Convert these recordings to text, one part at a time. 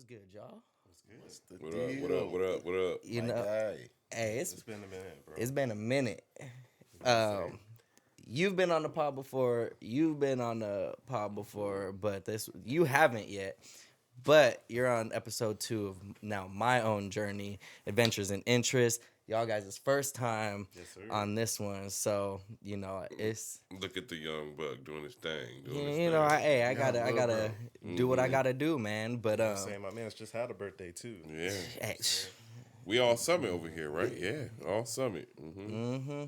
What's good, y'all? What's good? What's the What deal? What up? You My know, guy. hey, It's been a minute, bro. it's been a minute. Insane. You've been on the pod before. You've been on the pod before, but you haven't yet. But you're on episode 2 of now my own journey, adventures and interests. Y'all guys' first time Yes, sir. on this one, so it's Look at the young buck doing his thing. I Yeah, gotta little do what I gotta do, man. But I'm saying my man's just had a birthday too. Yeah. hey, We all summit over here, right? Yeah, all summit. Mm-hmm.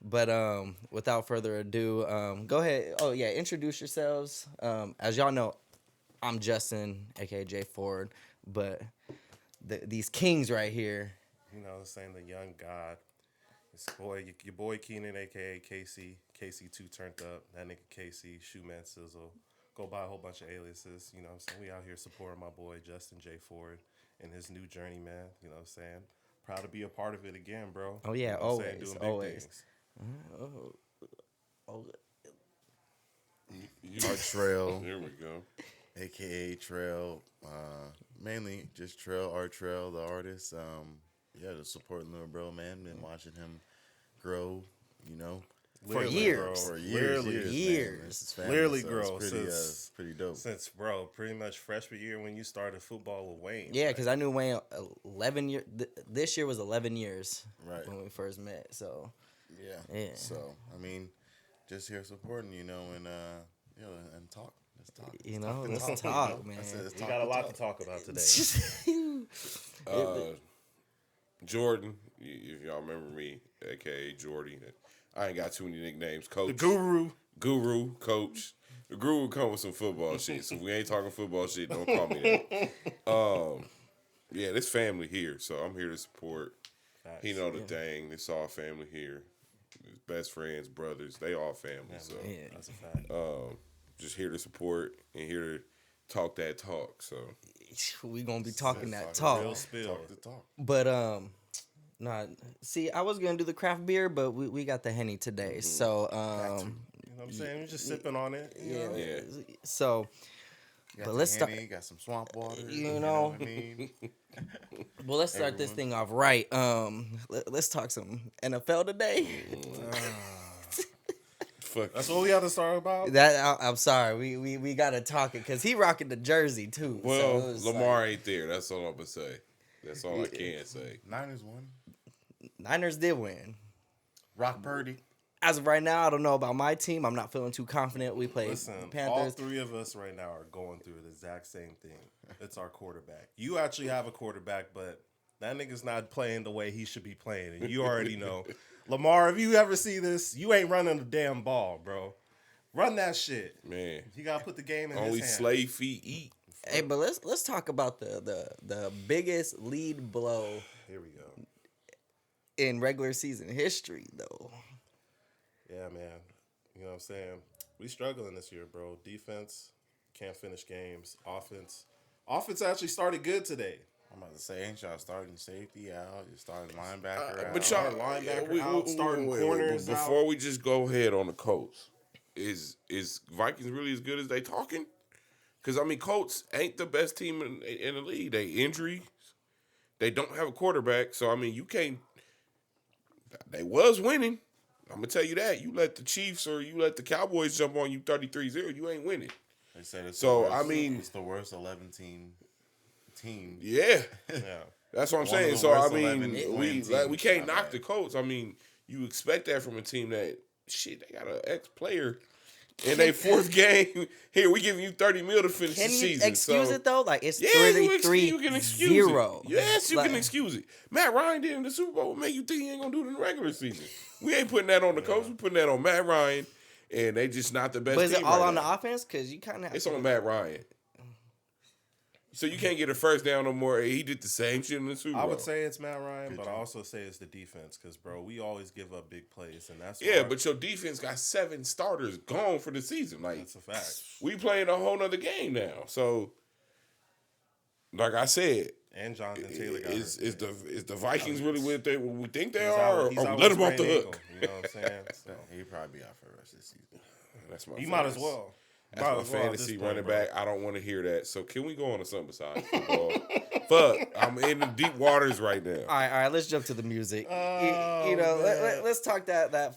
But without further ado, go ahead. Oh yeah, introduce yourselves. As y'all know, I'm Justin, aka Jay Ford. But these kings right here. You know, saying the young god. It's your boy Keenan, aka KC2TurntUp. That nigga KC, Shoeman Sizzle. Go buy a whole bunch of aliases. You know what I'm saying? We out here supporting my boy Justin J. Ford in his new journey, man. You know what I'm saying? Proud to be a part of it again, bro. Oh yeah, you know what I'm saying? Doing big always. things. arTrell, Here we go. a.k.a. Trell. Mainly just Trell, arTrell, the artist. Just supporting little bro, man. Been watching him grow, For Literally, years. bro. for Literally, years. Man. It's his family, Literally so grow it's pretty, since- pretty dope. Since, bro, pretty much freshman year when you started football with Wayne. Yeah, because I knew Wayne 11 years. This year was 11 years Right. when we first met. So Yeah. So, just here supporting, and talk. Let's talk. let's talk, man. I said, let's We talk got a the lot talk. to talk about today. Jordan, if y'all remember me, aka Jordy. I ain't got too many nicknames. Coach, The Guru. Coach. The Guru come with some football shit. So if we ain't talking football shit, don't call me that. Yeah, this family here, so I'm here to support. Facts. He know the thing. It's all family here. His best friends, brothers, they all family. So Yeah. That's a fact. just here to support and here to talk that talk. So We gonna be talking that Talk talk. Real spill. Talk the talk. But see, I was gonna do the craft beer, but we got the Henny today. So You know what I'm saying? We're just sipping on it. You know? yeah. So Got But the let's start- Henny, got some swamp water. You know know. what I mean? well, let's start this thing off right. Let's talk some NFL today. Fuck. That's what we have to start about. I'm sorry, we gotta talk it because he rocking the jersey too. Well, so it was Lamar ain't there. That's all I'm gonna say. That's all I can say. Niners won. Niners did win. Rock Purdy. As of right now, I don't know about my team. I'm not feeling too confident. We played Listen, all Panthers. three of us right now are going through the exact same thing. It's our quarterback. You actually have a quarterback, but that nigga's not playing the way he should be playing. And you already know. Lamar, if you ever see this, you ain't running the damn ball, bro. Run that shit. Man, You gotta put the game in only his hand. slave feet eat. Hey, but let's talk about the biggest lead blow Here we go. in regular season history, though. Yeah, man. You know what I'm saying? We struggling this year, bro. Defense, can't finish games. Offense actually started good today. I'm about to say, ain't y'all starting safety out? You're starting linebacker out. But y'all, linebacker out, starting wait, corners before out. we just go ahead on the Colts, is Vikings really as good as they talking? Because I mean, Colts ain't the best team in the league. They injuries, they don't have a quarterback. So I mean, you can't. They was winning. I'm gonna tell you that. You let the Chiefs or you let the Cowboys jump on you 33-0, you ain't winning. They said it's So, the worst, I mean- it's the worst 11 team. Yeah. Yeah. That's what I'm One of saying. the So I worst mean, 11 win we teams. can't My knock bad. the Colts. I mean, you expect that from a team that they got an ex-player in their fourth game. Here, we giving you $30 million to finish Can the you season. excuse so, it though? Like it's Yeah, 33 you can excuse 0. it. Yes, you Like, can excuse it. Matt Ryan did in the Super Bowl. What make you think he ain't gonna do it in the regular season? We ain't putting that on the Colts. We putting that on Matt Ryan, and they just not the best. But is it team all right on now. the offense? Because you kind of It's on Matt Ryan. So you can't get a first down no more. He did the same shit in the Super Bowl. I would say it's Matt Ryan, but I also say it's the defense because, bro, we always give up big plays, and that's Yeah, why- but your defense got 7 starters gone for the season. Like, that's a fact. we playing a whole nother game now. So, like I said, And Jonathan Taylor got is hurt. the Vikings really what we think they He's are, out- he's or out let with them off the sprained hook? ankle, you know what I'm saying? So, He'd probably be out for the rest of the season. That's my. you might as feelings. well. That's Might my as well at fantasy this point, running bro. back. I don't want to hear that. So can we go on to something besides football? Fuck, I'm in the deep waters right now. All right. Let's jump to the music. Oh, you know, man. let's talk that.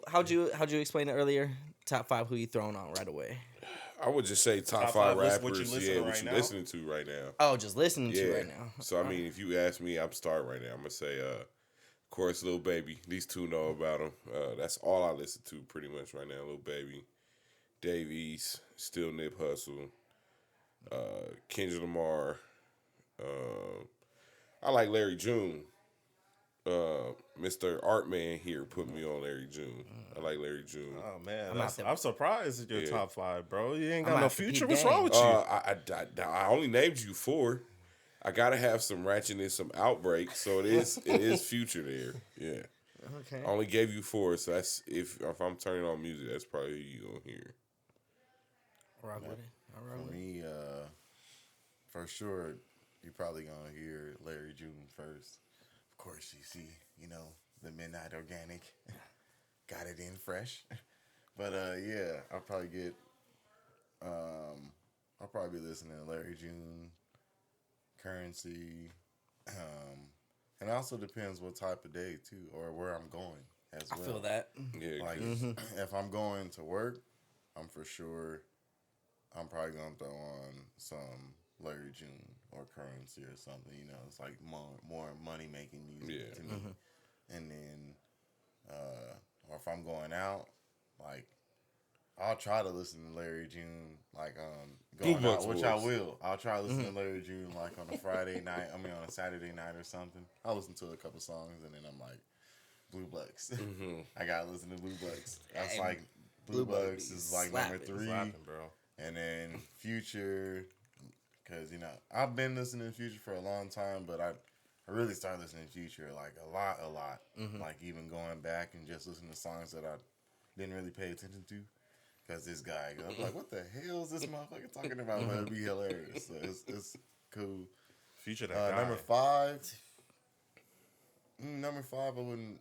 How'd you explain it earlier? Top 5 who you throwing on right away? I would just say top Top 5 5 list, what rappers. you listening What right you now? listening to right now? Oh, just listening to Yeah. right now. So I mean, if you ask me, I'm starting right now. I'm gonna say, of course, Lil Baby. These two know about him. That's all I listen to pretty much right now. Lil Baby, Dave East, Still Nip Hustle, Kendrick Lamar. I like Larry June. Mr. Artman here put me on Larry June. I like Larry June. Oh man, I'm out there. I'm surprised at your Yeah. top 5, bro. You ain't I'm got no out the future. peep What's game. wrong with you? I only named you 4. I gotta have some ratchet and some outbreak, so it is future there. Yeah, Okay. I only gave you 4, so that's if I'm turning on music, that's probably who you gonna hear. Rock with it. For me, for sure, you're probably gonna hear Larry June first. Of course, you see, the Midnight Organic, got it in fresh. But yeah, I'll probably get, I'll probably be listening to Larry June, Currency, and it also depends what type of day too, or where I'm going as I well. feel that. Yeah, Like, 'cause if I'm going to work, I'm probably gonna throw on some Larry June or Currency or something. It's like more money making music to me. And then, or if I'm going out, like, I'll try to listen to Larry June, like, going Blue out, Bucks which Boys. I will. I'll try to listen to Larry June, like, on a Friday night. On a Saturday night or something. I'll listen to a couple songs, and then I'm like, Blue Bucks. I gotta listen to Blue Bucks. That's Hey, like, Blue Blue Bucks Bucks be is like slapping. number 3. Slapping, bro. And then Future, because, I've been listening to Future for a long time, but I really started listening to Future, like, a lot. Like, even going back and just listening to songs that I didn't really pay attention to. Because this guy, I'm like, what the hell is this motherfucker talking about? But it'd be hilarious. So it's cool. Future that guy. Number 5. Number 5, I wouldn't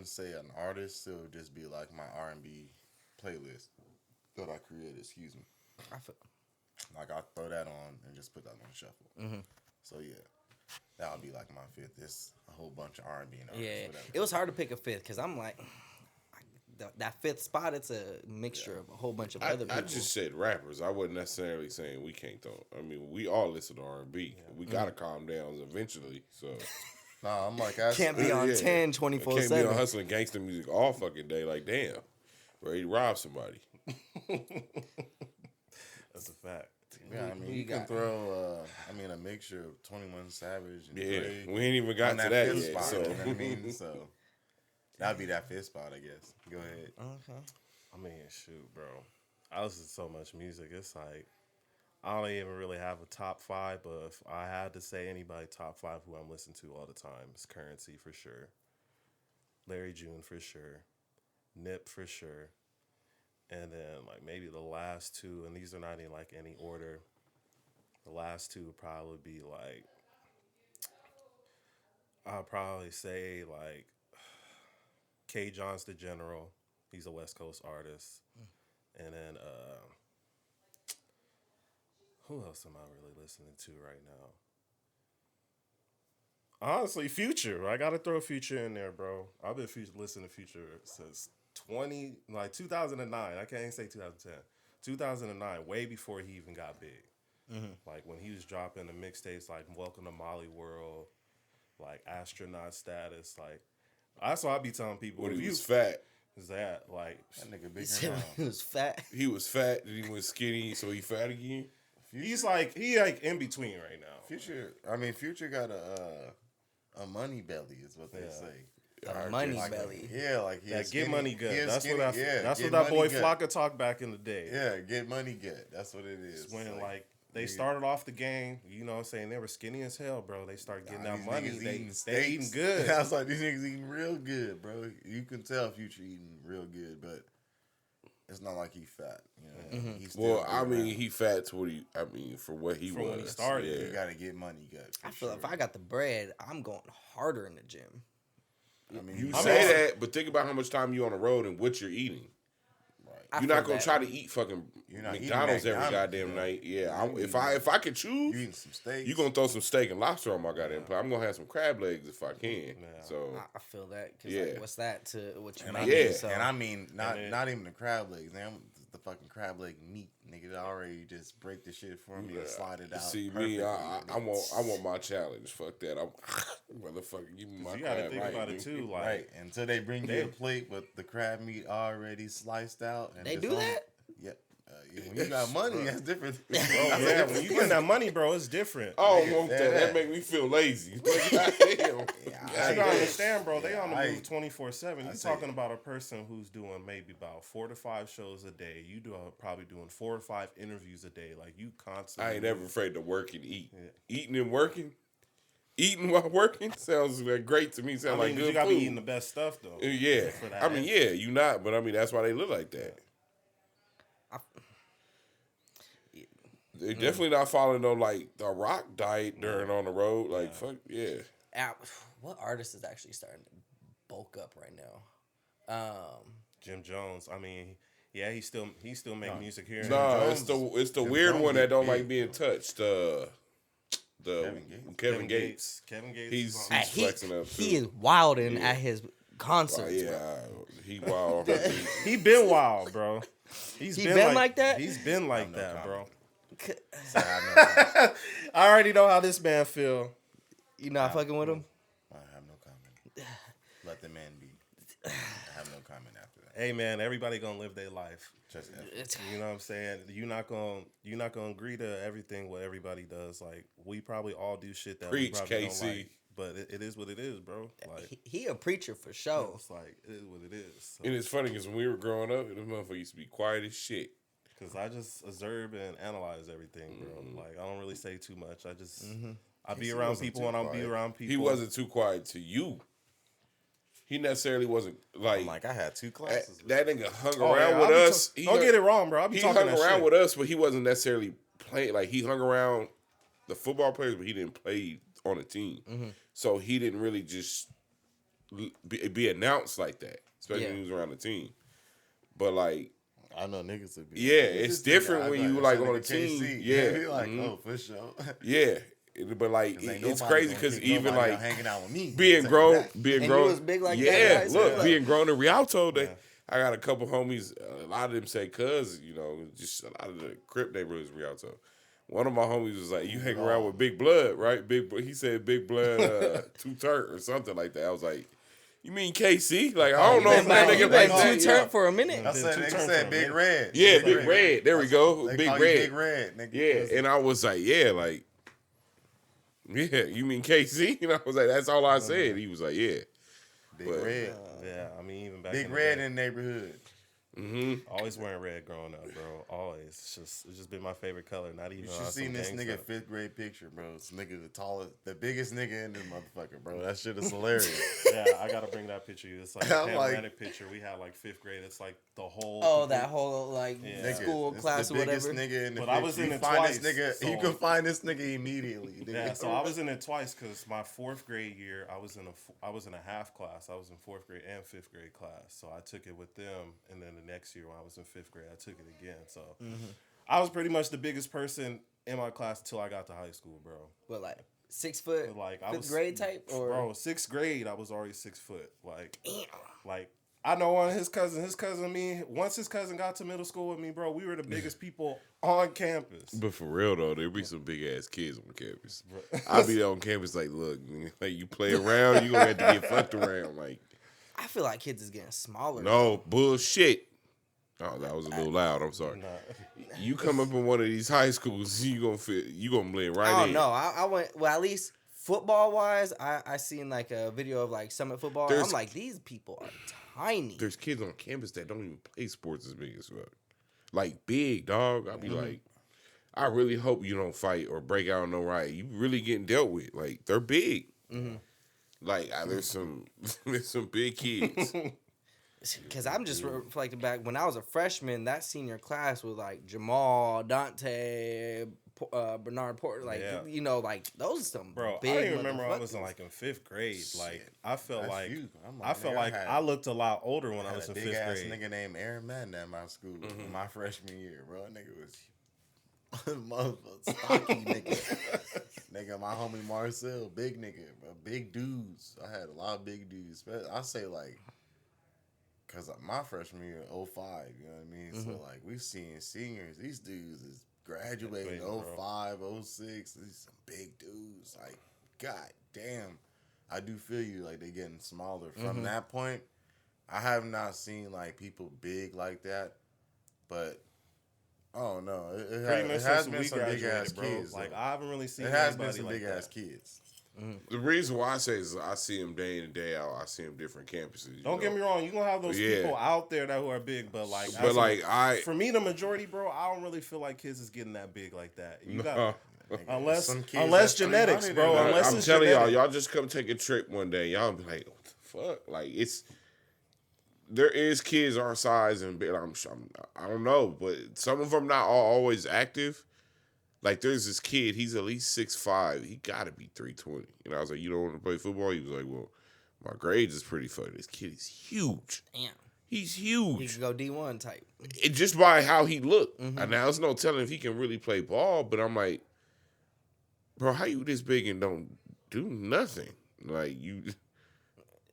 say an artist. It would just be like my R&B playlist that I created. Excuse me. I feel, Like, I'll throw that on and just put that on shuffle. So yeah, that would be like my 5th. It's a whole bunch of R&B and artists. yeah. Whatever. It was hard to pick a 5th because I'm like, that 5th spot. It's a mixture of a whole bunch of other people. I just said rappers. I wasn't necessarily saying we can't throw. I mean, we all listen to R&B. We gotta calm down eventually. So Nah, I'm like, I Can't be on Yeah. 10, I can't be 24/7. on hustling gangster music all fucking day. Like, damn, ready to rob somebody. That's a fact. Yeah, I mean, you can throw, a mixture of 21 Savage and Yeah, Drake we ain't even got on to that fifth yet. spot, So you know what I mean? So that'd be that 5th spot, I guess. Go ahead. Okay. I mean, shoot, bro. I listen to so much music. It's like, I don't even really have a top 5, but if I had to say anybody top 5 who I'm listening to all the time, it's Currency for sure. Larry June for sure. Nip for sure. And then, like, maybe the last 2, and these are not in, like, any order. The last 2 would probably be, like, I'll probably say, like, K. Johns the General. He's a West Coast artist. And then, who else am I really listening to right now? Honestly, Future. I gotta throw Future in there, bro. I've been listening to Future since 2009. I can't even say 2010. 2009, way before he even got big. Like, when he was dropping the mixtapes, like Welcome to Molly World, like Astronaut Status, like, that's what I be telling people. when If he you was fat, is that, like, That nigga He bigger said now. he was fat. he was fat. Then he went skinny, so he fat again. he's like, he like in between right now. Future got a money belly is what they Yeah. say. A money Like, belly. Yeah, like he That has get skinny- money good. he has That's skinny- what yeah, that's get what that boy money good. Flocka talked back in the day. Yeah, get money good. That's what it is. When like they nigga- started off the game, you know what I'm saying, they were skinny as hell, bro. They started getting that these money. niggas They eating eating steaks. good. I was like, these niggas eating real good, bro. You can tell Future eating real good, but it's not like he fat. You know, he's still Well, I big mean, around. he fat to what he. I mean, for what he For was. when he started, You Yeah. gotta get money good. for I feel sure. if I got the bread, I'm going harder in the gym. I mean, You I'm say also- that, but think about how much time you on the road and what you're eating. right? You're not gonna try to eat fucking not eating McDonald's every McDonald's, goddamn night. Yeah, You if I could choose, You eating some steaks. you gonna throw some steak and lobster on my goddamn plate. I'm gonna have some crab legs if I can. So I feel that. Cause Yeah. like, what's that to what you And make? I mean, So. and I mean, not even the crab legs. Man, the fucking crab leg meat, nigga. Already just break the shit for me and slide it out. see perfectly, me, I nigga. want my challenge. Fuck that. I'm motherfucker. Give me my You gotta crab think right, about it nigga. too. Like, Right, until they bring you a plate with the crab meat already sliced out. And They just do on- that? Yep. When you got money, that's different. yeah, when you get that money, bro, it's different. I don't want Yeah. that. That make me feel lazy. Goddamn. You gotta understand, bro. They on the I- move 24/7. You say- talking about a person who's doing maybe about 4 to 5 shows a day. You probably doing 4 or 5 interviews a day. Like you constantly. I ain't never afraid to work and eat. Eating and working. Eating while working sounds like great to me. Sounds like good you gotta food. be eating the best stuff though. Yeah. For that. I mean, yeah, you not, but I mean, that's why they look like that. They're definitely not following no like the rock diet during on the road. Like fuck yeah. What artist is actually starting to bulk up right now? Jim Jones. I mean, yeah, he still make music here. Nah, Jones- it's the Jim weird Jones one that don't big, like being touched. The Kevin Gates. Kevin Gates. He's is on- He, flexing up too. he is wilding at his concerts. Yeah, bro. he wild. on her he been wild, bro. He been like that? He's been like that, bro. So I I already know how this man feel. You not fucking with him? have no comment. Let the man be. I have no comment after that. Hey man, everybody gonna live their life. Just You know what I'm saying? You're not gonna agree to everything what everybody does. Like we probably all do shit that Preach, we probably KC. don't like. But it is what it is, bro. Like He a preacher for sure. it's like it is what it is. So, And it's funny because when we were growing up, this motherfucker used to be quiet as shit. Cause I just observe and analyze everything, bro. Like I don't really say too much. I just I be He around wasn't people too and I'm be quiet. around people. He wasn't too quiet to you. He necessarily wasn't like, I'm like, I had 2 classes. that nigga hung Oh, around yeah, with I be us. don't get it wrong, bro. I be He talking hung that around shit. with us, but he wasn't necessarily playing. Like he hung around the football players, but he didn't play on a team. So he didn't really just be announced like that, especially when he was around the team. But like, I know niggas would be. Yeah, like, it's this different nigga, when I you, know, like, that on a nigga team. KC. Yeah. Be like, oh, for sure. yeah, but like Ain't it's nobody crazy gonna because kick even nobody like out hanging out with me. being Say grown, that. being And grown. you was big like that in yeah, high look, school? being grown in Rialto, I got a couple homies. A lot of them say, "Cuz," you know, just a lot of the Crip neighborhoods, Rialto. One of my homies was like, "You hang around with Big Blood, right? He said Big Blood, Two Turk or something like that." I was like, "You mean KC?" Like I don't know if that You nigga like been that. two turn for a minute. I said, Two they turns said for a Big minute. Red. Yeah, Big Red. There we go, They Big call you Red. Big Red, nigga. Yeah, and I was like, yeah, like, yeah, you mean KC? And I was like, that's all I said. He was like, yeah. Big but- Red. Yeah, I mean even back Big in the Red day, in the neighborhood. always wearing red growing up, bro. Always. It's just been my favorite color. Not even You on should some seen this gang nigga stuff. 5th grade picture, bro. This nigga the tallest, the biggest nigga in this motherfucker, bro. That shit is hilarious. Yeah, I gotta bring that picture. It's like I'm a like- panoramic picture. We had like 5th grade. It's like the whole. Oh, that whole like Nigga, school it's class the or biggest whatever. nigga in the But I was you in it find twice, This nigga, so- You can find this nigga immediately. Nigga. Yeah, so I was in it twice because my 4th grade year, I was in a half class. I was in 4th grade and 5th grade class. So I took it with them, and then the next year when I was in 5th grade, I took it again. So I was pretty much the biggest person in my class until I got to high school, bro. What, like 6 foot, Like I 5th was grade type, or bro, 6th grade, I was already 6 foot. Like I know one of his cousin, me. Once his cousin got to middle school with me, bro, we were the biggest people on campus. But for real though, there be some big ass kids on campus. I be on campus like, look, like you play around, you gonna have to get fucked around. Like, I feel like kids is getting smaller. no bullshit. Oh, that was a little loud. I'm sorry. You come up in one of these high schools, you gonna blend right I in. don't know. I went, well, at least football wise, I seen like a video of like Summit football. There's- I'm like, these people are tiny. There's kids on campus that don't even play sports as big as fuck. Like big dog. I'll be like, I really hope you don't fight or break out no riot. You really getting dealt with. Like they're big. Like there's some big kids. Because I'm just reflecting back when I was a freshman, that senior class was like Jamal, Dante, Bernard Porter, like Yeah. you know, like those are some Bro, big I don't even remember I was motherfuckers. in fifth grade. Like Shit, I felt that's like you. I'm I felt nigga, like had- I looked a lot older when I had was a in big fifth ass grade. nigga named Aaron Madden at my school my freshman year, bro. That nigga was motherfucker, stocky nigga. Nigga, my homie Marcel, big nigga, bro. Big dudes. I had a lot of big dudes. But I say like, cause my freshman year, 05, you know what I mean? So like, we seeing seniors. These dudes is graduating Graduating, 05, 06. These some big dudes. Like, god damn. I do feel you. Like they getting smaller. From that point, I have not seen like people big like that. But I don't know. Pretty much it has since been we some big ass graduated, bro. kids. Like though. I haven't really seen It has been anybody some like big that. ass kids. The reason why I say is I see him day in and day out. I see him different campuses. you Don't get know? me wrong, you gonna have those Yeah. people out there that who are big, but like, But like for me, the majority, bro, I don't really feel like kids is getting that big like that. You got Nigga, unless some kids unless that's genetics, 300 bro. and Unless I'm it's telling genetic. y'all just come take a trip one day. Y'all be like, what the fuck? Like it's there is kids our size and big. I don't know, but some of them not always active. Like there's this kid, he's at least 6'5". He gotta be 320. And I was like, you don't want to play football? He was like, well, my grades is pretty funny. This kid is huge. Damn, He's he huge. could go D1 type. It just by how he looked. And now there's no telling if he can really play ball, but I'm like, bro, how you this big and don't do nothing? Like you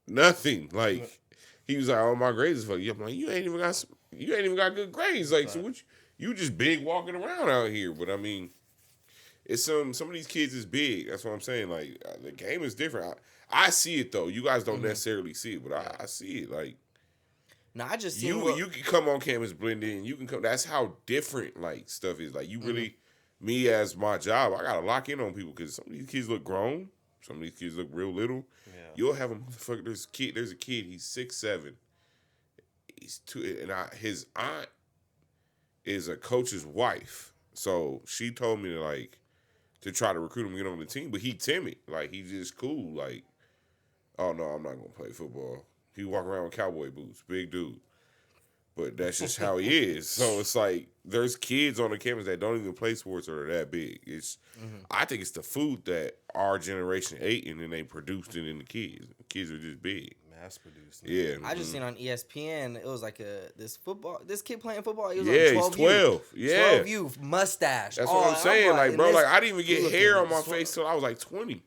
nothing. Like he was like, oh, my grades is funny. I'm like, you ain't even got good grades. Like, so what you just big walking around out here. But I mean, it's some of these kids is big. That's what I'm saying. Like the game is different. I see it though. You guys don't necessarily see it, but I see it. Like No, I just seen you can come on campus, blend in. You can come. That's how different like stuff is. Like you really, me as my job, I gotta lock in on people because some of these kids look grown. Some of these kids look real little. Yeah. You'll have a motherfucker. There's a kid. He's 6'7". He's two, and his aunt is a coach's wife. So she told me to try to recruit him to get on the team, but he timid. Like he's just cool. Like, oh no, I'm not gonna play football. He walk around with cowboy boots, big dude. But that's just how he is. So it's like there's kids on the campus that don't even play sports or are that big. It's I think it's the food that our generation ate and then they produced it in the kids. The kids are just big. Mass produced. Yeah. I just seen on ESPN. It was like this kid playing football. He was Yeah, on he's 12 12. Yeah. 12 youth, mustache. That's all what I'm that. saying. Like, and bro, this- like I didn't even get looking hair on my swole. face till I was like 20.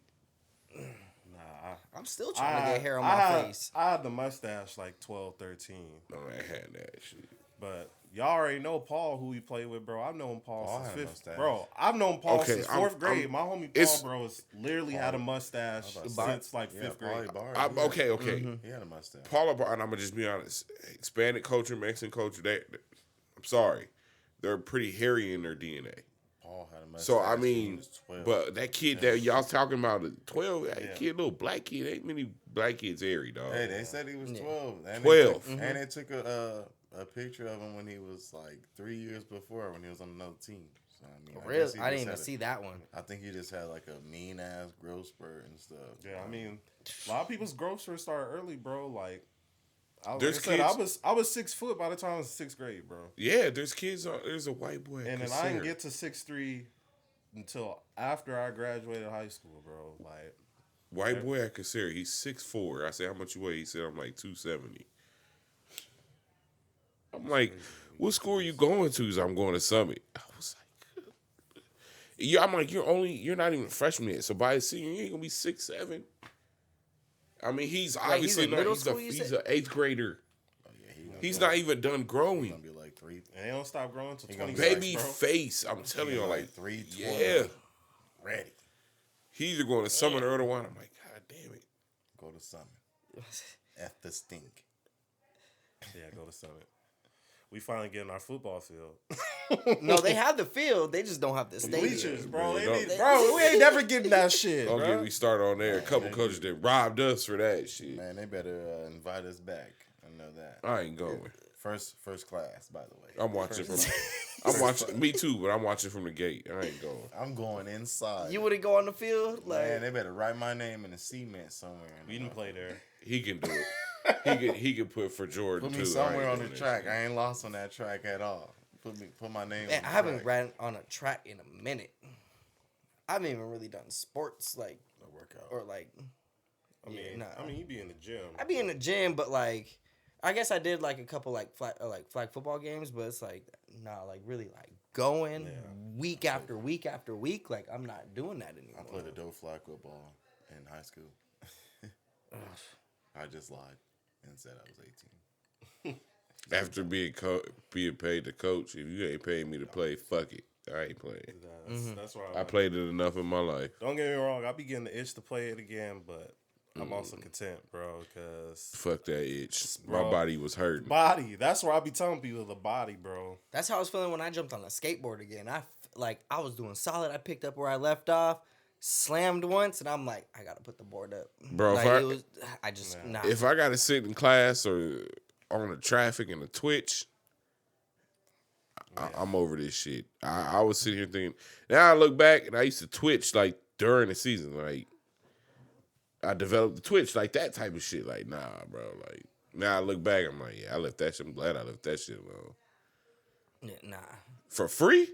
I'm still trying to get hair on my face. I had the mustache like 12, 13. No, I had that shit. But y'all already know Paul, who we play with, bro. I've known Paul, Paul since had a fifth. mustache. Bro, I've known Paul Okay, since I'm- fourth grade. I'm- My homie it's- Paul, bro, has literally had a mustache since like fifth grade. Okay. He had a mustache. Paula Bar, and I'm gonna just be honest. Hispanic culture, Mexican culture, I'm sorry, they're pretty hairy in their DNA. Paul had a mustache. So I when he mean, was 12. but that kid that y'all talking about, 12, that kid, little black kid, ain't many black kids hairy, dog. Hey, they said he was 12. And 12. And they took a picture of him when he was like 3 years before when he was on another team. So, I mean, Really? guess he I didn't just even had see that one. I think he just had like a mean ass growth spurt and stuff. Yeah, I mean, a lot of people's growth spurts start early, bro. Like, There's like I said, kids- I was 6 foot by the time I was in 6th grade, bro. Yeah, there's kids. There's a white boy. And then I didn't get to 6'3" until after I graduated high school, bro. Like, white boy at Casera. He's 6'4". I said, how much you weigh? He said, I'm like 270. I'm like, what school are you going to? He's like, I'm going to Summit. I was like, yeah. I'm like, you're not even a freshman yet. So by his senior year, you're gonna be 6'7". I mean, he's obviously in not. middle He's school, you he's said? an 8th grader. Oh, yeah, He's not even done He's growing. gonna be like 3. and they don't stop growing until He gonna 26, be Baby bro. face. I'm telling you, like 320. yeah. Ready. He's either going to Summit or the one. I'm like, God damn it. Go to Summit. F the stink. Yeah, go to Summit. We finally getting our football field. No, they have the field. They just don't have the stadium. Bleachers, bro. Yeah, They don't- need, bro, we ain't never getting that shit, Don't bro. get me started on there. A couple coaches that robbed us for that shit. Man, they better invite us back. I know that. I ain't going. First class, by the way. I'm watching from. First- I'm watching. Me too, but I'm watching from the gate. I ain't going. I'm going inside. You wouldn't go on the field? Like, Man, they better write my name in the cement somewhere. We didn't play there. He can do it. He could put for Jordan Put too. me somewhere I on ain't the doing track. that I ain't lost on that track at all. Put my name. man, on I the haven't track. ran on a track in a minute. I haven't even really done sports like A workout. or like. I mean, Yeah, nah. you be in the gym. I be in the gym, but like, I guess I did like a couple like flag football games, but it's like nah, like really like going week after week after week. Like I'm not doing that anymore. I played adult flag football in high school. I just lied and said I was 18. After being paid to coach, if you ain't paying me to play, fuck it. I ain't playing. That's why I played it enough in my life. Don't get me wrong. I be getting the itch to play it again, but I'm also content, bro, because Fuck that itch. Bro. My body was hurting. body. That's where I be telling people the body, bro. That's how I was feeling when I jumped on a skateboard again. I was doing solid. I picked up where I left off, slammed once, and I'm like, I gotta put the board up, Bro, Like, if I gotta sit in class or on the traffic and the twitch, I'm over this shit. I was sitting here thinking. Now I look back and I used to twitch like during the season. Like I developed the twitch like that type of shit. Like nah, bro. Like now I look back, I'm like, yeah, I left that shit. I'm glad I left that shit alone. Yeah, nah. For free?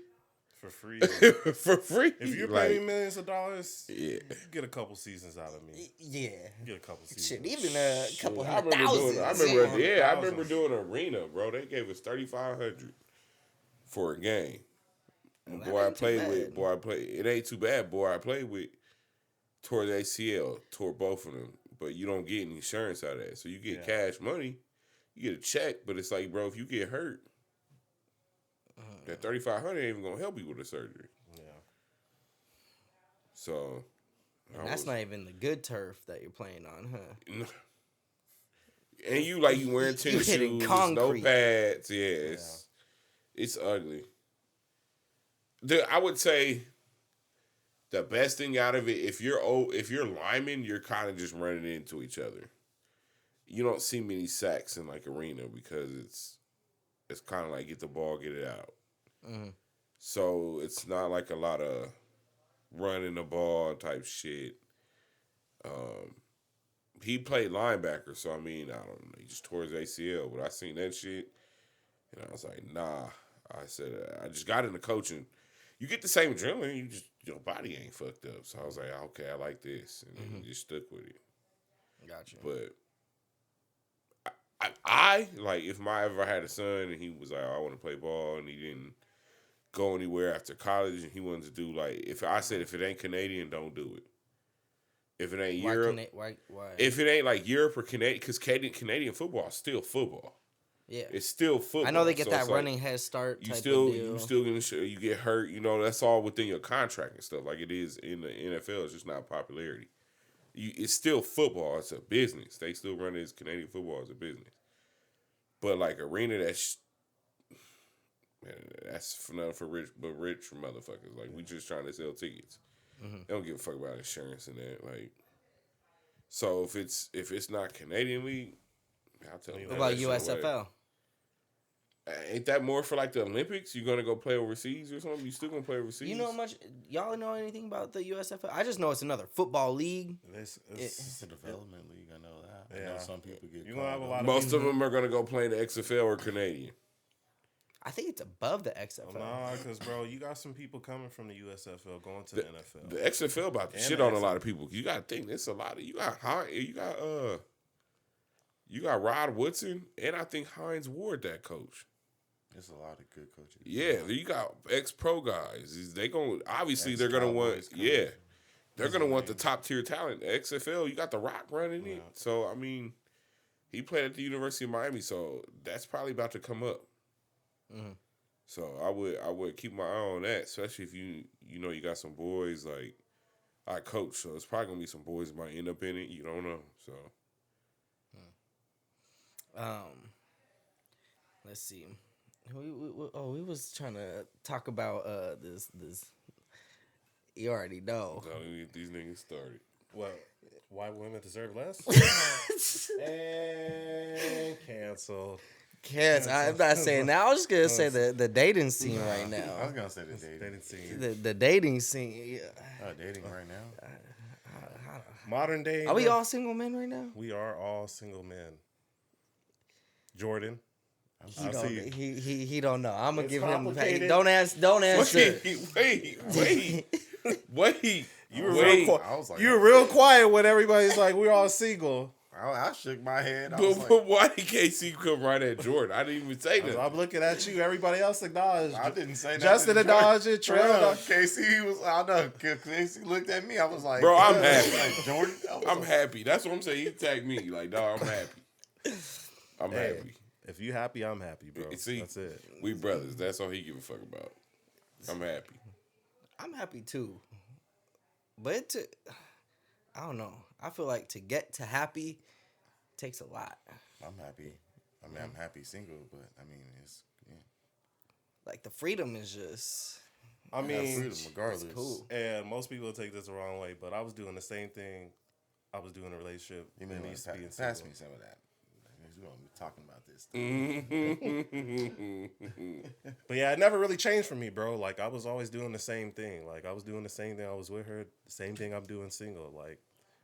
For free. For free? If you're like, paying millions of dollars, yeah. you get a couple seasons out of me. Yeah. You get a couple seasons. Shit, even a couple I hundred remember thousand. doing. I remember doing arena, bro. They gave us $3,500 for a game. Well, that Boy, I ain't too played bad. with. It ain't too bad. Boy, I played with. Tore the ACL, tore both of them, but you don't get any insurance out of that. So you get cash money, you get a check, but it's like, bro, if you get hurt, that $3,500 ain't even gonna help you with the surgery. Yeah. So. And that's not even the good turf that you're playing on, huh? And you wearing tennis hitting shoes, concrete. no pads. Yeah, it's ugly. I would say the best thing out of it, if you're linemen, you're kind of just running into each other. You don't see many sacks in like arena because it's kind of like get the ball, get it out. Mm-hmm. So it's not like a lot of running the ball type shit. He played linebacker, so I mean, I don't know. He just tore his ACL, but I seen that shit, and I was like, nah. I said, I just got into coaching. You get the same adrenaline, you just your body ain't fucked up. So I was like, okay, I like this, and then just stuck with it. Gotcha. But I like if I ever had a son and he was like, I want to play ball, and he didn't go anywhere after college, and he wanted to do like if it ain't Canadian, don't do it. If it ain't Europe, why? If it ain't like Europe or Canadian, because Canadian football is still football. Yeah, it's still football. I know they get so that running head start. You type still of deal. gonna show you get hurt. You know that's all within your contract and stuff. Like it is in the NFL. It's just not popularity. It's still football. It's a business. They still run this Canadian football as a business. But like arena, that's for nothing for rich, but rich for motherfuckers. Like we just trying to sell tickets. They don't give a fuck about insurance and that. Like, so if it's not Canadian league, I'll tell you. What about USFL? Ain't that more for like the Olympics? You gonna go play overseas or something? You still gonna play overseas? You know much? Y'all know anything about the USFL? I just know it's another football league. It's a development league. I know that. Yeah. I know some people get. You gonna have a lot of Most of them are gonna go play in the XFL or Canadian. I think it's above the XFL. Nah, because bro, you got some people coming from the USFL going to the NFL. The XFL about to shit on a lot of people. You gotta think there's a lot of you got Rod Woodson and I think Hines Ward that coach. There's a lot of good coaches. Yeah, you got ex-pro guys. They're gonna want they're gonna want the top tier talent. The XFL, you got The Rock running it. So I mean, he played at the University of Miami, so that's probably about to come up. Mm-hmm. So I would keep my eye on that, especially if you got some boys like I coach, so it's probably gonna be some boys that might end up in it. You don't know, so. Let's see. We was trying to talk about this. You already know. So let me get these niggas started. Well, why women deserve less? And canceled. Kids, I'm not saying that. I was just gonna say the dating scene right I now. was gonna say the dating scene. The dating scene. Yeah. Dating right now. Modern day. Are we all single men right now? We are all single men. Jordan. He don't know. I'm gonna It's give him. complicated. Don't answer. Wait. Wait. You were Wait. real I was like, you were real quiet when everybody's like, we're all single. I shook my head. I was But like, why did KC come right at Jordan? I didn't even say that. I'm looking at you. Everybody else acknowledged. I didn't say nothing. Justin acknowledged it. Trell. Casey was. I know. Casey looked at me. I was like, Bro, I'm "Yeah." happy. Like, Jordan. I'm happy. That's what I'm saying. He tagged me. Like, dog, I'm happy. I'm Hey, happy. if you happy, I'm happy, bro. See, That's it. We brothers. That's all he give a fuck about. I'm happy. I'm happy too. But I don't know. I feel like to get to happy takes a lot. I'm happy. I mean, I'm happy single, but I mean, it's Like the freedom is just. I mean, freedom regardless. It's cool. and most people take this the wrong way, but I was doing the same thing I was doing in a relationship. You mean, and like, used to being pass single. me some of that. We're gonna be talking about this. But yeah, it never really changed for me, bro. Like I was always doing the same thing. Like I was doing the same thing. I was with her, the same thing I'm doing single. Like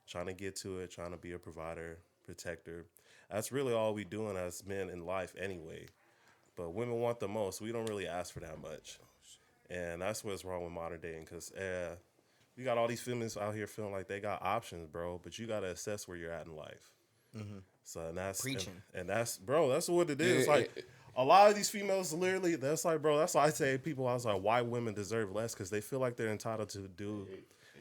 trying to get to it, trying to be a provider, protector. That's really all we doing as men in life anyway. But women want the most. We don't really ask for that much. And that's what's wrong with modern dating. Because we got all these feminists out here feeling like they got options, bro. But you got to assess where you're at in life. Mm-hmm. So and that's Preaching. and that's bro. That's what it is. Yeah, Like a lot of these females, literally, that's like, bro. That's why I say people. I was like, why women deserve less because they feel like they're entitled to do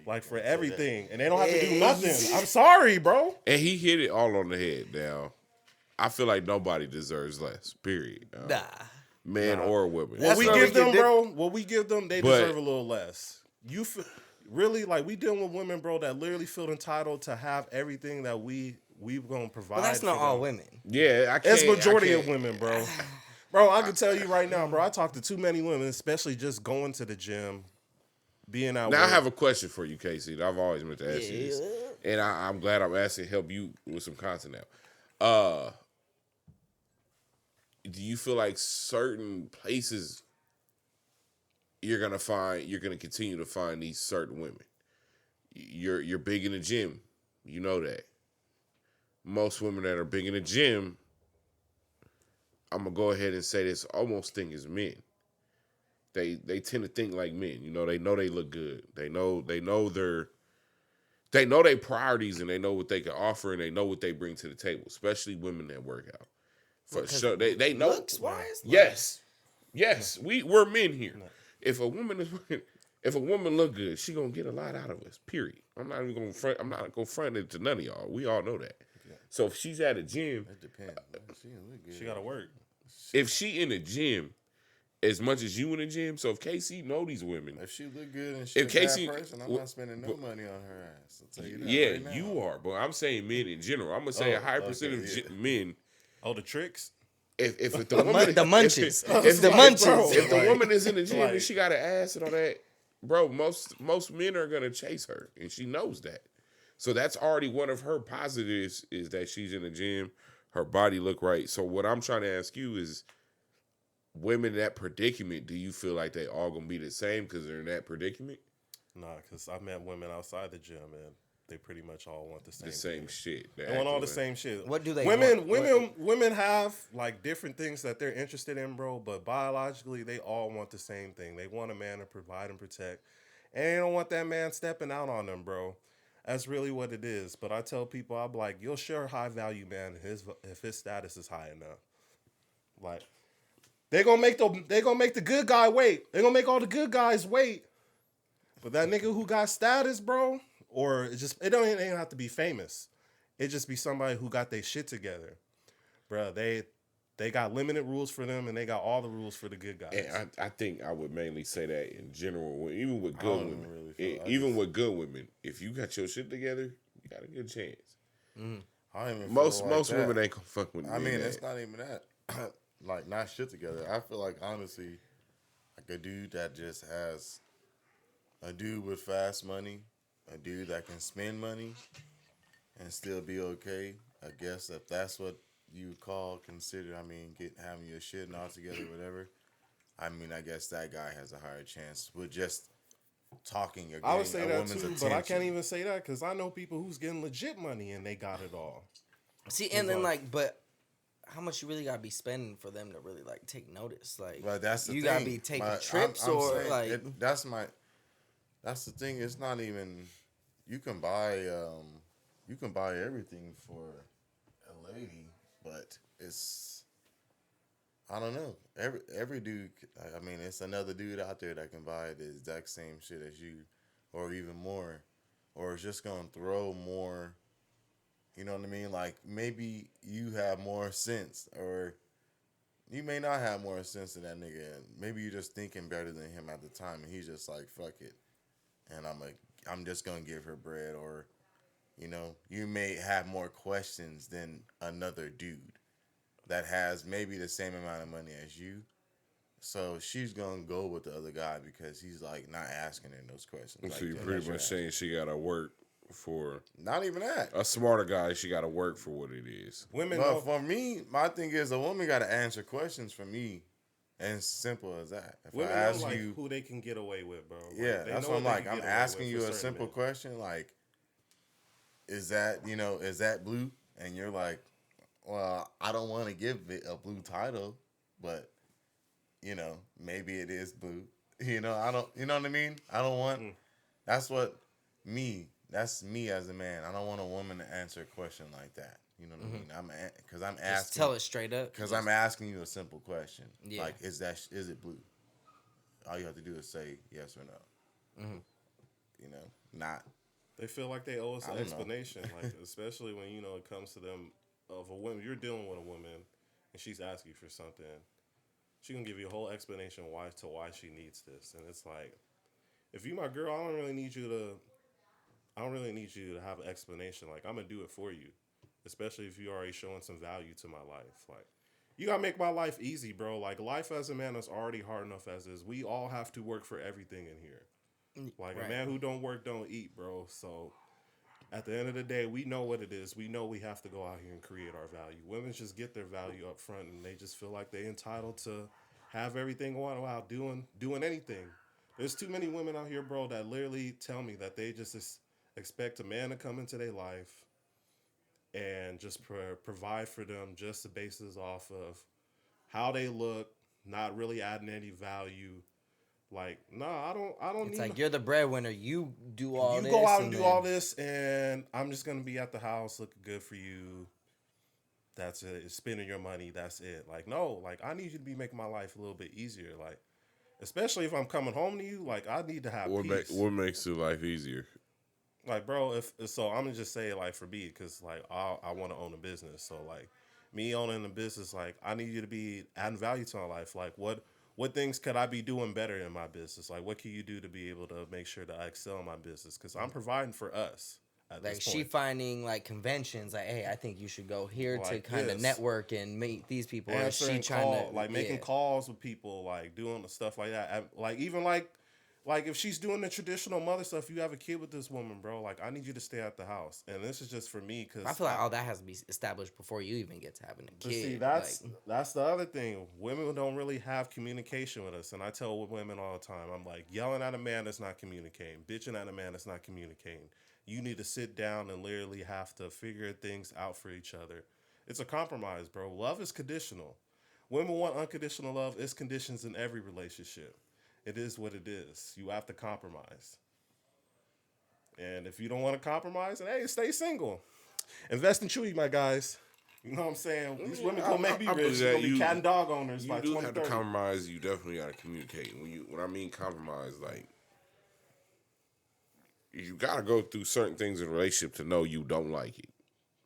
like for everything, and they don't have to do nothing. I'm sorry, bro. And he hit it all on the head. Now, I feel like nobody deserves less. Period. Nah. Man or woman. What That's we where give we them, get bro. What we give them, they But- deserve a little less. You feel, really like we dealing with women, bro, that literally feel entitled to have everything that we gonna provide. But that's not for all them. women. Yeah, I can't. It's majority I of can't. women, bro. Bro, I can tell you right now, bro. I talk to too many women, especially just going to the gym, being out. Now, I work. have a question for you, Casey. That I've always meant to ask you this. And I'm glad I'm asking help you with some content now. Do you feel like certain places you're gonna continue to find these certain women? You're big in the gym, you know that. Most women that are big in the gym, I'm gonna go ahead and say this, almost think as men. They tend to think like men. You know, they look good. They know their priorities and they know what they can offer and they know what they bring to the table, especially women that work out. For sure. They know. Looks wise. Yes. We're men here. If a woman look good, she gonna get a lot out of us. Period. I'm not gonna front it to none of y'all. We all know that. Yeah. So if she's at a gym, It depends. She look good. She gotta work. if she in the gym, as much as you in the gym, so if KC know these women, If she look good and she's If a bad Casey- person, I'm not spending no money on her ass. I'll tell you that yeah, right now. you are. But I'm saying men in general. I'm gonna say a high percentage of men. Oh, the tricks. If the woman The munches. if The munches. if the Like- woman is in the gym like- and she got an ass and all that, bro, most men are gonna chase her, and she knows that. So that's already one of her positives is that she's in the gym, her body look right. So what I'm trying to ask you is, women in that predicament, do you feel like they all gonna be the same because they're in that predicament? Nah, because I met women outside the gym and they pretty much all want the same. The same thing. shit. They want all the same shit. What do they Women, want? women have like different things that they're interested in, bro. But biologically, they all want the same thing. They want a man to provide and protect, and they don't want that man stepping out on them, bro. That's really what it is. But I tell people, I'm like, you'll share a high value man if his status is high enough. Like they gonna make the good guy wait. They gonna make all the good guys wait. But that nigga who got status, bro, or it don't even have to be famous. It just be somebody who got their shit together, bro. They got limited rules for them, and they got all the rules for the good guys. And I think I would mainly say that in general, even with I good don't women, really feel- I even just- with good women, if you got your shit together, you got a good chance. I don't even Most feel like that. women ain't gonna fuck with. I mean, that. it's not even that. Like, not shit together. I feel like, honestly, like a dude that just has a dude with fast money, a dude that can spend money and still be okay. I guess if that's what you consider, I mean, having your shit and all together, whatever. I mean, I guess that guy has a higher chance with just talking or I would getting say a that woman's too, attention. but I can't even say that because I know people who's getting legit money and they got it all. See, and then like, but how much you really gotta be spending for them to really like take notice? Like, But that's the you thing. gotta be taking I'm trips saying or like. that's my. that's the thing. It's not even. You can buy everything for a lady, but it's. I don't know. Every dude. I mean, it's another dude out there that can buy the exact same shit as you, or even more, or is just gonna throw more. You know what I mean? Like maybe you have more sense, or you may not have more sense than that nigga. Maybe you're just thinking better than him at the time, and he's just like, "Fuck it," and I'm just gonna give her bread, or you may have more questions than another dude that has maybe the same amount of money as you. So she's gonna go with the other guy because he's like not asking her those questions. So Like, you're damn, pretty that's your much ass. saying she gotta work for Not even that. a smarter guy. She gotta work for what it is. Women But know. for me, my thing is a woman got to answer questions for me, and it's simple as that. If Women I know ask like you, who they can get away with, bro. Like, yeah, they that's know what I'm they like. can I'm get away asking with you for a certain simple men. question, like, is that blue? And you're like, well, I don't want to give it a blue title, but maybe it is blue. I don't. You know what I mean? I don't want. That's what me. That's me as a man. I don't want a woman to answer a question like that. You know what I mean? Because I'm Just asking. tell it straight up. Because I'm asking you a simple question. Yeah. Like, is it blue? All you have to do is say yes or no. Not. They feel like they owe us I an don't know. explanation, like especially when it comes to them of a woman. You're dealing with a woman, and she's asking you for something. She gonna give you a whole explanation why she needs this, and it's like, if you my girl, I don't really need you to have an explanation. Like, I'm gonna do it for you, especially if you already showing some value to my life. Like, you gotta make my life easy, bro. Like, life as a man is already hard enough as is. We all have to work for everything in here. Like, Right. a man who don't work don't eat, bro. So at the end of the day, we know what it is. We know we have to go out here and create our value. Women just get their value up front, and they just feel like they're entitled to have everything going without doing anything. There's too many women out here, bro, that literally tell me that they just expect a man to come into their life and just provide for them just the basis off of how they look, not really adding any value. Like, nah, I don't It's need. like you're the breadwinner. You do all You this. go out and do then- all this, and I'm just gonna be at the house looking good for you. That's it. It's spending your money. That's it. Like, no, like, I need you to be making my life a little bit easier. Like, especially if I'm coming home to you, like, I need to have peace. What makes your life easier? Like, bro, if so, I'm gonna just say it, like, for me, because like I want to own a business. So like, me owning a business, like, I need you to be adding value to my life. Like, what things could I be doing better in my business? Like, what can you do to be able to make sure that I excel in my business? Because I'm providing for us at Like this she point. finding like conventions, like, hey, I think you should go here to Like kind of this. network and meet these people. Or is she Answering trying to like making calls with people, like doing the stuff like that. Like, even like if she's doing the traditional mother stuff, you have a kid with this woman, bro. Like, I need you to stay at the house, and this is just for me because I feel like all that has to be established before you even get to having a But kid. see, that's the other thing. Women don't really have communication with us, and I tell women all the time, I'm like, yelling at a man that's not communicating, bitching at a man that's not communicating. You need to sit down and literally have to figure things out for each other. It's a compromise, bro. Love is conditional. Women want unconditional love. It's conditions in every relationship. It is what it is. You have to compromise. And if you don't want to compromise, then hey, stay single. Invest in Chewy, my guys. You know what I'm saying? These women gonna make me I rich. believe They're that. gonna be cat and dog owners by You do have to 2030. compromise. You definitely got to communicate. When I mean compromise, like, you got to go through certain things in a relationship to know you don't like it.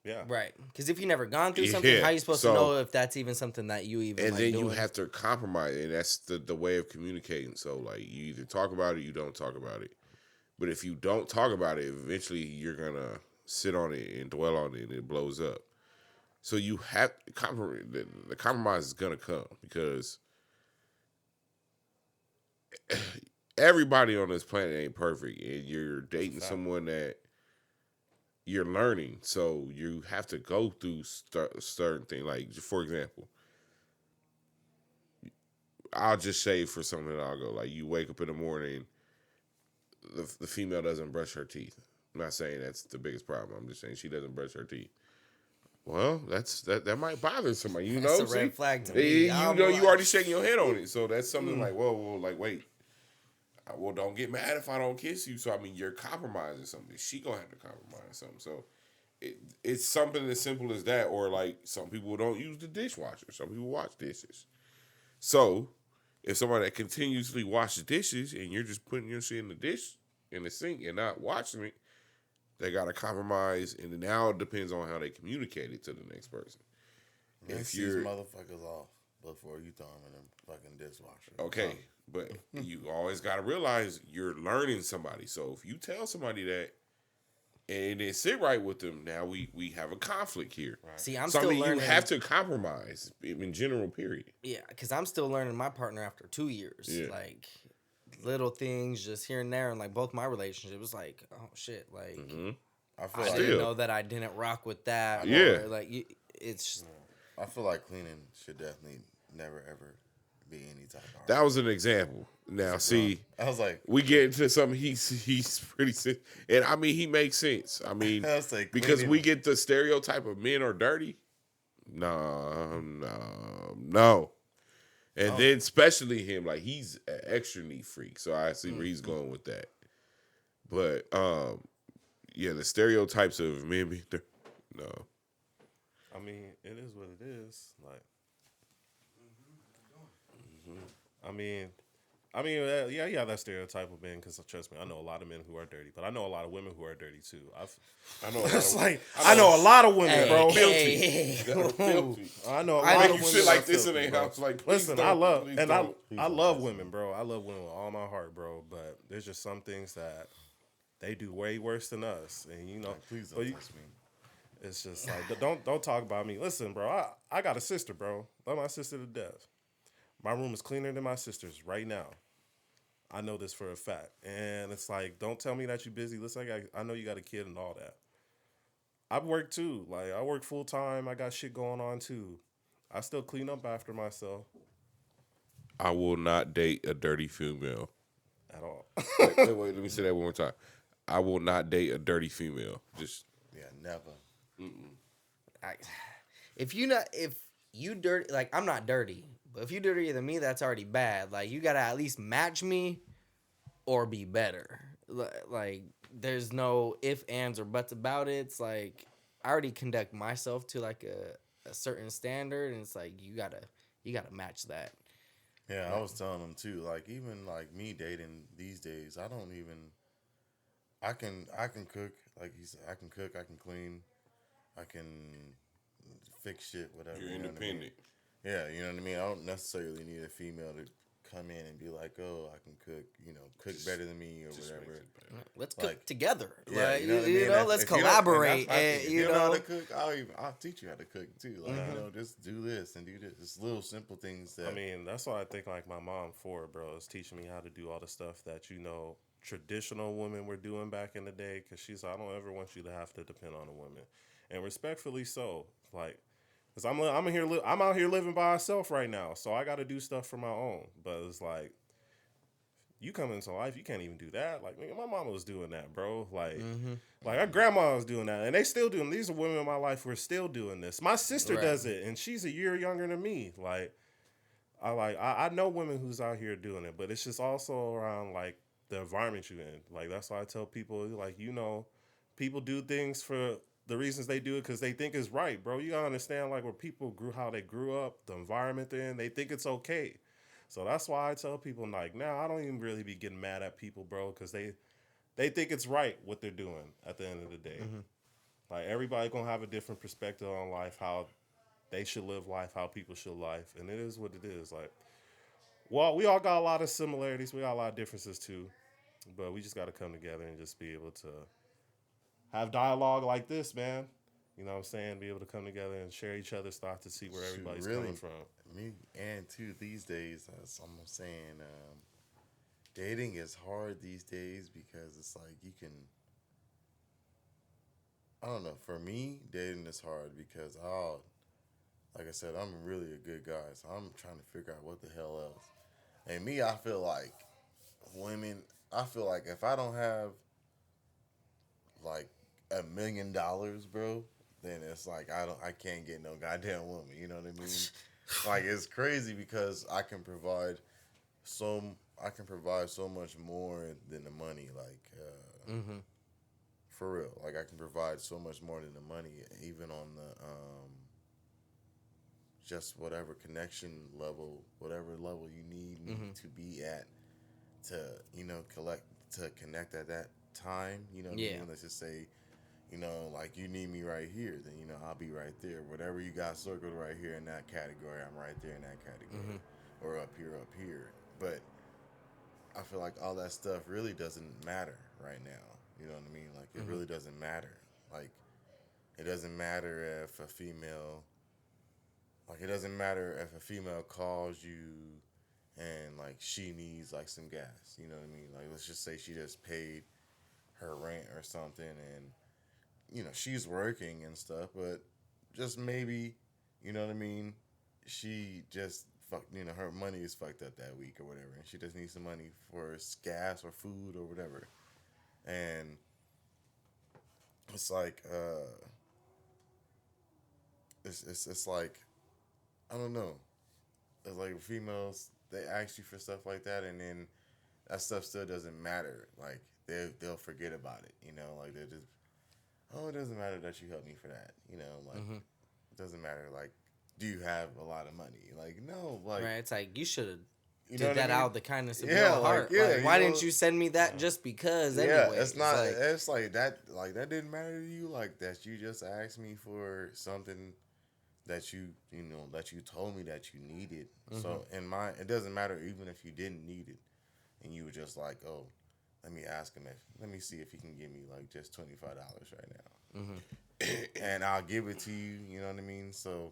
Yeah. Right. Because if you never gone through something, Yeah, how are you supposed so- to know if that's even something that you even And like then doing? you have to compromise, and that's the way of communicating. So, like, you either talk about it, or you don't talk about it. But if you don't talk about it, eventually you're gonna sit on it and dwell on it, and it blows up. So you have the compromise is gonna come because everybody on this planet ain't perfect, and you're dating someone that you're learning. So you have to go through certain things. Like, for example, I'll just say for something that I'll go, like, you wake up in the morning, the female doesn't brush her teeth. I'm not saying that's the biggest problem. I'm just saying she doesn't brush her teeth. Well, that might bother somebody. You That's know, a red see? flag to me. You I'm know, like- you already shaking your head on it. So that's something like, whoa, like, wait. Well, don't get mad if I don't kiss you. So I mean, you're compromising something. She gonna have to compromise something. So it's something as simple as that. Or like some people don't use the dishwasher. Some people wash dishes. So if somebody that continuously washes dishes and you're just putting your shit in the sink and not washing it, they gotta compromise. And now it depends on how they communicate it to the next person. Rinse these motherfuckers off before you throw them in the fucking dishwasher. Okay, but you always got to realize you're learning somebody. So if you tell somebody that and it didn't sit right with them, now we have a conflict here. Right. See, I'm so still I mean, learning. You have to compromise in general, period. Yeah, because I'm still learning my partner after 2 years. Yeah. Like, little things just here and there. And, like, both my relationships, like, oh, shit. Like, I didn't know that I didn't rock with that. Yeah. Or, like, it's... I feel like cleaning should definitely never, ever be any type of... That was an example. Now, see, I was like... We get into something he's pretty... And, I mean, he makes sense. I mean, because we get the stereotype of men are dirty. No. And then especially him, like, he's an extra neat freak. So I see where he's going with that. But, yeah, the stereotypes of men being dirty, no. I mean, it is what it is. Like, yeah, you have that stereotype of men. Because trust me, I know a lot of men who are dirty, but I know a lot of women who are dirty too. I know a lot of women, bro. Hey. I know a lot I of think you women shit like are this in filthy, their bro. house. Like, Listen, I love women, bro. I love women with all my heart, bro. But there's just some things that they do way worse than us, and you know. Like, please don't touch me. It's just like, don't talk about me. Listen, bro, I got a sister, bro. Love my sister to death. My room is cleaner than my sister's right now. I know this for a fact. And it's like, don't tell me that you're busy. Listen, I know you got a kid and all that. I work too. Like, I work full time. I got shit going on too. I still clean up after myself. I will not date a dirty female. At all. wait, let me say that one more time. I will not date a dirty female. Just... Yeah, never. If you dirty, like, I'm not dirty, but if you dirtier than me, that's already bad. Like, you gotta at least match me or be better. Like, there's no if, ands, or buts about it. It's like, I already conduct myself to like a certain standard, and it's like you gotta match that. Yeah, I was telling them too. Like, even like me dating these days, I don't even. I can cook, like he said. I can cook. I can clean. I can fix shit, whatever. You're independent. What I mean? Yeah, you know what I mean? I don't necessarily need a female to come in and be like, oh, I can cook, cook better than me or whatever. Let's cook together. Yeah, like, you know what I mean? Let's collaborate. If you don't know how to cook, I'll teach you how to cook too. Like, just do this and do this. It's little simple things that... I mean, that's what I think, like, my mom for, bro, is teaching me how to do all the stuff that, traditional women were doing back in the day. Because she's like, I don't ever want you to have to depend on a woman. And respectfully so, like, because I'm out here living by myself right now, so I got to do stuff for my own. But it's like, you come into life, you can't even do that. Like, my mama was doing that, bro. Like, like our grandma was doing that, and they still doing. These are women in my life who are still doing this. My sister does it, and she's a year younger than me. Like, I know women who's out here doing it, but it's just also around like the environment you're in. Like, that's why I tell people, like, people do things for the reasons they do it because they think it's right, bro. You gotta understand, like, where people how they grew up, the environment they're in, they think it's okay. So that's why I tell people, like, now I don't even really be getting mad at people, bro, because they think it's right what they're doing at the end of the day. Like, everybody gonna have a different perspective on life, how they should live life, how people should life, and it is what it is. Like, well, we all got a lot of similarities, we got a lot of differences too, but we just got to come together and just be able to have dialogue like this, man. You know what I'm saying? Be able to come together and share each other's thoughts to see where everybody's coming from. Me and too, these days, as I'm saying, dating is hard these days because it's like you can. I don't know. For me, dating is hard because like I said, I'm really a good guy, so I'm trying to figure out what the hell else. And me, I feel like women. I feel like if I don't have like $1 million, bro, then it's like I can't get no goddamn woman. You know what I mean? Like, it's crazy because I can provide so I can provide so much more than the money. Like, for real, like I can provide so much more than the money, even on the just whatever connection level, whatever level you need me to be at to connect at that time. You know what I mean? Let's just say, like you need me right here, then I'll be right there. Whatever you got circled right here in that category, I'm right there in that category, or up here. But I feel like all that stuff really doesn't matter right now. You know what I mean? Like it really doesn't matter. Like it doesn't matter if a female. Like it doesn't matter if a female calls you and like she needs like some gas. You know what I mean? Like let's just say she just paid her rent or something, and she's working and stuff, but just maybe, you know what I mean? She just her money is fucked up that week or whatever, and she just needs some money for gas or food or whatever. And it's like it's like I don't know. It's like females, they ask you for stuff like that, and then that stuff still doesn't matter. Like they'll forget about it. Like they just, it doesn't matter that you helped me for that. Like it doesn't matter. Like, do you have a lot of money? Like no. Like right. It's like you should have did that out of the kindness of your heart. Like, why didn't you send me that just because? Anyway, it's not. It's like that. Like that didn't matter to you. Like that you just asked me for something that you told me that you needed. So it doesn't matter even if you didn't need it, and you were just like, oh, let me see if he can give me like just $25 right now, and I'll give it to you. You know what I mean? So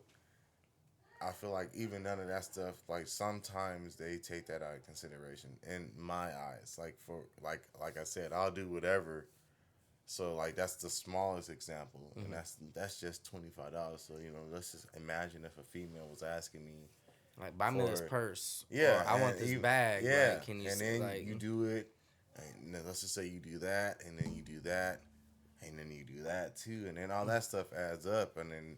I feel like even none of that stuff. Like sometimes they take that out of consideration in my eyes. Like like I said, I'll do whatever. So like that's the smallest example, and that's just $25. So let's just imagine if a female was asking me, like, buy me this purse. Yeah, or I want this bag. Yeah, like, can you? And then like, you do it, and then let's just say you do that, and then you do that, and then you do that too, and then all that stuff adds up, and then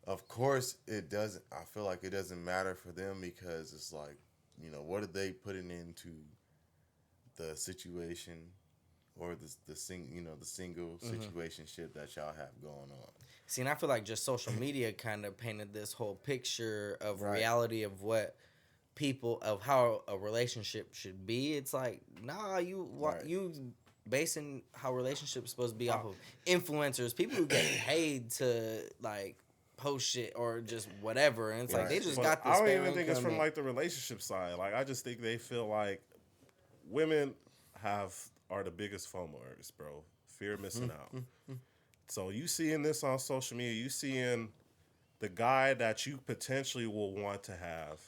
of course it doesn't. I feel like it doesn't matter for them because it's like, what are they putting into the situation? Or the single situationship that y'all have going on. See, and I feel like just social media kind of painted this whole picture of reality of what of how a relationship should be. It's like, nah, you basing how relationships supposed to be off of influencers, people who get paid to like post shit or just whatever, and it's like they just got this. I don't even think it's from like the relationship side. Like I just think they feel like women are the biggest FOMO artists, bro. Fear of missing out. So you seeing this on social media, you seeing the guy that you potentially will want to have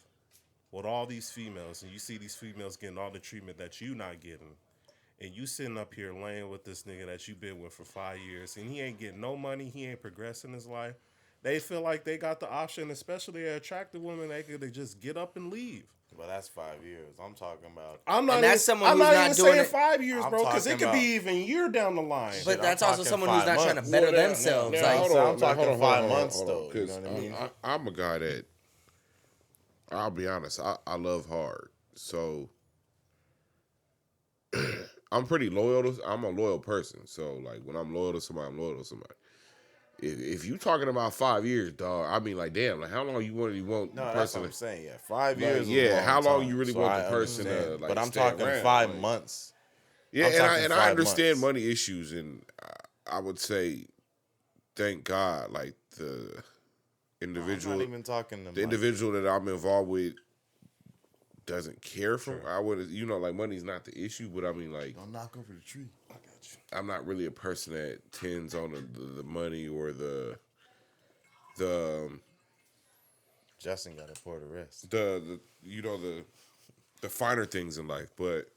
with all these females, and you see these females getting all the treatment that you not getting, and you sitting up here laying with this nigga that you been with for 5 years, and he ain't getting no money, he ain't progressing his life. They feel like they got the option, especially attractive women, they could just get up and leave. Well, that's 5 years. I'm talking about. I'm not that's someone I'm who's not not even doing saying it. 5 years, bro, because it could talking be even a year down the line. But that's also talking someone who's 5 not trying to months. better Well, themselves. now, like, hold so on, I'm talking hold on, 5 hold on, months, hold on, though, you 'cause know what I mean? I'm a guy that, I'll be honest, I love hard. So I'm pretty loyal. I'm a loyal person. So like when I'm loyal to somebody, I'm loyal to somebody. If you talking about 5 years, dog, I mean, like, damn, like, how long you really want the No, person? that's what I'm saying. Yeah, 5 Like, years. yeah, is a long how long time, you really so want I the person to, understand. like, But I'm stay talking around, 5 like- months. Yeah, I'm and talking I 5 understand months. money issues, and I would say, thank God, like the individual, I'm not even talking the individual that I'm involved with doesn't care for. I would, like money's not the issue, but I mean, like, Don't knock over the tree. I got you. I'm not really a person that tends on the money or the Justin got to pour the rest. the finer things in life, but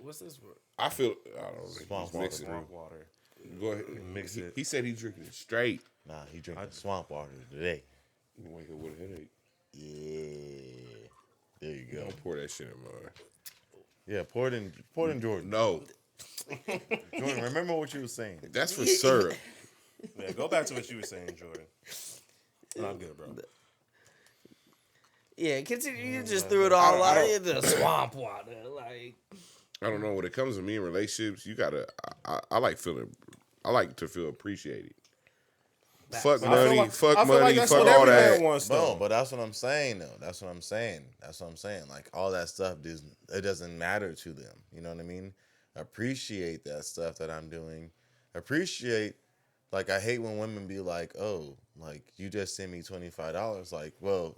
what's this? I feel I don't know. Swamp He's water, mixing Swamp it. water. Go ahead, Mix it. He said he's drinking it straight. Nah, he drinking swamp water today. You wake up with a headache. Yeah. There you go. Don't pour that shit in mine. Yeah, pour it in Jordan. No, Jordan, remember what you were saying. that's for syrup. Yeah, go back to what you were saying, Jordan. No, I'm good, bro. Yeah, you just threw it all I out don't- into the swamp water. Like, I don't know. When it comes to me in relationships, you gotta. I like feeling. I like to feel appreciated. Fuck I feel money, like- fuck I feel money, like that's fuck what all every man that. wants, No, though. but that's what I'm saying, though. That's what I'm saying. Like, all that stuff, it doesn't matter to them. You know what I mean? Appreciate that stuff that I'm doing. Appreciate, like, I hate when women be like, oh, like, you just sent me $25. Like, well,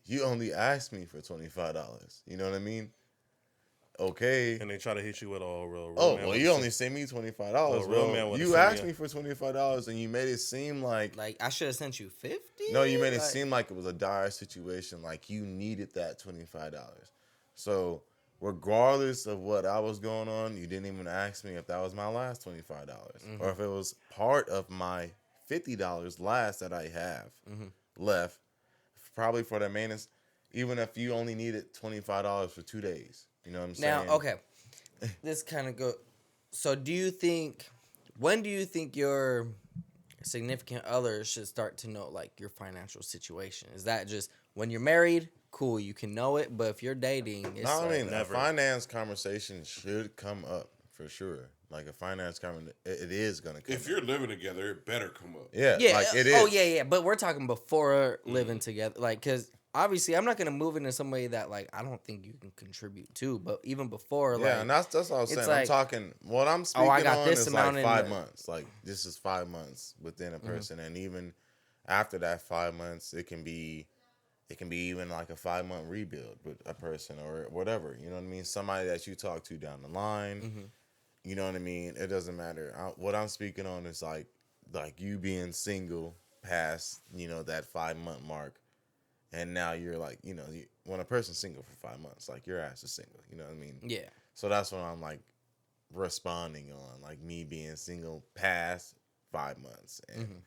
you only asked me for $25. You know what I mean? Okay. And they try to hit you with all real. Oh, man well, with you a only sent me $25. A real man Well, with a you send asked me me for $25 and you made it seem like I should have sent you 50. no, you made it Like, seem like it was a dire situation, like you needed that $25. So, regardless of what I was going on, you didn't even ask me if that was my last $25 or if it was part of my $50 last that I have left, probably for the maintenance, even if you only needed $25 for 2 days. You know what I'm saying? Now, okay, this kind of go. So, when do you think your significant other should start to know like your financial situation? Is that just when you're married? Cool, you can know it. But if you're dating, it's No, I mean, a never. finance conversation should come up for sure. Like a finance conversation, it is gonna come. If you're living together, it better come up. yeah, yeah. like it is. Oh yeah. But we're talking before living together, like because. Obviously, I'm not gonna move into somebody that like I don't think you can contribute to. But even before, Yeah, like, and that's what I was it's saying. like, I'm talking. What I'm speaking I got on this is amount like in 5 the- months. Like this is 5 months within a person, and even after that 5 months, it can be even like a 5-month rebuild with a person or whatever. You know what I mean? Somebody that you talk to down the line. You know what I mean? It doesn't matter. What I'm speaking on is like you being single past that 5-month mark. And now you're like, when a person's single for 5 months, like your ass is single. You know what I mean? yeah. So that's what I'm like responding on, like me being single past 5 months and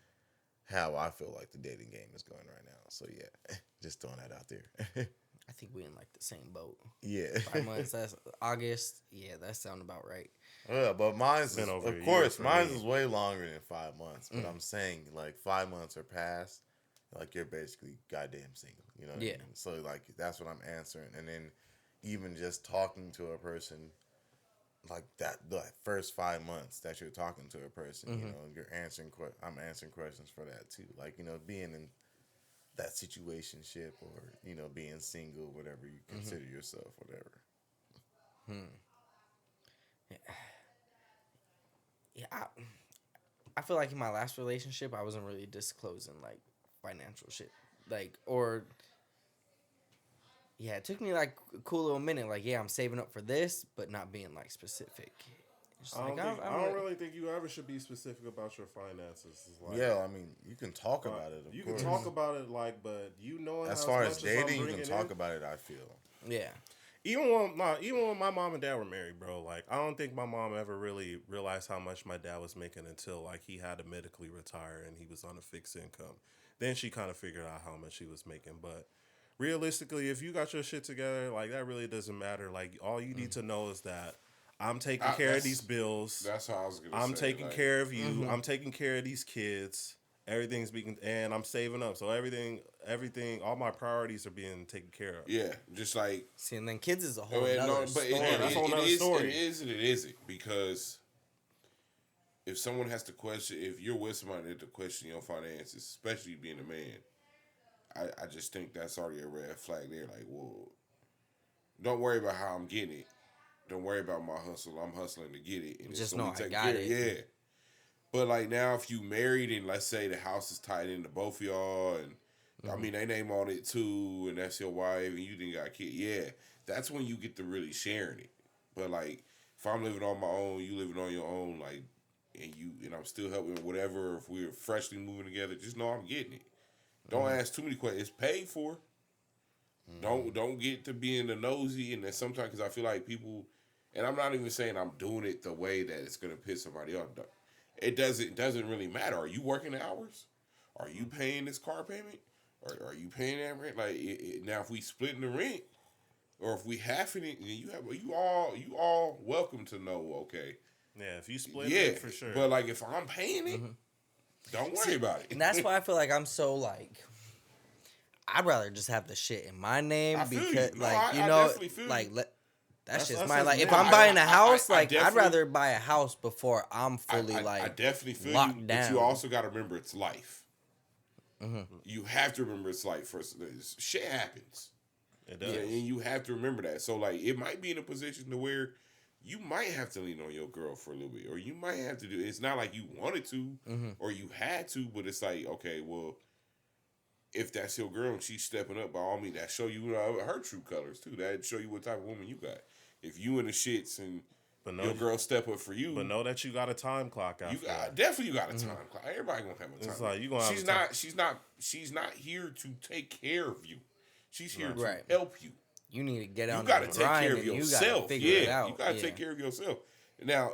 how I feel like the dating game is going right now. So yeah, just throwing that out there. I think we in like the same boat. Yeah. 5 months. That's August. Yeah, that sound about right. Yeah, but mine's been is, over a of year course, for mine's me. is way longer than 5 months. But I'm saying like 5 months are past, like you're basically goddamn single. You know what I Yeah. mean? So like that's what I'm answering. And then even just talking to a person like that, the first 5 months that you're talking to a person, you're answering. I'm answering questions for that too. Like being in that situationship or being single, whatever you consider yourself, whatever. Yeah, I feel like in my last relationship, I wasn't really disclosing like financial shit, like or. Yeah, it took me like a cool little minute. Like, yeah, I'm saving up for this, but not being like specific. It's I like, don't really think you ever should be specific about your finances. It's like, Yeah, I mean, you can talk about it. Of you course. can talk about it, like, but As far as dating, you can talk about it. I feel. Yeah. Even when my mom and dad were married, bro, like I don't think my mom ever really realized how much my dad was making until like he had to medically retire and he was on a fixed income. Then she kind of figured out how much he was making. But realistically, if you got your shit together, like that really doesn't matter. Like all you need to know is that I'm taking care of these bills. That's how I was gonna say. I'm taking like, care of you. I'm taking care of these kids. Everything's being, and I'm saving up. So everything, all my priorities are being taken care of. Yeah, just like. See, and then kids is a whole But nother story. That's a whole nother story. It is and it isn't, because if someone has to question, if you're with somebody to question your finances, especially being a man, I just think that's already a red flag there. Like, well, don't worry about how I'm getting it. Don't worry about my hustle. I'm hustling to get it. And Just it's gonna know be I taken got care of. it. Yeah. But like now, if you married and let's say the house is tied into both of y'all, and I mean they name on it too, and that's your wife, and you didn't got a kid. Yeah, that's when you get to really sharing it. But like, if I'm living on my own, you living on your own, like, and I'm still helping with whatever. If we're freshly moving together, just know I'm getting it. Don't ask too many questions. It's paid for. Don't get to being the nosy, and then sometimes because I feel like people, and I'm not even saying I'm doing it the way that it's gonna piss somebody off. It doesn't really matter. Are you working hours? Are you paying this car payment? Or are you paying that rent? Like now, if we splitting the rent, or if we halving it, then you all welcome to know. Okay, Yeah, if you split yeah, it, for sure. But like if I'm paying it, don't worry about it. And that's why I feel like I'm so like, I'd rather just have the shit in my name I feel you. because, No, like, I you know, definitely feel like, you. that's just that's my, just like, me. if I'm buying a house, I like, I'd definitely- rather buy a house before I'm fully, I definitely feel locked you, down. but you also got to remember it's life. You have to remember it's life. First, shit happens. It does. And you have to remember that. So, like, it might be in a position to where you might have to lean on your girl for a little bit, or you might have to do. It's not like you wanted to, or you had to, but it's like, okay, well, if that's your girl and she's stepping up, by all means, that show you her true colors too. That show you what type of woman you got. If you in the shits and your girl step up for you, But know that you got a time clock after. you got a time clock. Everybody gonna have a time. It's like you gonna have She's not here to take care of you. She's here to Right. help you. you need to get out You got to the take grind care of and you got to yourself. figure it out. You got to take care of yourself. Now,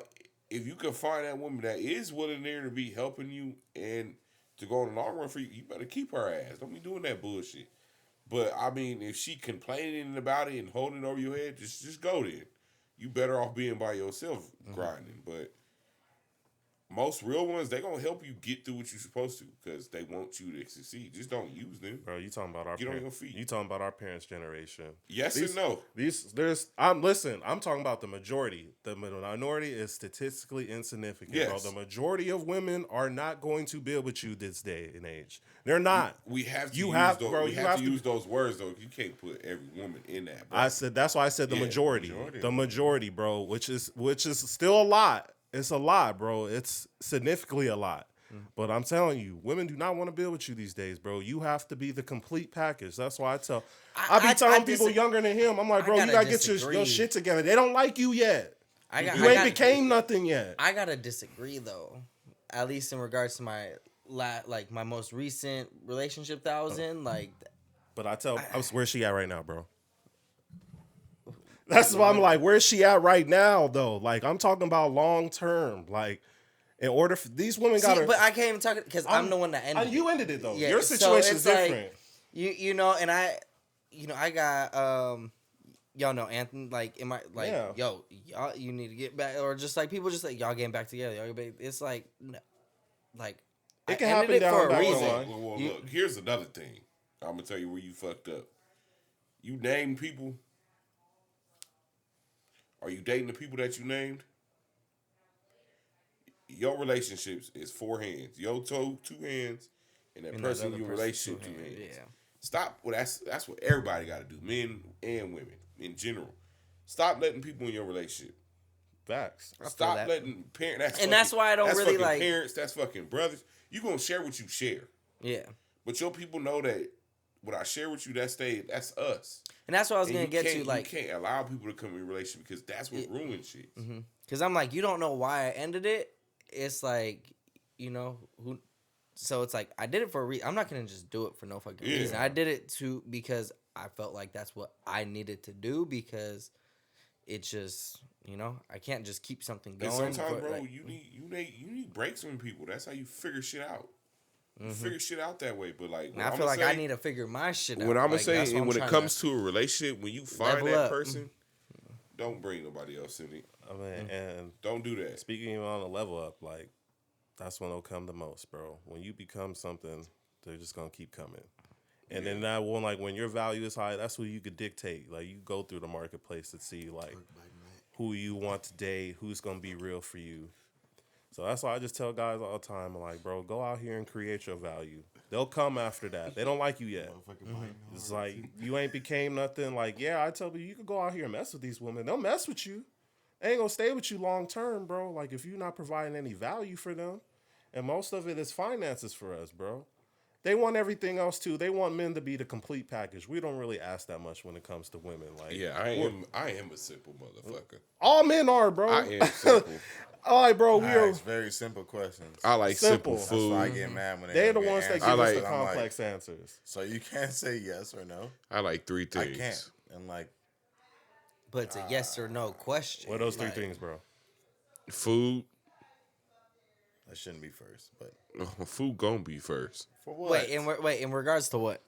if you can find that woman that is willing there to be helping you and to go in the long run for you, you better keep her ass. Don't be doing that bullshit. But I mean, if she complaining about it and holding it over your head, just go then. You better off being by yourself grinding. But most real ones, they gonna help you get through what you're supposed to because they want you to succeed. Just don't use them. Bro, you talking about our Get on parents? your feet. You talking about our parents' generation? Yes and no. I'm talking about the majority. The minority is statistically insignificant. Yes. Bro. The majority of women are not going to build with you this day and age. They're not. We have to You use have- those, bro, we you have have to to- use those words though. You can't put every woman in that. Bro. I said that's why I said the Yeah, majority. majority. The majority, bro, which is still a lot. It's a lot, bro. It's significantly a lot. But I'm telling you, women do not want to build with you these days, bro. You have to be the complete package. That's why I be telling people younger than him, I'm like, bro, you gotta get your shit together. They don't like you yet. You ain't became nothing yet. I gotta disagree though, at least in regards to my my most recent relationship that I was in. Like, But where's she at right now, bro? That's why I'm like, where's she at right now, though? Like, I'm talking about long term. Like, in order for these women gotta. but I can't even talk because I'm the one that ended. You ended it though. Yeah, Your so situation's it's like, different. You know, and I got y'all know Anthony, like, am I like, Yeah. yo, y'all, you need to get back, or just like people just like y'all getting back together. It's like, no, like, It can I ended happen down for a back the reason. line. Well, look, here's another thing. I'm gonna tell you where you fucked up. You named people. Are you dating the people that you named? Your relationships is 4 hands. Your toe, 2 hands, and that And person that in other your person's relationship, 2 2 hands. hands, yeah. Stop. Well, that's what everybody got to do, men and women in general. Stop letting people in your relationship. Facts. Stop that. letting parents. And that's why I don't that's really fucking like- parents. That's fucking brothers. You gonna share what you share, Yeah. but your people know that what I share with you, that's us. And that's what I was And gonna you get can't- to, like, you can't allow people to come in a relationship because that's what ruins shit. because I'm like, you don't know why I ended it. It's like, you know, who. So it's like I did it for a reason. I'm not gonna just do it for no fucking Yeah. reason. I did it because I felt like that's what I needed to do because it just, you know, I can't just keep something going. And sometimes, bro, like, you need breaks from people. That's how you figure shit out. You figure shit out that way. But like, and I feel like I need to figure my shit out. What I'm gonna Like, say, that's what and I'm when it trying comes to a relationship, when you find level that up. person, don't bring nobody else in it. I mean, and Don't do that. speaking on a level up, like, that's when it'll come the most, bro. When you become something, they're just gonna keep coming. And then that one, like, when your value is high, that's what you could dictate. Like, you go through the marketplace to see, like, who you want to date, who's gonna be real for you. So that's why I just tell guys all the time, I'm like, bro, go out here and create your value. They'll come after that. They don't like you yet. It's like, you ain't became nothing. Like, yeah, I tell you, you could go out here and mess with these women. They'll mess with you. They ain't gonna stay with you long term, bro. Like, if you're not providing any value for them, and most of it is finances for us, bro. They want everything else too. They want men to be the complete package. We don't really ask that much when it comes to women. Like, Yeah, I am a simple motherfucker. all men are, bro. I am simple. All right, bro. We I are. ask very simple questions. I like simple, Simple. That's why I food. get mad when They're the don't get ones that answers. give us the I'm like, complex answers. so you can't say yes or no. I like 3 I things. can't. And like, but it's a yes or no question. What are those 3 Like, things, bro? Food. that shouldn't be first. But Food gonna be first. for what? Wait, in regards to what?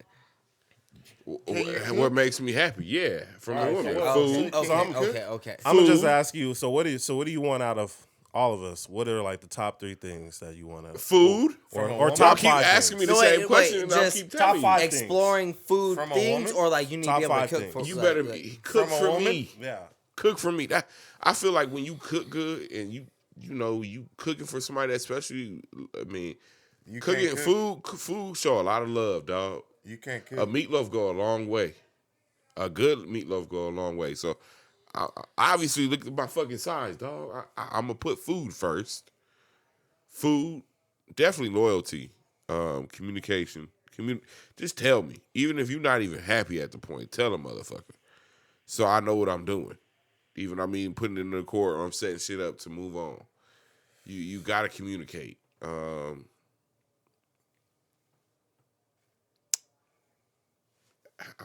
What makes me happy? Yeah, from the woman. well, Food. so I'm- Okay. I'm gonna just ask you. So what do you want out of all of us, what are like the top 3 things that you want to Food. or Y'all top keep 5 asking me things? the same question, and I'll just keep top telling you. 5 exploring food From a things, woman? or like you need Top to be able to 5 cook things. for. You like, better like, cook From a for woman? me. Yeah. Cook for me. I feel like when you cook good and you cooking for somebody that especially, I mean, You cooking can't cook. food show a lot of love, dog. You can't A cook. meatloaf go a long way. A good meatloaf go a long way. So, I obviously look at my fucking size, dog. I'm gonna put food first. Food, definitely loyalty, communication. Just tell me, even if you're not even happy at the point, tell a motherfucker, so I know what I'm doing. Even putting it in the court or I'm setting shit up to move on. You gotta communicate. I'm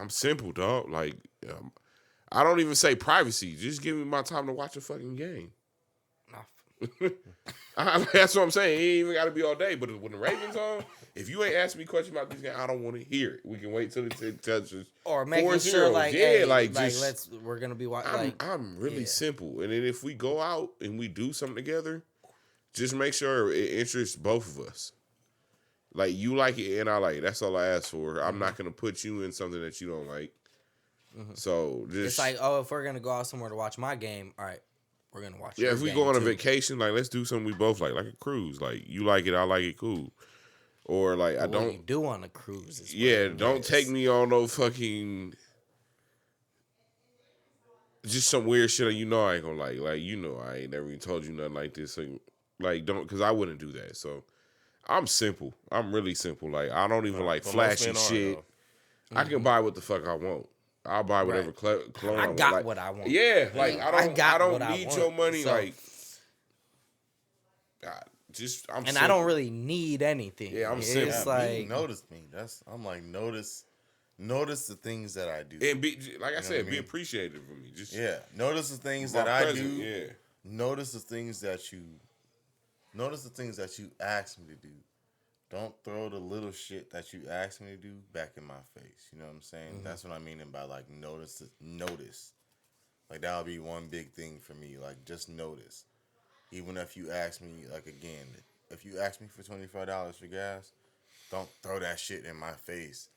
simple, dog. Like, I don't even say privacy. Just give me my time to watch a fucking game. That's what I'm saying. It ain't even got to be all day. But when the Ravens on, if you ain't asking me questions about this game, I don't want to hear it. We can wait till it touches or making 4-0. sure, like, yeah, hey, like just we're gonna be watching. I'm really yeah. simple. And then if we go out and we do something together, just make sure it interests both of us. Like, you like it and I like it. That's all I ask for. I'm not gonna put you in something that you don't like. So just It's like, oh, if we're gonna go out somewhere to watch my game, all right, we're gonna watch. yeah, your if we game go on a too. vacation, like let's do something we both like a cruise. Like you like it, I like it, cool. Or like I But don't. What you do on a cruise is Yeah, what it don't is. take me on no fucking. Just some weird shit that you know I ain't gonna like. Like, you know, I ain't never even told you nothing like this. So, like, don't, because I wouldn't do that. So I'm simple. I'm really simple. Like, I don't even like But flashy most men are, shit. though. I can buy what the fuck I want. I'll buy whatever Right. clone I I want. got Like, what I want. yeah, like I got don't what I need want, your money. so- Like, just I'm. And simple. I don't really need anything. Yeah, I'm it's simple. Yeah, like notice me. I'm like, notice the things that I do. And be like I said, what I be mean? appreciative of me. Just Yeah, notice the things my that I present, do. Yeah. Notice the things that you ask me to do. Don't throw the little shit that you ask me to do back in my face. You know what I'm saying? That's what I mean by like notice. Like that would be one big thing for me. Like just notice. Even if you ask me, like again, if you ask me for $25 for gas, don't throw that shit in my face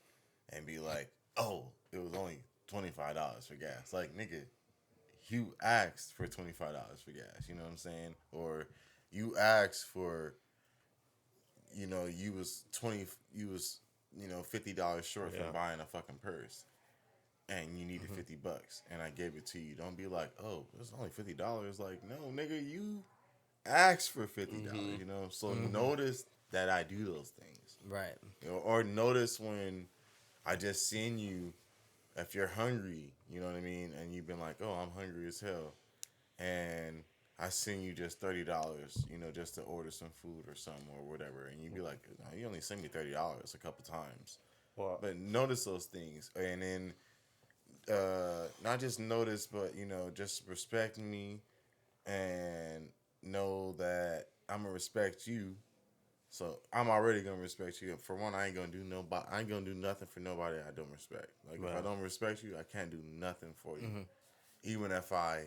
and be like, oh, it was only $25 for gas. Like, nigga, you asked for $25 for gas. You know what I'm saying? Or you asked for, you was $50 short from buying a fucking purse. And you needed $50, and I gave it to you. Don't be like, oh, it's only $50. Like, no, nigga, you asked for $50. You know, so notice that I do those things, right. or notice when I just seen you. If you're hungry, you know what I mean, and you've been like, oh, I'm hungry as hell, and I seen you just $30, just to order some food or something or whatever, and you'd be like, no, you only sent me $30 a couple times, but notice those things, and then. Not just notice, but just respect me and know that I'm gonna respect you. So I'm already gonna respect you. For one, I ain't gonna do nothing for nobody I don't respect. Like if I don't respect you, I can't do nothing for you. Even if I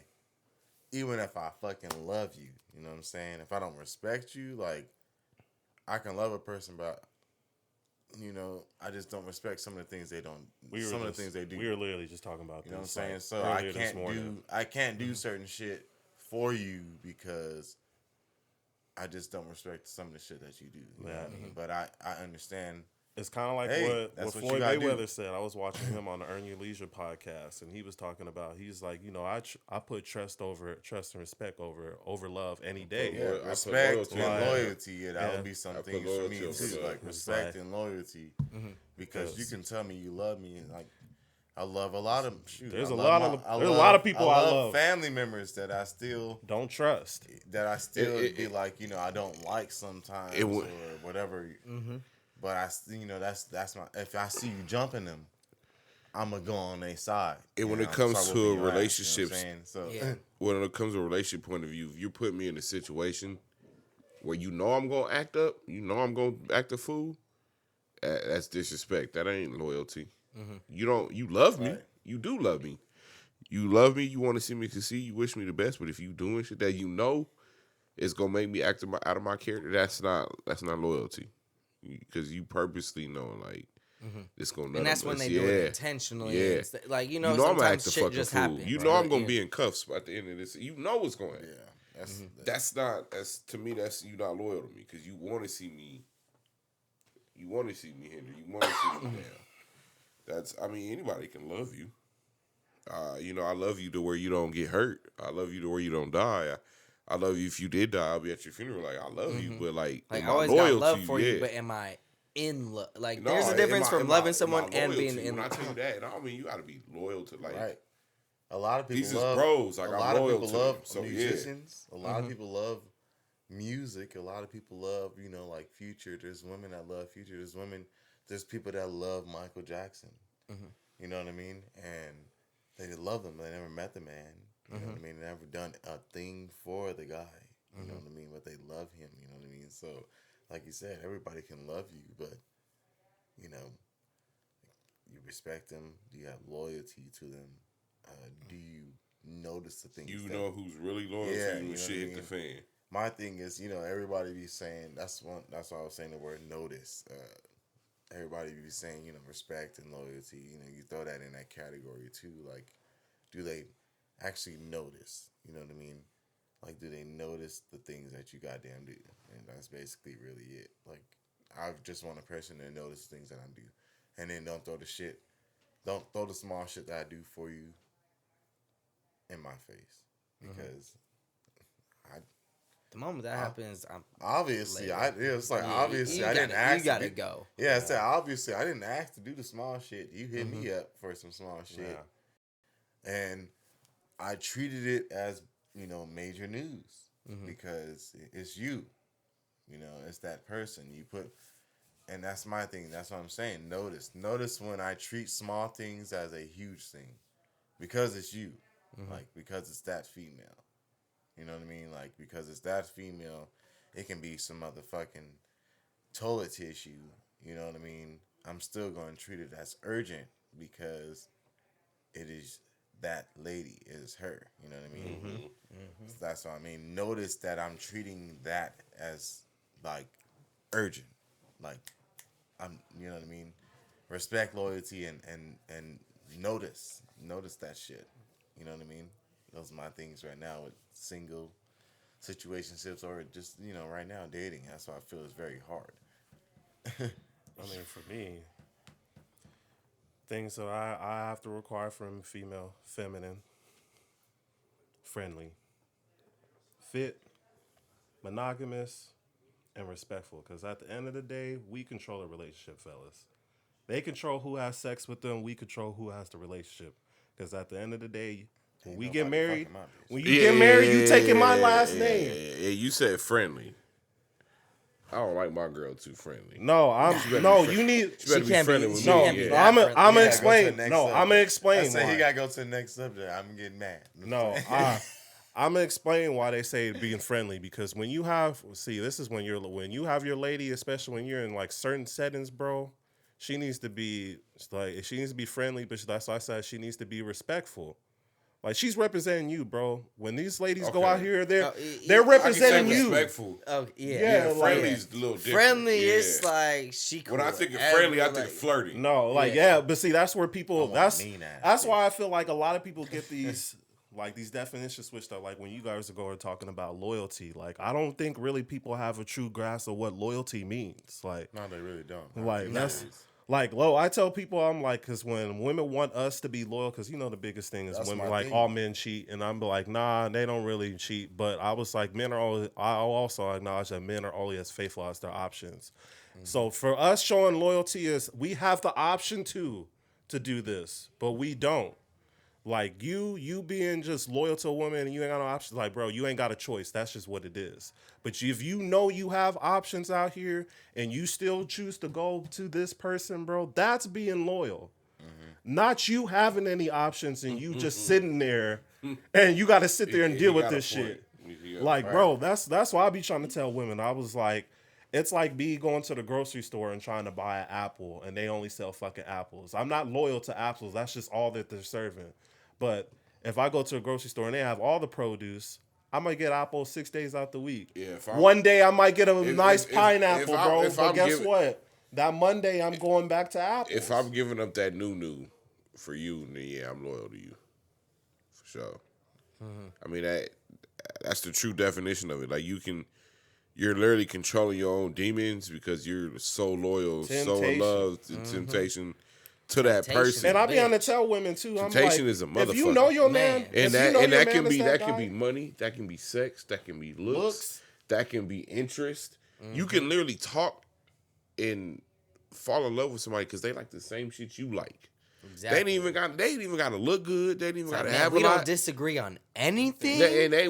fucking love you, you know what I'm saying? If I don't respect you, like I can love a person, but I just don't respect some of the things they don't. Some of the things they do. We were literally just talking about You know what I'm this, saying? like, So I can't do certain shit for you because I just don't respect some of the shit that you do. You know what I mean? But I understand. It's kind of like what Floyd Mayweather said. I was watching him on the Earn Your Leisure podcast, and he was talking about, he's like, I put trust and respect over love any day. Yeah, respect and loyalty. Yeah, that would be something for me too. Like respect and loyalty, because you can tell me you love me, and like I love a lot of. There's a lot of people I love. Family members that I still don't trust. That I still be like, I don't like sometimes or whatever. But that's my. If I see you jumping them, I'm gonna go on their side. And when it comes to relationships, when it comes to a relationship point of view, if you put me in a situation where I'm gonna act up, I'm gonna act a fool, that's disrespect. That ain't loyalty. You love me. Right. You do love me. You love me. You want to see me succeed. You wish me the best. But if you doing shit that it's gonna make me act out of my character. That's not loyalty, because you purposely know like it's gonna. And that's when they do it intentionally. Yeah, like I'm gonna act sometimes a shit fucking just fool. happens. You know I'm gonna be in cuffs at the end of this. You know what's going. Yeah, That's to me. That's you not loyal to me because you want to see me. You want to see me hinder. You want to see me down. I mean, anybody can love you. I love you to where you don't get hurt. I love you to where you don't die. I love you if you did die. I'll be at your funeral. Like I love you, but like I am always loyal got love to you, for you, but am I in love? Like No, there's a difference from loving am someone I and loyal being to you? in. When I tell you that, I mean you got to be loyal to like. right. A lot of people These love is bros. Like a I'm lot of loyal people to love them. So musicians. A lot of people love music. A lot of people love, like Future. There's women that love Future. There's people that love Michael Jackson. You know what I mean? And they love him. They never met the man. You know what I mean? They never done a thing for the guy. You know what I mean? But they love him. You know what I mean? So, like you said, everybody can love you, but you respect them. Do you have loyalty to them? Do you notice the things? You know who's really loyal to you when shit hit the fan. My thing is, everybody be saying that's why I was saying the word notice. Everybody be saying, respect and loyalty. You throw that in that category too. Like, do they actually notice? You know what I mean? Like, do they notice the things that you goddamn do? And that's basically really it. Like, I just want a person to notice the things that I do, and then don't throw the small shit that I do for you in my face, because The moment that happens, I'm obviously later. obviously I didn't You ask. gotta go. Yeah, I said obviously I didn't ask to do the small shit. You hit me up for some small shit, and I treated it as major news because it's you. It's that person you put, and that's my thing. That's what I'm saying. Notice when I treat small things as a huge thing, because it's you, like because it's that female. You know what I mean? Like, because it's that female, it can be some motherfucking toilet tissue. You know what I mean? I'm still going to treat it as urgent because it is that lady. It is her. You know what I mean? So that's what I mean. Notice that I'm treating that as, like, urgent. Like, you know what I mean? Respect, loyalty, and notice that shit. You know what I mean? Those are my things right now with single situationships, or just right now dating. That's why I feel it's very hard. I mean, for me, things that I have to require from female: feminine, friendly, fit, monogamous, and respectful. Because at the end of the day, we control a relationship, fellas. They control who has sex with them. We control who has the relationship. Because at the end of the day, when we get married, you taking my last name. Yeah, you said friendly. I don't like my girl too friendly. No, you need. She better be friendly with me. I'm gonna explain. No, I'm gonna explain. I say he gotta go to the next subject. I'm getting mad. No, I'm gonna explain why they say being friendly, because when you have, this is when you have your lady, especially when you're in like certain settings, bro. She needs to be friendly, but that's why I said she needs to be respectful. Like, she's representing you, bro. When these ladies go out here, they're representing you. Respectful. Oh yeah, friendly is a little different. Friendly is like she. When I think of friendly, I think of flirty. No, but see, that's where people. That's why I feel like a lot of people get these like these definitions switched up. Like when you guys are talking about loyalty, like I don't think really people have a true grasp of what loyalty means. Like, no, they really don't. Like that's. Like, I tell people, I'm like, because when women want us to be loyal, because the biggest thing is women like all men cheat, and I'm like, nah, they don't really cheat. But I was like, men are always. I also acknowledge that men are only as faithful as their options. So for us, showing loyalty is we have the option to do this, but we don't. Like you being just loyal to a woman and you ain't got no options. Like, bro, you ain't got a choice. That's just what it is. But if you know you have options out here and you still choose to go to this person, bro, that's being loyal. Not you having any options and you just sitting there and you got to sit there and deal with this shit. Like, bro, that's why I be trying to tell women. I was like, it's like me going to the grocery store and trying to buy an apple and they only sell fucking apples. I'm not loyal to apples. That's just all that they're serving. But if I go to a grocery store and they have all the produce, I might get apples 6 days out the week. Yeah, One day I might get a nice if pineapple, bro. if but I'm guess giving- what? That Monday I'm going back to apples. If I'm giving up that new for you, then yeah, I'm loyal to you. For sure. I mean that's the true definition of it. Like you're literally controlling your own demons because you're so loyal, so in love to temptation to that Temptation. person. and I be on to tell women too. Temptation I'm like, is a if you motherfucker. know your man, And if you know your that man can is be that can guy, be money, that can be sex, that can be looks, Looks. that can be interest. You can literally talk and fall in love with somebody because they like the same shit you like. Exactly. They ain't even got to look good. They ain't even got to have a we lot. don't disagree on anything.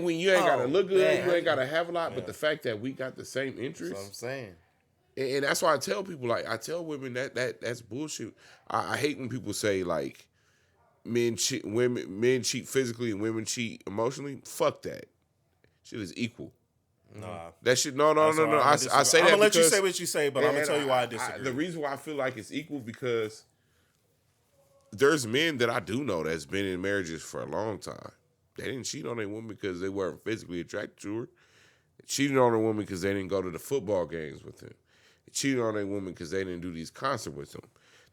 When you ain't got to look good, man. you ain't got to have a lot. But the fact that we got the same That's what I'm interests, saying. and that's why I tell people, like I tell women that's bullshit. I hate when people say like men cheat physically and women cheat emotionally. Fuck that. Shit is equal. nah. That shit. No. That's why I disagree. say that I'm gonna let you because- say what you say, but I'm gonna and tell you why I disagree. The reason why I feel like it's equal because there's men that I do know that's been in marriages for a long time. They didn't cheat on their woman because they weren't physically attracted to her. They cheated on a woman because they didn't go to the football games with him. They cheated on a woman because they didn't do these concerts with him.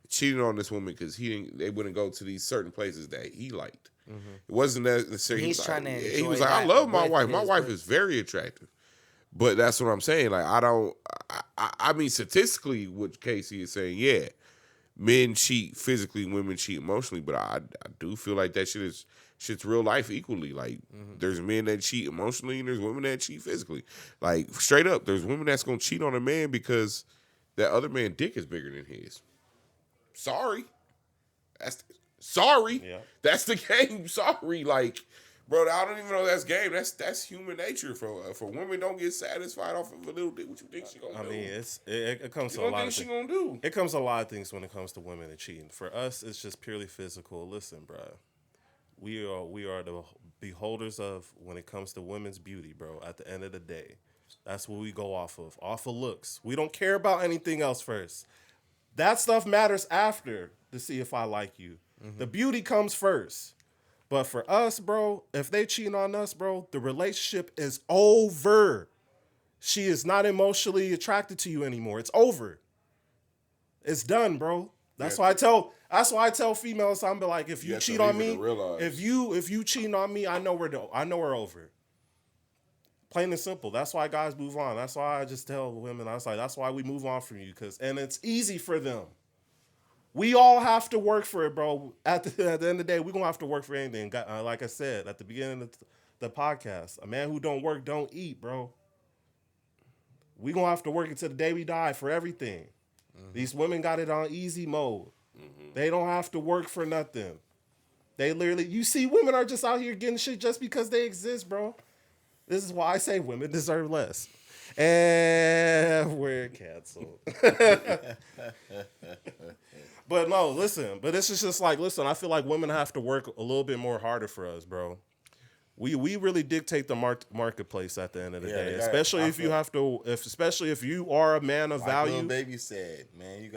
They cheated on this woman because they wouldn't go to these certain places that he liked. It wasn't that necessarily. He's trying to He enjoy was like, I that love my with wife. My his wife person. is very attractive. But that's what I'm saying. Like I mean statistically what Casey is saying, yeah. Men cheat physically, women cheat emotionally, but I do feel like that shit's real life equally. Like there's men that cheat emotionally and there's women that cheat physically. Like straight up, there's women that's gonna cheat on a man because that other man's dick is bigger than his. Sorry. Sorry. Yeah. That's the game. Sorry. Like, bro, I don't even know that's game. That's human nature. For women don't get satisfied off of a little dick. What you think she gonna do? I mean, it comes to a What lot think of she things. gonna do? It comes to a lot of things when it comes to women and cheating. For us, it's just purely physical. Listen, bro, we are the beholders of when it comes to women's beauty, bro. At the end of the day, that's what we go off of looks. We don't care about anything else first. That stuff matters after to see if I like you. The beauty comes first. But for us, bro, if they cheat on us, bro, the relationship is over. She is not emotionally attracted to you anymore. It's over. It's done, bro. That's why I tell females, I'm be like, if you have to cheat leave on her me, to realize. if you cheating on me, I know we're over. Plain and simple. That's why guys move on. That's why I just tell women, I was like, that's why we move on from you, and it's easy for them. We all have to work for it, bro. At the end of the day, we're going to have to work for anything. Like I said at the beginning of the podcast, a man who don't work don't eat, bro. We're going to have to work until the day we die for everything. These women got it on easy mode. They don't have to work for nothing. They literally, you see women are just out here getting shit just because they exist, bro. This is why I say women deserve less. And we're canceled. But no, listen. But this is just like, listen, I feel like women have to work a little bit more harder for us, bro. We really dictate the marketplace at the end of the day, especially if you are a man of Like value. Lil Baby said, man,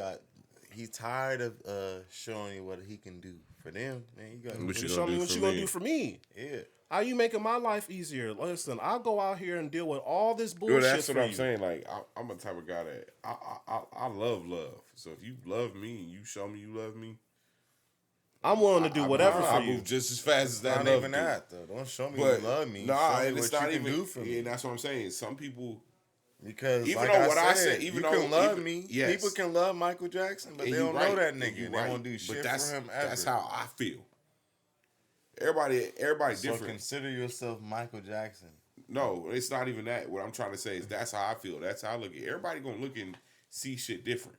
he's tired of showing you what he can do for them. Man, you got What you Show gonna me do what for you gonna me? do for me. yeah. How you making my life easier? Listen, I'll go out here and deal with all this bullshit. Well, that's for what I'm you. saying. Like, I'm a type of guy that I love. So if you love me and you show me you love me, I'm willing to do whatever for I you. move just as fast as that. Not love even do. that though. Don't show me But you love me. nah, show me and what it's you not can even. do for me. And that's what I'm saying. Some people, Because even like though I what said, I said, even you though can love even- me. yes. People can love Michael Jackson, but and they you don't right, know that and nigga. you They right. won't do shit But that's for him ever. that's how I feel. Everybody so different. consider yourself Michael Jackson. No, it's not even that. What I'm trying to say is that's how I feel. That's how I look at it. Everybody gonna look and see shit different.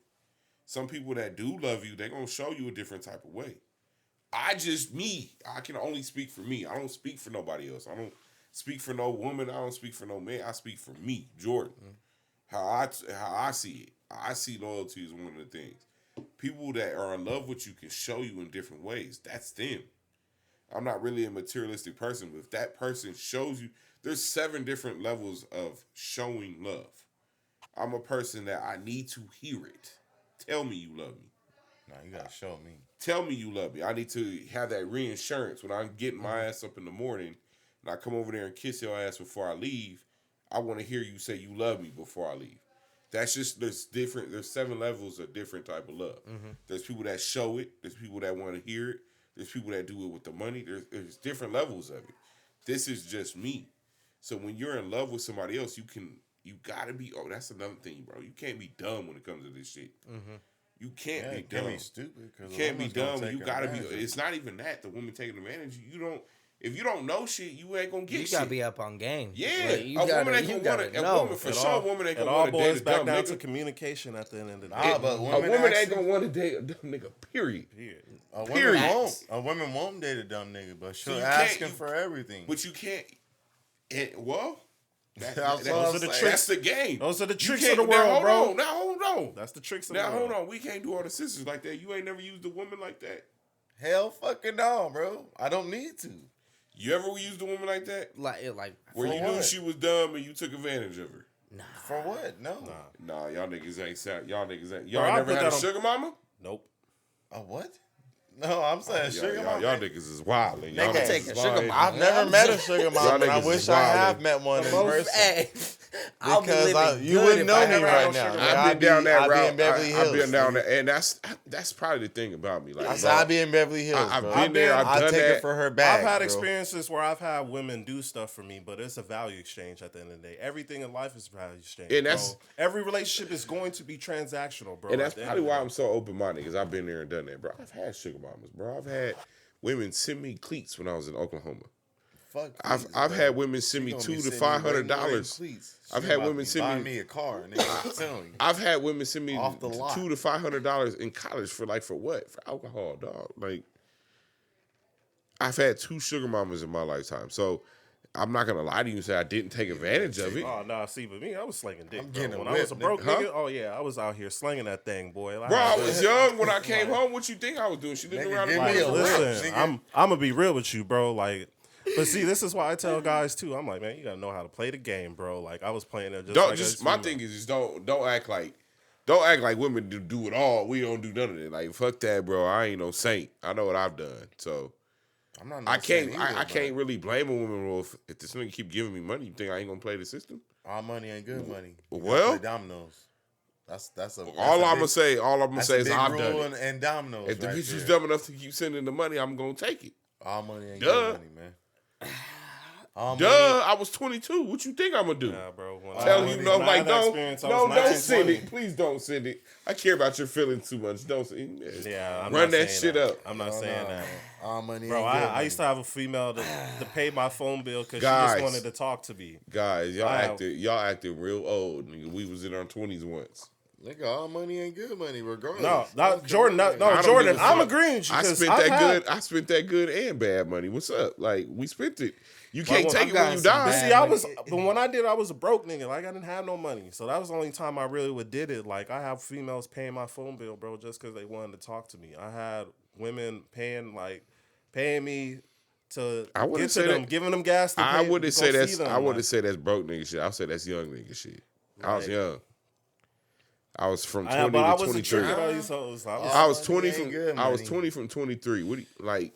Some people that do love you, they gonna show you a different type of way. I can only speak for me. I don't speak for nobody else. I don't speak for no woman. I don't speak for no man. I speak for me, Jordan. How I see it. I see loyalty as one of the things. People that are in love with you can show you in different ways. That's them. I'm not really a materialistic person, but if that person shows you, there's 7 different levels of showing love. I'm a person that I need to hear it. Tell me you love me. No, you gotta show me. Tell me you love me. I need to have that reinsurance when I'm getting my ass up in the morning and I come over there and kiss your ass before I leave, I want to hear you say you love me before I leave. That's just, there's 7 levels of different type of love. Mm-hmm. There's people that show it. There's people that want to hear it. There's people that do it with the money. There's different levels of it. This is just me. So when you're in love with somebody else, you gotta be, that's another thing, bro. You can't be dumb when it comes to this shit. Mm-hmm. You can't be dumb. Can't be stupid. You can't be dumb. You gotta be, it's not even that. The woman taking advantage, if you don't know shit, you ain't gonna get shit. You gotta be up on game. Yeah, a woman ain't gonna want to. A woman for sure, a woman ain't gonna want to date a dumb down nigga. To communication at the end of the day. But a woman ain't gonna want to date a dumb nigga. Period. A woman won't date a dumb nigga, but she'll ask him for everything. But you can't. Those are the tricks. That's the game. Those are the tricks of the world, bro. Now hold on. That's the tricks of the world. Now hold on. We can't do all the sisters like that. You ain't never used a woman like that. Hell fucking no, bro. I don't need to. You ever used a woman like that? Like where you knew she was dumb and you took advantage of her? Nah. For what? No. Nah, y'all niggas ain't sound. Y'all niggas Bro, never had a sugar mama? Nope. A what? No, I'm saying sugar mama. Y'all niggas is wild. Y'all Nigga take a sugar mama. I've never met a sugar mama, and I wish I have met one in person. Hey, Because you wouldn't know me right now. I've been down that route. I've been in Beverly Hills. I've been down there, and that's probably the thing about me. Like, I said I'd be in Beverly Hills. I've been there. I've done take that. it for her bag. I've had bro. experiences where I've had women do stuff for me, but it's a value exchange at the end of the day. Everything in life is value exchange. And that's every relationship is going to be transactional, bro. And that's probably why I'm so open minded, because I've been there and done that, bro. I've had sugar mamas, bro. I've had women send me cleats when I was in Oklahoma. Fuck I've had women send me $200 to $500. I've had women send me a car. Nigga, I'm telling you. I've had women send me Off the lot. $200 to $500 in college for what? For alcohol, dog. Like, I've had 2 sugar mamas in my lifetime, so I'm not gonna lie to you and say I didn't take advantage of it. Oh no, see, but me, I was slinging dick. I'm Bro. getting When a I was a whip, broke nigga. nigga, oh yeah, I was out here slinging that thing, boy. Bro, I was young when I came home. What you think I was doing? She lived Nigga, around the give me corner. a whip. Listen, I'm gonna be real with you, bro. Like, but see, this is why I tell guys too. I'm like, man, you gotta know how to play the game, bro. Like, I was playing it just. My thing is just don't act like women do it all. We don't do none of it. Like, fuck that, bro. I ain't no saint. I know what I've done. So I'm not. I can't really blame a woman. Well, if this nigga keep giving me money, you think I ain't gonna play the system? All money ain't good money. Well, play dominoes. All I'm gonna say is I've done it. And dominoes. If the right bitch is there. dumb enough to keep sending the money, I'm gonna take it. All money ain't Duh. good money, man. I was 22. What you think I'm gonna do? Nah, bro. Tell you no, like don't send 1920. it. Please don't send it. I care about your feelings too much. Don't send it. Yeah, I'm run not that saying shit that. up. I'm not saying that. All money Bro, ain't good I used to have a female to pay my phone bill because she Guys. just wanted to talk to me. Guys, y'all acted real old. Nigga. We was in our 20s once. Nigga, all money ain't good money, regardless. No, not Jordan. I don't Jordan. give a I'm fuck. agreeing with you. I spent that good and bad money. What's up? Like, we spent it. You can't take it when you die. See, but when I did, I was a broke nigga. Like, I didn't have no money. So that was the only time I really did it. Like, I have females paying my phone bill, bro, just because they wanted to talk to me. I had women paying me to get to them, giving them gas to pay. I wouldn't say that's broke nigga shit. I'll say that's young nigga shit. I was young. I was from 20 to 23. I was 20 from 23. What do you, like?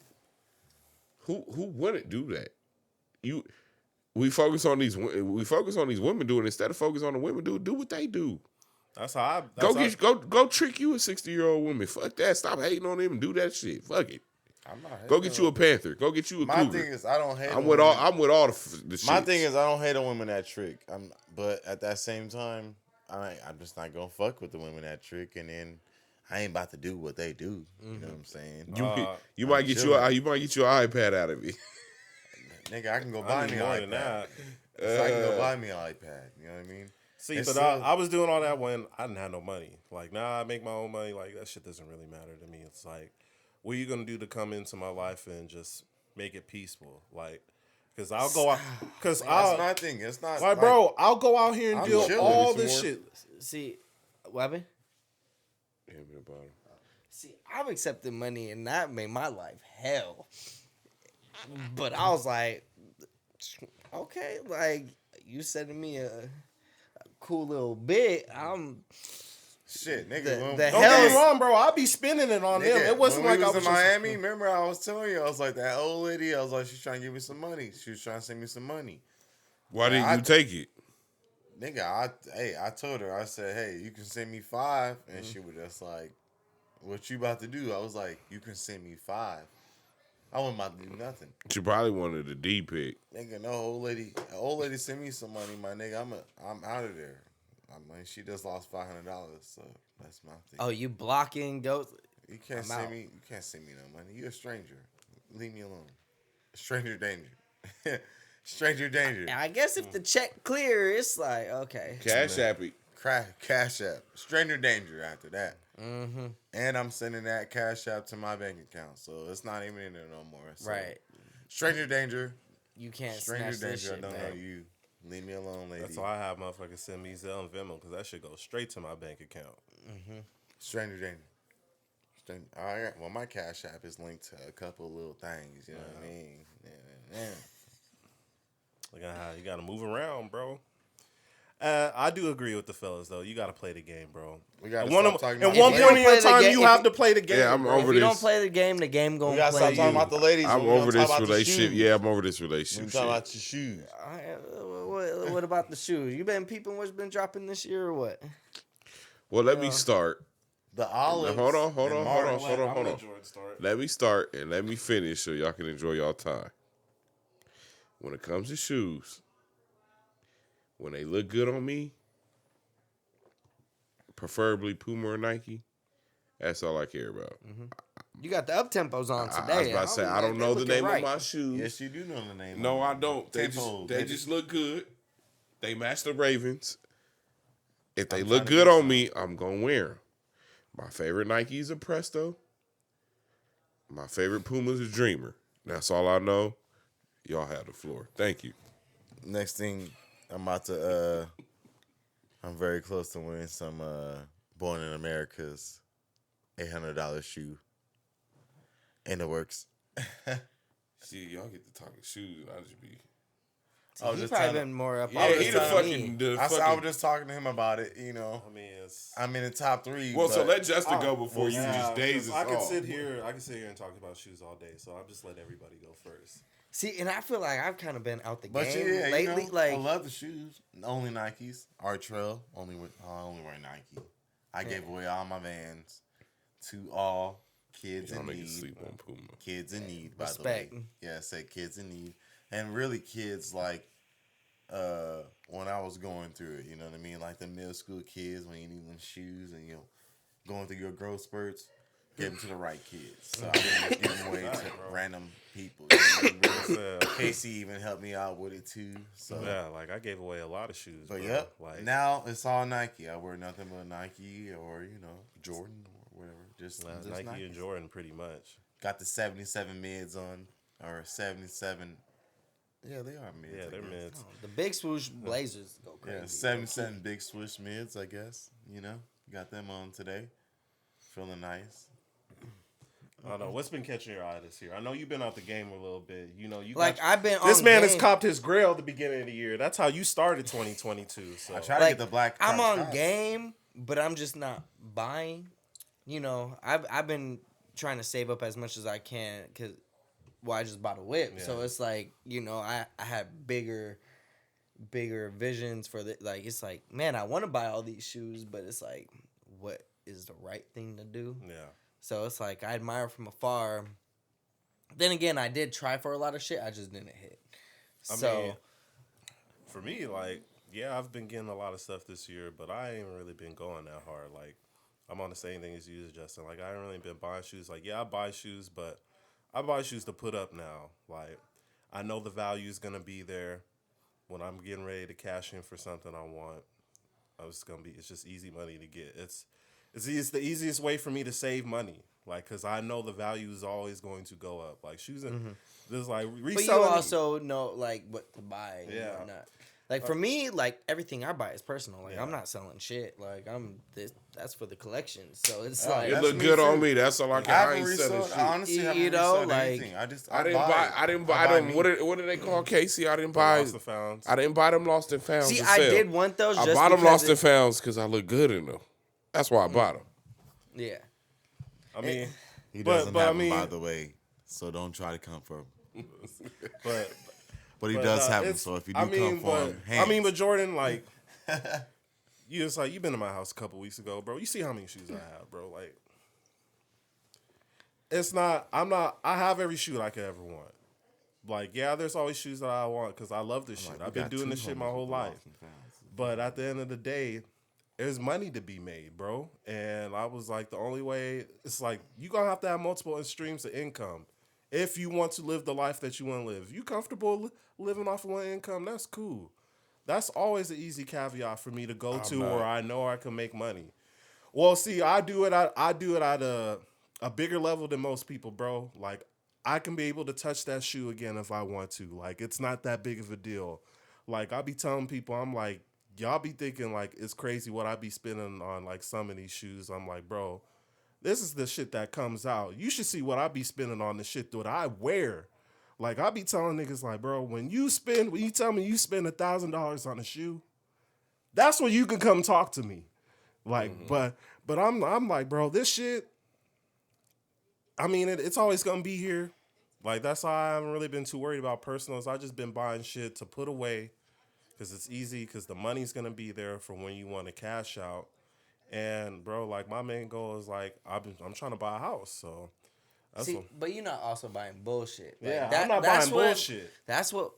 Who wouldn't do that? We focus on these women doing it instead of focus on the women do what they do. That's how go trick you a 60-year-old woman. Fuck that. Stop hating on them and do that shit. Fuck it. I'm not go get you a panther. Go get you a cougar. My thing is I don't hate. I'm with all the shit. My thing is I don't hate on women that trick. But at that same time, I'm just not gonna fuck with the women that trick, and then I ain't about to do what they do. You know what I'm saying? You might get your iPad out of me. Nigga, I can go buy me an iPad. I can go buy me an iPad. You know what I mean? See, but I was doing all that when I didn't have no money. Like, now I make my own money. Like, that shit doesn't really matter to me. It's like, what are you gonna do to come into my life and just make it peaceful? Like, because I'll go out. Because that's my thing. It's not like, bro, I'll go out here and deal all this shit. See, what happened? See, I've accepted money, and that made my life hell. But I was like, okay, like, you sending me a cool little bit. Shit, nigga. The Don't Don't hell get is- me wrong, bro. I be spending it on them. It wasn't when like we I was was in just, Miami. Remember, I was telling you, I was like that old lady. I was like, she's trying to give me some money. She was trying to send me some money. Why didn't you take it? Nigga, I told her, I said, hey, you can send me 5, and she was just like, what you about to do? I was like, you can send me 5. I wasn't about to do nothing. She probably wanted a D pick. Nigga, no old lady send me some money, my nigga. I'm out of there. I mean, she just lost $500, so that's my thing. Oh, you blocking those? You can't I'm send out. me. You can't send me no money. You're a stranger. Leave me alone. Stranger danger. Stranger danger. I guess if the check clear, it's like okay. Cash App it. Cash app. Stranger danger after that. Mm-hmm. And I'm sending that cash app to my bank account, so it's not even in there no more. So, Right. Stranger danger. You can't Stranger snatch this danger. I shit don't back. know you. Leave me alone, lady. that's why I have motherfuckers send me Zelle and Venmo because that shit goes straight to my bank account. Stranger danger. All right. Well, my cash app is linked to a couple of little things. You know what I mean? Yeah. Look at how you got to move around, bro. I do agree with the fellas though. You got to play the game, bro. We got At to one, stop talking at about one the you point don't in play your the time, game- you if have you- to play the game. Yeah, I'm bro. over If you this. don't play the game gonna We gotta play stop talking you. about the ladies. I'm We over don't talk this about the relationship. shoes. Yeah, I'm over this We relationship talking shit. about your shoes. What about the shoes? You been peeping what's been dropping this year or what? Well, let me start. The olives. Hold on. I'll let Jordan start. Let me start and let me finish so y'all can enjoy y'all time. When it comes to shoes, when they look good on me, preferably Puma or Nike, that's all I care about. You got the up tempos on I today. was about to say, I don't know the name of my shoes. Yes, you do know the name. No, of I them. don't. They Tempos. just look good. They match the Ravens. If they I'm look trying to good get on some. me, I'm going to wear them. My favorite Nikes are Presto. My favorite Pumas is Dreamer. That's all I know. Y'all have the floor. Thank you. Next thing, I'm about to. I'm very close to winning some Born in America's $800 shoe. In the works. See, y'all get to talking shoes. I just be. I was He's just probably telling- been more up. Yeah, on he this the than fucking. me. I was just talking to him about it. You know, I mean, it's. I'm in the top 3. Well, so but let Justin go before you just days us I can all. sit here. I can sit here and talk about shoes all day. So I'll just let everybody go first. See, and I feel like I've kind of been out the But game yeah, lately. you know, like I love the shoes. Only Nikes. arTrell. I only wear Nike. I gave away all my Vans to all kids Y'all in niggas need. sleep on Puma. Kids in need, by Respect. the way. Yeah, I said kids in need. And really kids like when I was going through it, you know what I mean? Like the middle school kids when you need them shoes and you know going through your growth spurts, give them to the right kids. So I didn't give them away to random people. You know what I mean? Casey even helped me out with it too. So Yeah, like I gave away a lot of shoes. but bro. yep, Like now it's all Nike. I wear nothing but Nike or, you know, Jordan or whatever. Just Nike Nike. and Jordan, pretty much. Got the 77 mids on, or 77. Yeah, they are mids. Yeah, I they're guess. mids. the big swoosh blazers go crazy. Yeah, 77 big swoosh mids, I guess. You know, got them on today. Feeling nice. I don't know what's been catching your eye this year. I know you've been out the game a little bit. You know, you Like got, I've been. this on man game. has copped his grail at the beginning of the year. That's how you started 2022. So I try to Like, get the black. I'm on Crocs. game, but I'm just not buying. You know, I've been trying to save up as much as I can because, well, I just bought a whip, so Yeah. it's like, you know, I had bigger visions for the like. It's like, man, I want to buy all these shoes, but it's like, what is the right thing to do? yeah, So it's like I admire from afar. Then again, I did try for a lot of shit. I just didn't hit. I So mean, for me, like, yeah, I've been getting a lot of stuff this year, but I ain't really been going that hard. Like, I'm on the same thing as you, Justin. Like, I ain't really been buying shoes. Like, yeah, I buy shoes, but I buy shoes to put up now. Like, I know the value is gonna be there when I'm getting ready to cash in for something I want. It's just easy money to get. It's the easiest way for me to save money. Like, cause I know the value is always going to go up. Like shoes and there's like reselling. but you also know like what to buy and Yeah. whatnot. Like for me, like everything I buy is personal. Like Yeah. I'm not selling shit. Like that's for the collection. So it's Oh, like It That's look me good on too. me. That's all I I can. I haven't ain't selling resold. shit. I honestly You haven't know, resold like, anything. I didn't buy buy them. me. What do they call Casey? I didn't buy. Lost and found. I didn't buy them lost and found. see, to I sell. did want those. I Just bought them because lost and founds because I look good in them. That's why I bought them. Yeah. I mean, He But- doesn't but have I them, mean- by the way. So don't try to come for him. but But he but, does have them. it's- So if you do come for him, hands. but Jordan, like, you just like you've been to my house a couple weeks ago, bro. You see how many shoes I have, bro. Like, it's not. I have every shoe I could ever want. Like, yeah, there's always shoes that I want because I love this shit. Like, we I've been got doing two this shit my homies whole with life. Boston fans. But at the end of the day, there's money to be made, bro. And I was like, the only way, it's like, you're going to have multiple streams of income if you want to live the life that you want to live. You comfortable living off of one income, that's cool. That's always an easy caveat for me to go to not. where I know I can make money. Well, see, I do it at a bigger level than most people, bro. Like, I can be able to touch that shoe again if I want to. Like, it's not that big of a deal. Like, I be telling people, I'm like, y'all be thinking, like, it's crazy what I be spending on, like, some of these shoes. I'm like, bro, this is the shit that comes out. You should see what I be spending on the shit that I wear. Like, I be telling niggas, like, bro, when you tell me you spend $1,000 on a shoe, that's when you can come talk to me. Like, but I'm like, bro, this shit, I mean, it's always gonna be here. Like, that's why I haven't really been too worried about personals. I just been buying shit to put away because it's easy, because the money's gonna be there for when you want to cash out. And bro, like, my main goal is like I'm trying to buy a house, so that's See, what, but you're not also buying bullshit. Like, yeah, I'm not that's buying what- bullshit. That's what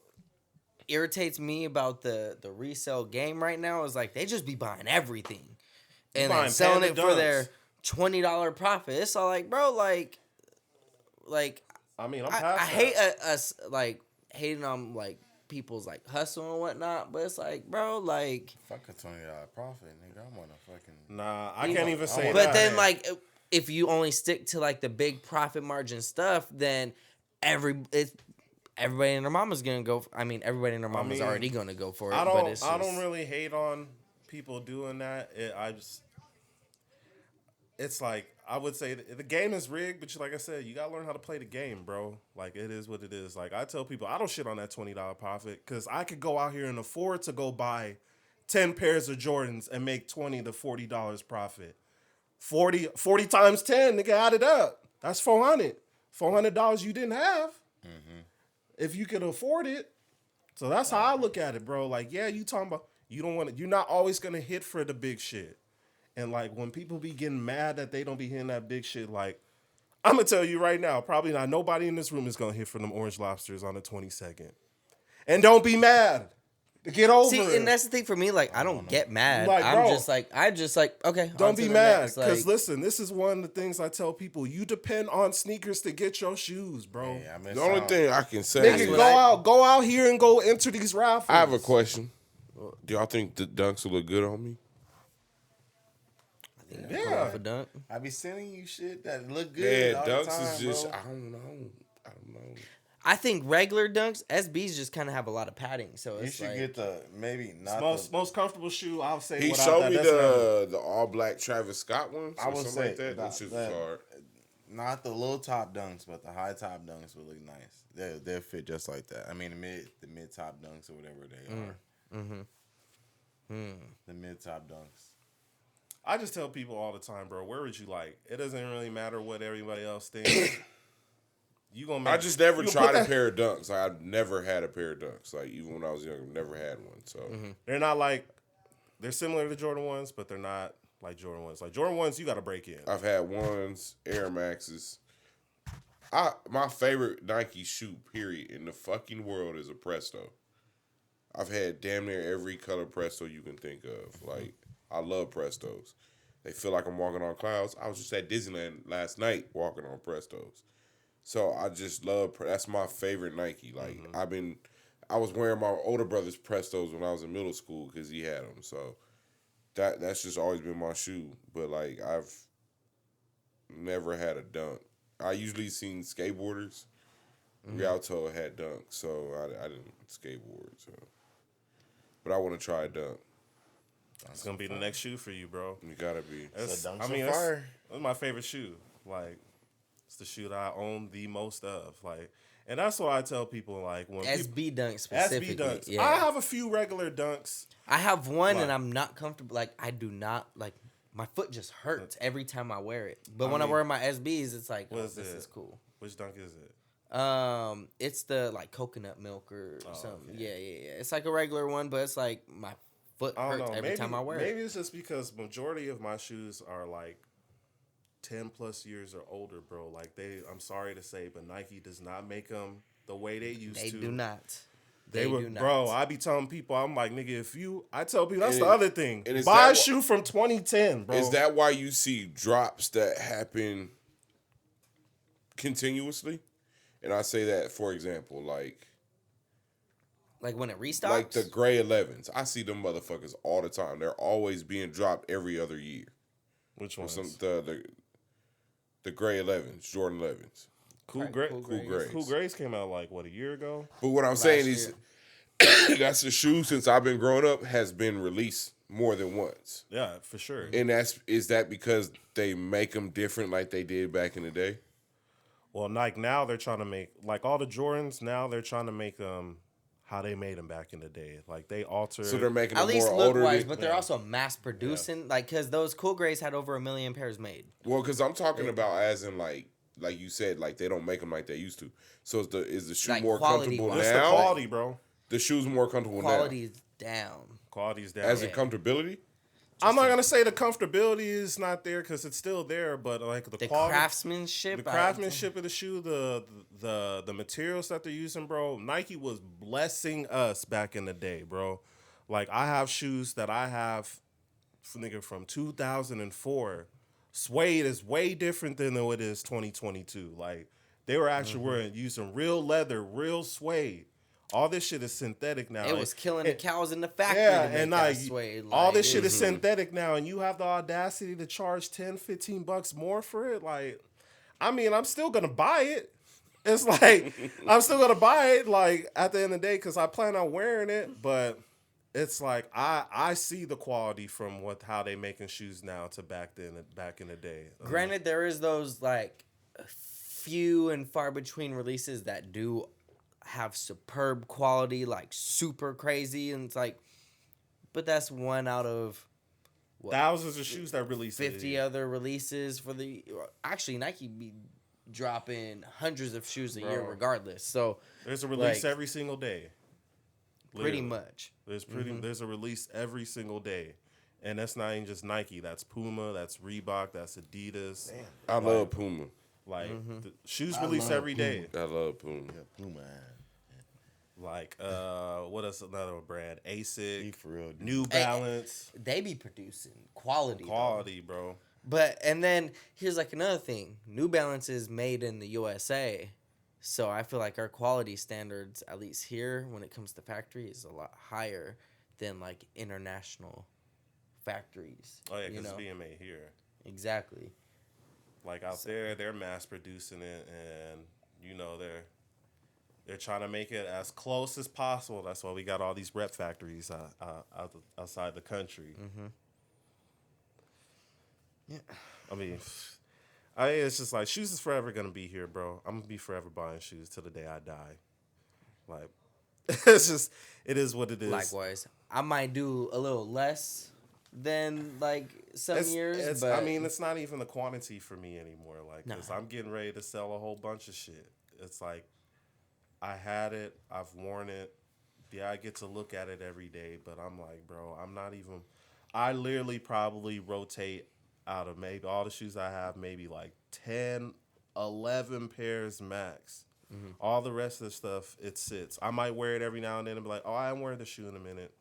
irritates me about the resale game right now is like they just be buying everything and then buying selling Panda it for Dunks. their $20 profit. It's all like, bro, like I mean, I'm I past hate that. us like hating on like people's like hustle and whatnot, but it's like, bro, like. Fuck a $20 profit, nigga. I want to fucking. Nah, I can't even say But that. then, like, if you only stick to like the big profit margin stuff, then everybody and their mama's gonna go. I mean, everybody and their mama's mean, already gonna go for it. I but don't it's just, really hate on people doing that. It's like, I would say the game is rigged, but like I said, you gotta learn how to play the game, bro. Like, it is what it is. Like, I tell people, I don't shit on that $20 profit because I could go out here and afford to go buy 10 pairs of Jordans and make $20 to $40 profit. 40 times 10, nigga, add it up. That's $400. $400 you didn't have if you could afford it. So that's how I look at it, bro. Like, yeah, you talking about you're not always gonna hit for the big shit. And like, when people be getting mad that they don't be hitting that big shit, like, I'm gonna tell you right now, probably not nobody in this room is gonna hit for them orange lobsters on the 22nd. And don't be mad. Get over see, it. and that's the thing for me. Like, I don't get mad. Like, I'm bro, just like, okay. Don't on to be the mad, next, because like, listen, this is one of the things I tell people. You depend on sneakers to get your shoes, bro. Yeah, I mean, The only thing I can say Nigga, is, go out here and go enter these raffles. I have a question. Do y'all think the dunks will look good on me? Yeah. off a dunk. I be sending you shit that look Yeah, good. all the dunks time, is just, bro. I don't know. I think regular dunks, SBs just kind of have a lot of padding, so You it's should like, get the maybe not most comfortable shoe, I'll say. He without showed that, me that's not- the all black Travis Scott ones. I Or would something say like that. Those shits was hard. not the low top dunks, but the high top dunks would look nice. They'll fit just like that. I mean, the mid top dunks or whatever they are. The mid top dunks. I just tell people all the time, bro, wear what you like. It doesn't really matter what everybody else thinks. You gonna make, I just never you tried put a that- pair of dunks. Like, I've never had a pair of dunks. Like, even when I was young, never had one. So They're not like, they're similar to Jordan 1s, but they're not like Jordan 1s. Like, Jordan 1s, you got to break in. I've had ones, Air Maxes. My favorite Nike shoe, period, in the fucking world is a Presto. I've had damn near every color Presto you can think of. Like, I love Prestos. They feel like I'm walking on clouds. I was just at Disneyland last night walking on Prestos. So I just love, that's my favorite Nike. Like, I was wearing my older brother's Prestos when I was in middle school because he had them. So that's just always been my shoe. But, like, I've never had a dunk. I usually seen skateboarders. Rialto had dunks, so I didn't skateboard. So, but I want to try a dunk. It's going to be the next shoe for you, bro. You gotta be. So dunks I mean, are that's fire. my favorite shoe. Like, it's the shoe that I own the most of. Like, and that's what I tell people, like, when SB dunks SB specifically. dunks. Yeah. I have a few regular dunks. I have one Like- and I'm not comfortable. Like, I do not like my foot just hurts every time I wear it. But I when I mean, wear my SBs, it's like, what oh, is this it? is cool. Which dunk is it? It's the like coconut milk or something. okay. Yeah. It's like a regular one, but it's like my foot I don't hurts know. every time I wear Maybe it. it's just because majority of my shoes are like 10 plus years or older, bro. Like I'm sorry to say, but Nike does not make them the way they used They to. do not. They were, do not. bro. I be telling people, I'm like, nigga, I tell people that's And the other thing. and is Buy that a shoe from 2010, bro. Is that why you see drops that happen continuously? And I say that, for example, like Like when it restocks? like the gray 11s. I see them motherfuckers all the time. They're always being dropped every other year. Which Or ones? the gray 11s, Jordan 11s. Cool Grays. Cool Grays came out like what, a year ago? But what I'm saying is that's a shoe since I've been growing up has been released more than once. Yeah, for sure. And is that because they make them different like they did back in the day? Well, Nike now they're trying to make like all the Jordans. Now they're trying to make them how they made them back in the day. Like they altered. So they're making At them least more look older. wise, than- but they're also mass producing. Like, because those Cool Grays had over 1 million pairs made. Well, because I'm talking about as in like you said, like they don't make them like they used to. So is the shoe Like more comfortable quality-wise. It's now? the quality, bro. The shoe's more comfortable Quality's down. Quality's down. now. As in comfortability? I'm not gonna say the comfortability is not there because it's still there, but like the quality, Craftsmanship. the craftsmanship of the shoe, the materials that they're using, bro. Nike was blessing us back in the day, bro. Like I have shoes that I have, nigga, from 2004. Suede is way different than what it is 2022. Like they were actually wearing using real leather, real suede. All this shit is synthetic now. It was killing the cows in the factory Yeah, to make and that like suede. all Like, this shit is synthetic now, and you have the audacity to charge $10-$15 more for it. Like, I mean, I'm still gonna buy it. It's like I'm still gonna buy it. Like at the end of the day, because I plan on wearing it. But it's like I see the quality from how they making shoes now to back in the day. Granted, there is those like few and far between releases that do have superb quality, like super crazy, and it's like, but that's one out of what, thousands of shoes that release 50 other releases for the. Actually, Nike be dropping hundreds of shoes a year Bro. regardless. So There's a release like, every single day. pretty Literally. much. There's a release every single day. And that's not even just Nike. That's Puma. That's Reebok. That's Adidas. I love Puma. Like the shoes release every day. I love Puma. Yeah, Puma. Like what else? Another brand? ASIC. For real, dude. New Balance. They be producing quality. though. Quality, bro. But and then here's like another thing. New Balance is made in the USA. So I feel like our quality standards, at least here when it comes to factory, is a lot higher than like international factories. Oh yeah, you because it's know? being made here. Exactly. Like out there, they're mass producing it, and you know they're trying to make it as close as possible. That's why we got all these rep factories outside the country. Mm-hmm. Yeah. I mean, it's just like shoes is forever gonna be here, bro. I'm gonna be forever buying shoes till the day I die. Like, it is what it is. Likewise, I might do a little less than like some years, but I mean, it's not even the quantity for me anymore. Like, because I'm getting ready to sell a whole bunch of shit. It's like, I had it, I've worn it. Yeah, I get to look at it every day, but I'm like, bro, I literally probably rotate out of maybe all the shoes I have, maybe like 10, 11 pairs max. Mm-hmm. All the rest of the stuff, it sits. I might wear it every now and then and be like, oh, I haven't worn the shoe in a minute.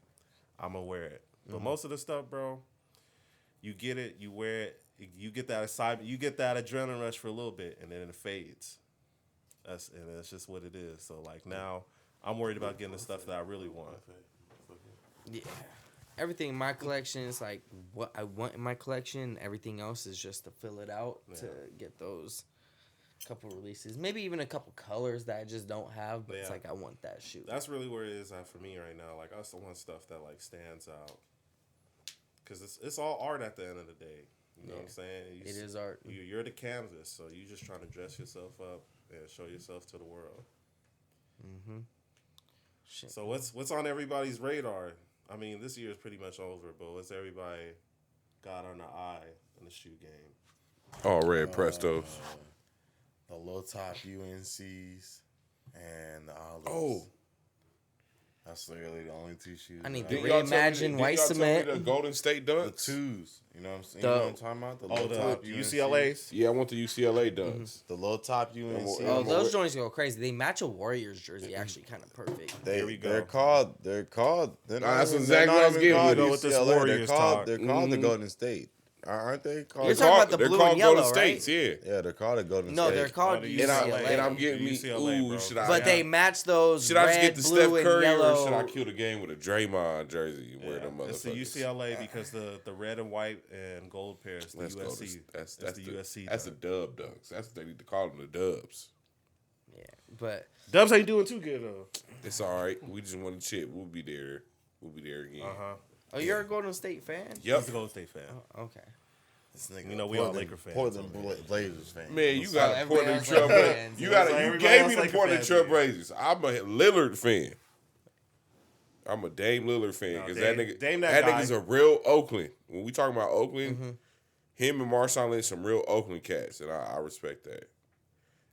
I'm going to wear it. But most of the stuff, bro, you get it, you wear it, you get that excitement, you get that adrenaline rush for a little bit, and then it fades. That's just what it is. So, like, now I'm worried about getting the stuff that I really want. yeah, everything in my collection is like what I want in my collection. Everything else is just to fill it out to get those couple releases, maybe even a couple colors that I just don't have. But it's like I want that shoe. That's really where it is at for me right now. Like, I still want stuff that, like, stands out. Because it's all art at the end of the day. You know what I'm saying? It is art. You're the canvas, so you just trying to dress yourself up and show yourself to the world. Mm-hmm. Shit. So what's on everybody's radar? I mean, this year is pretty much over, but what's everybody got on the eye in the shoe game? Oh, red Prestos. The low top UNCs and the olives. Oh. That's literally the only two shoes. I need that to Didn't y'all tell me reimagine white didn't y'all tell me cement. the Golden State the dunks? twos. You know what I'm saying? The- You know what I'm talking about? The low The top UCLA's. Yeah, I want the UCLA dunks. The low top UNC. Yeah, Oh, I'm those aware. joints go crazy. They match a Warriors jersey actually kind of perfect. Here we go. They're called. They're that's even- exactly they're not what I was even getting called with. Go with this UCLA. Warriors talk. They're called the Golden State. Aren't they called? You're talking about the they're blue called and yellow, Golden right? States, yeah. Yeah, they're called the Golden No, State. they're called the And, UCLA. I'm getting me. UCLA, Ooh, bro. should I? But they match those should I just red, get the blue, Steph and Curry yellow. or should I kill the game with a Draymond jersey and wear them It's the motherfuckers? UCLA because the red and white and gold pairs. The Let's go. USC. That's the USC. That's the dunk. dub dunks. That's what they need to call them, the dubs. Yeah, but Dubs ain't doing too good though. It's all right. We just want to chip. We'll be there. We'll be there again. oh, you're a Golden State fan? Yep. He's a Golden State fan. Okay. This nigga, You know, we all Laker fans Portland Blazers fan. Man, you got a everybody Portland else Trail Laker Blazers. fans. You It's like you everybody gave else me the Laker Portland fans Trail here. Blazers. I'm a Lillard fan. I'm a Dame Lillard fan because that Dame- nigga, Dame that that guy. nigga's a real Oakland. When we talking about Oakland, him and Marshawn Lynch some real Oakland cats, and I respect that.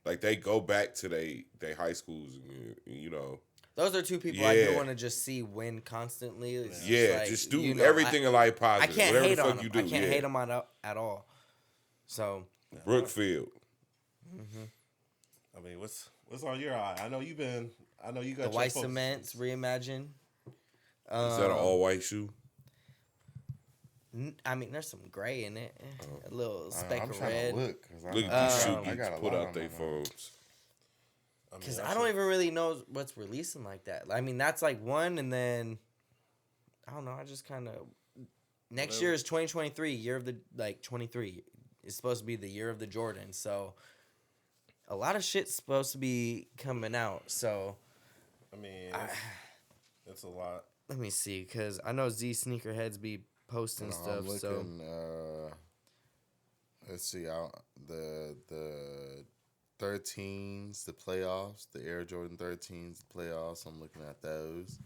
Like they go back to they high schools, and, you know. Those are two people I do Yeah. want to just see win constantly. It's Yeah, like, just do you know, everything in life I positive. can't Whatever hate the on fuck them. you do. I can't yeah. hate them at all. So Brookfield. I mean, what's on your eye? I know you got the your white folks. cements reimagine. Is that an all white shoe? I mean, there's some gray in it, a little I'm speck of trying red. to look. 'Cause Look at these shoe I got geeks a put lot out on their my- phones. I mean, Because that's I don't even really know what's releasing like that. I mean, that's like one, and then I don't know. I just kind of next year is 2023, year of the 23 is supposed to be the year of the Jordan. So a lot of shit's supposed to be coming out. So I mean, it's a lot. let me see, because I know Z sneakerheads be posting I'm stuff. So looking, let's see. The 13s, the playoffs, the Air Jordan 13s, the playoffs. I'm looking at those.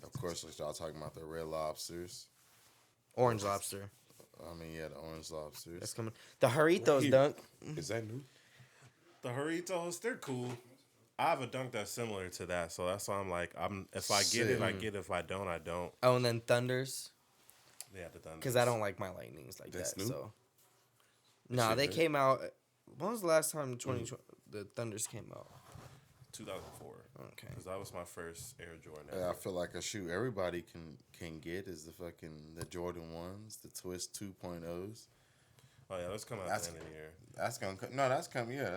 Of course, like y'all talking about the Red Lobsters. Orange Lobster, I mean, yeah, the Orange Lobsters. that's coming. The Jarritos Here. dunk. Is that new? The Jarritos, they're cool. I have a dunk that's similar to that, so that's why I'm like, if I get it, I get it. If I don't, I don't. Oh, and then Thunders. Yeah, the Thunder. Because I don't like my lightnings like That's that. new? So, nah, shit they good. came out. When was the last time the Thunders came out? 2004. Okay. Because that was my first Air Jordan. Yeah, I feel like a shoe everybody can get is the Jordan ones, the Twist 2.0s. Oh yeah, let's come out That's- at the end of the year. That's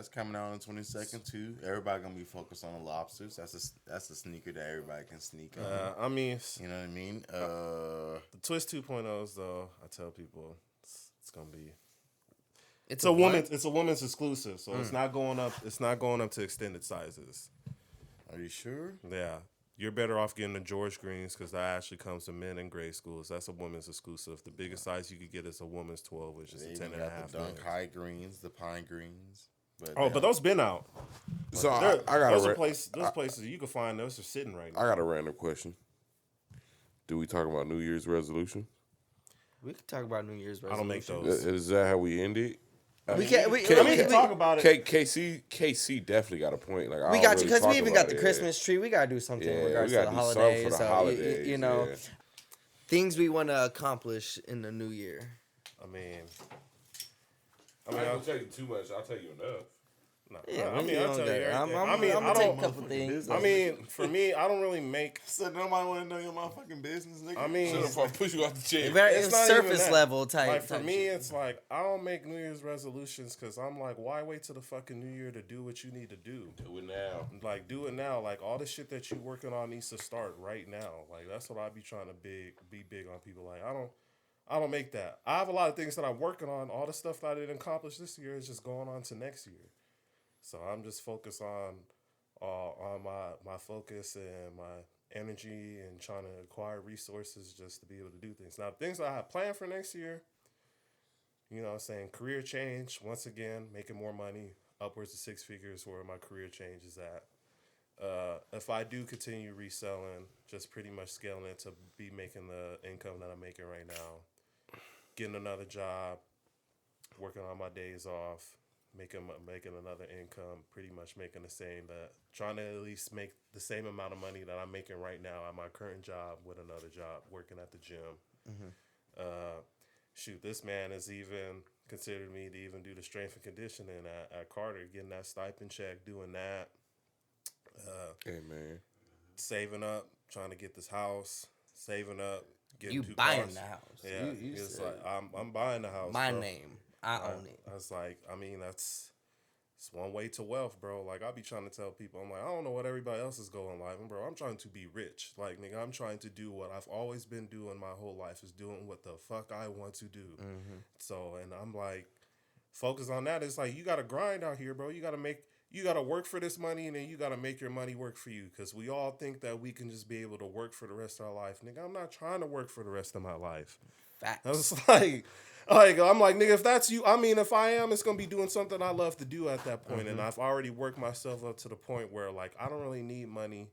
coming out on the 22nd too. Everybody gonna be focused on the lobsters. That's a sneaker that everybody can sneak on. I mean, You know what I mean? the Twist 2.0s though, I tell people it's gonna be. It's It's a woman's exclusive, so it's not going up. It's not going up to extended sizes. Are you sure? Yeah, you're better off getting the George Greens because that actually comes to men in grade schools. That's a woman's exclusive. The biggest size you could get is a woman's 12, which is They a even 10 and a got half. the Dunk inch. High Greens, the Pine Greens. But those been out. So I Those got are places you can find. Those are sitting right now. I got a random question. Do we talk about New Year's resolution? We could talk about New Year's resolution. I don't make those. Is that how we end it? We can't. We can talk about it. KC definitely got a point. Like we I got don't you really because we talk even about got the it. Christmas tree. We gotta do something in Yeah, regards we to gotta the do something holidays. for the So, holidays. you know, yeah. things we want to accomplish in the new year. I mean, I'm not gonna tell you too much. I'll tell you enough. no. Yeah, I mean, I'll tell you everything. I'm I mean, gonna I take a don't. couple things. I mean, for me, I don't really make. So nobody want to know your motherfucking business, nigga. I mean, Shut up, I'll push you off the chair. Very It's not even surface that. level type. Like for type me, shit. it's like I don't make New Year's resolutions because I'm like, why wait till the fucking New Year to do what you need to do? Do it now. Like, do it now. Like all the shit that you working on needs to start right now. Like that's what I be trying to be big on people. Like I don't make that. I have a lot of things that I'm working on. All the stuff that I didn't accomplish this year is just going on to next year. So I'm just focused on my focus and my energy and trying to acquire resources just to be able to do things. Now, things that I have planned for next year, you know what I'm saying, career change, once again, making more money, upwards of 6 figures where my career change is at. If I do continue reselling, just pretty much scaling it to be making the income that I'm making right now. getting another job, working on my days off, making another income, pretty much making the same, but trying to at least make the same amount of money that I'm making right now at my current job with another job, working at the gym. Shoot, this man has even considered me to even do the strength and conditioning at Carter, getting that stipend check, doing that. Hey, man. Saving up, trying to get this house, saving up, getting You 2 buying cars. the house. Yeah, You it's said, like I'm buying the house. my bro. name. I own it. I was like, I mean, it's one way to wealth, bro. Like, I be trying to tell people, I'm like, I don't know what everybody else is going life, and bro, I'm trying to be rich. Like, nigga, I'm trying to do what I've always been doing my whole life, is doing what the fuck I want to do. So, and I'm like, focus on that. It's like, you got to grind out here, bro. You got to work for this money, and then you got to make your money work for you. Because we all think that we can just be able to work for the rest of our life. Nigga, I'm not trying to work for the rest of my life. Facts. I was like, I'm like, nigga, if that's you, I mean, if I am, it's going to be doing something I love to do at that point. And I've already worked myself up to the point where, like, I don't really need money.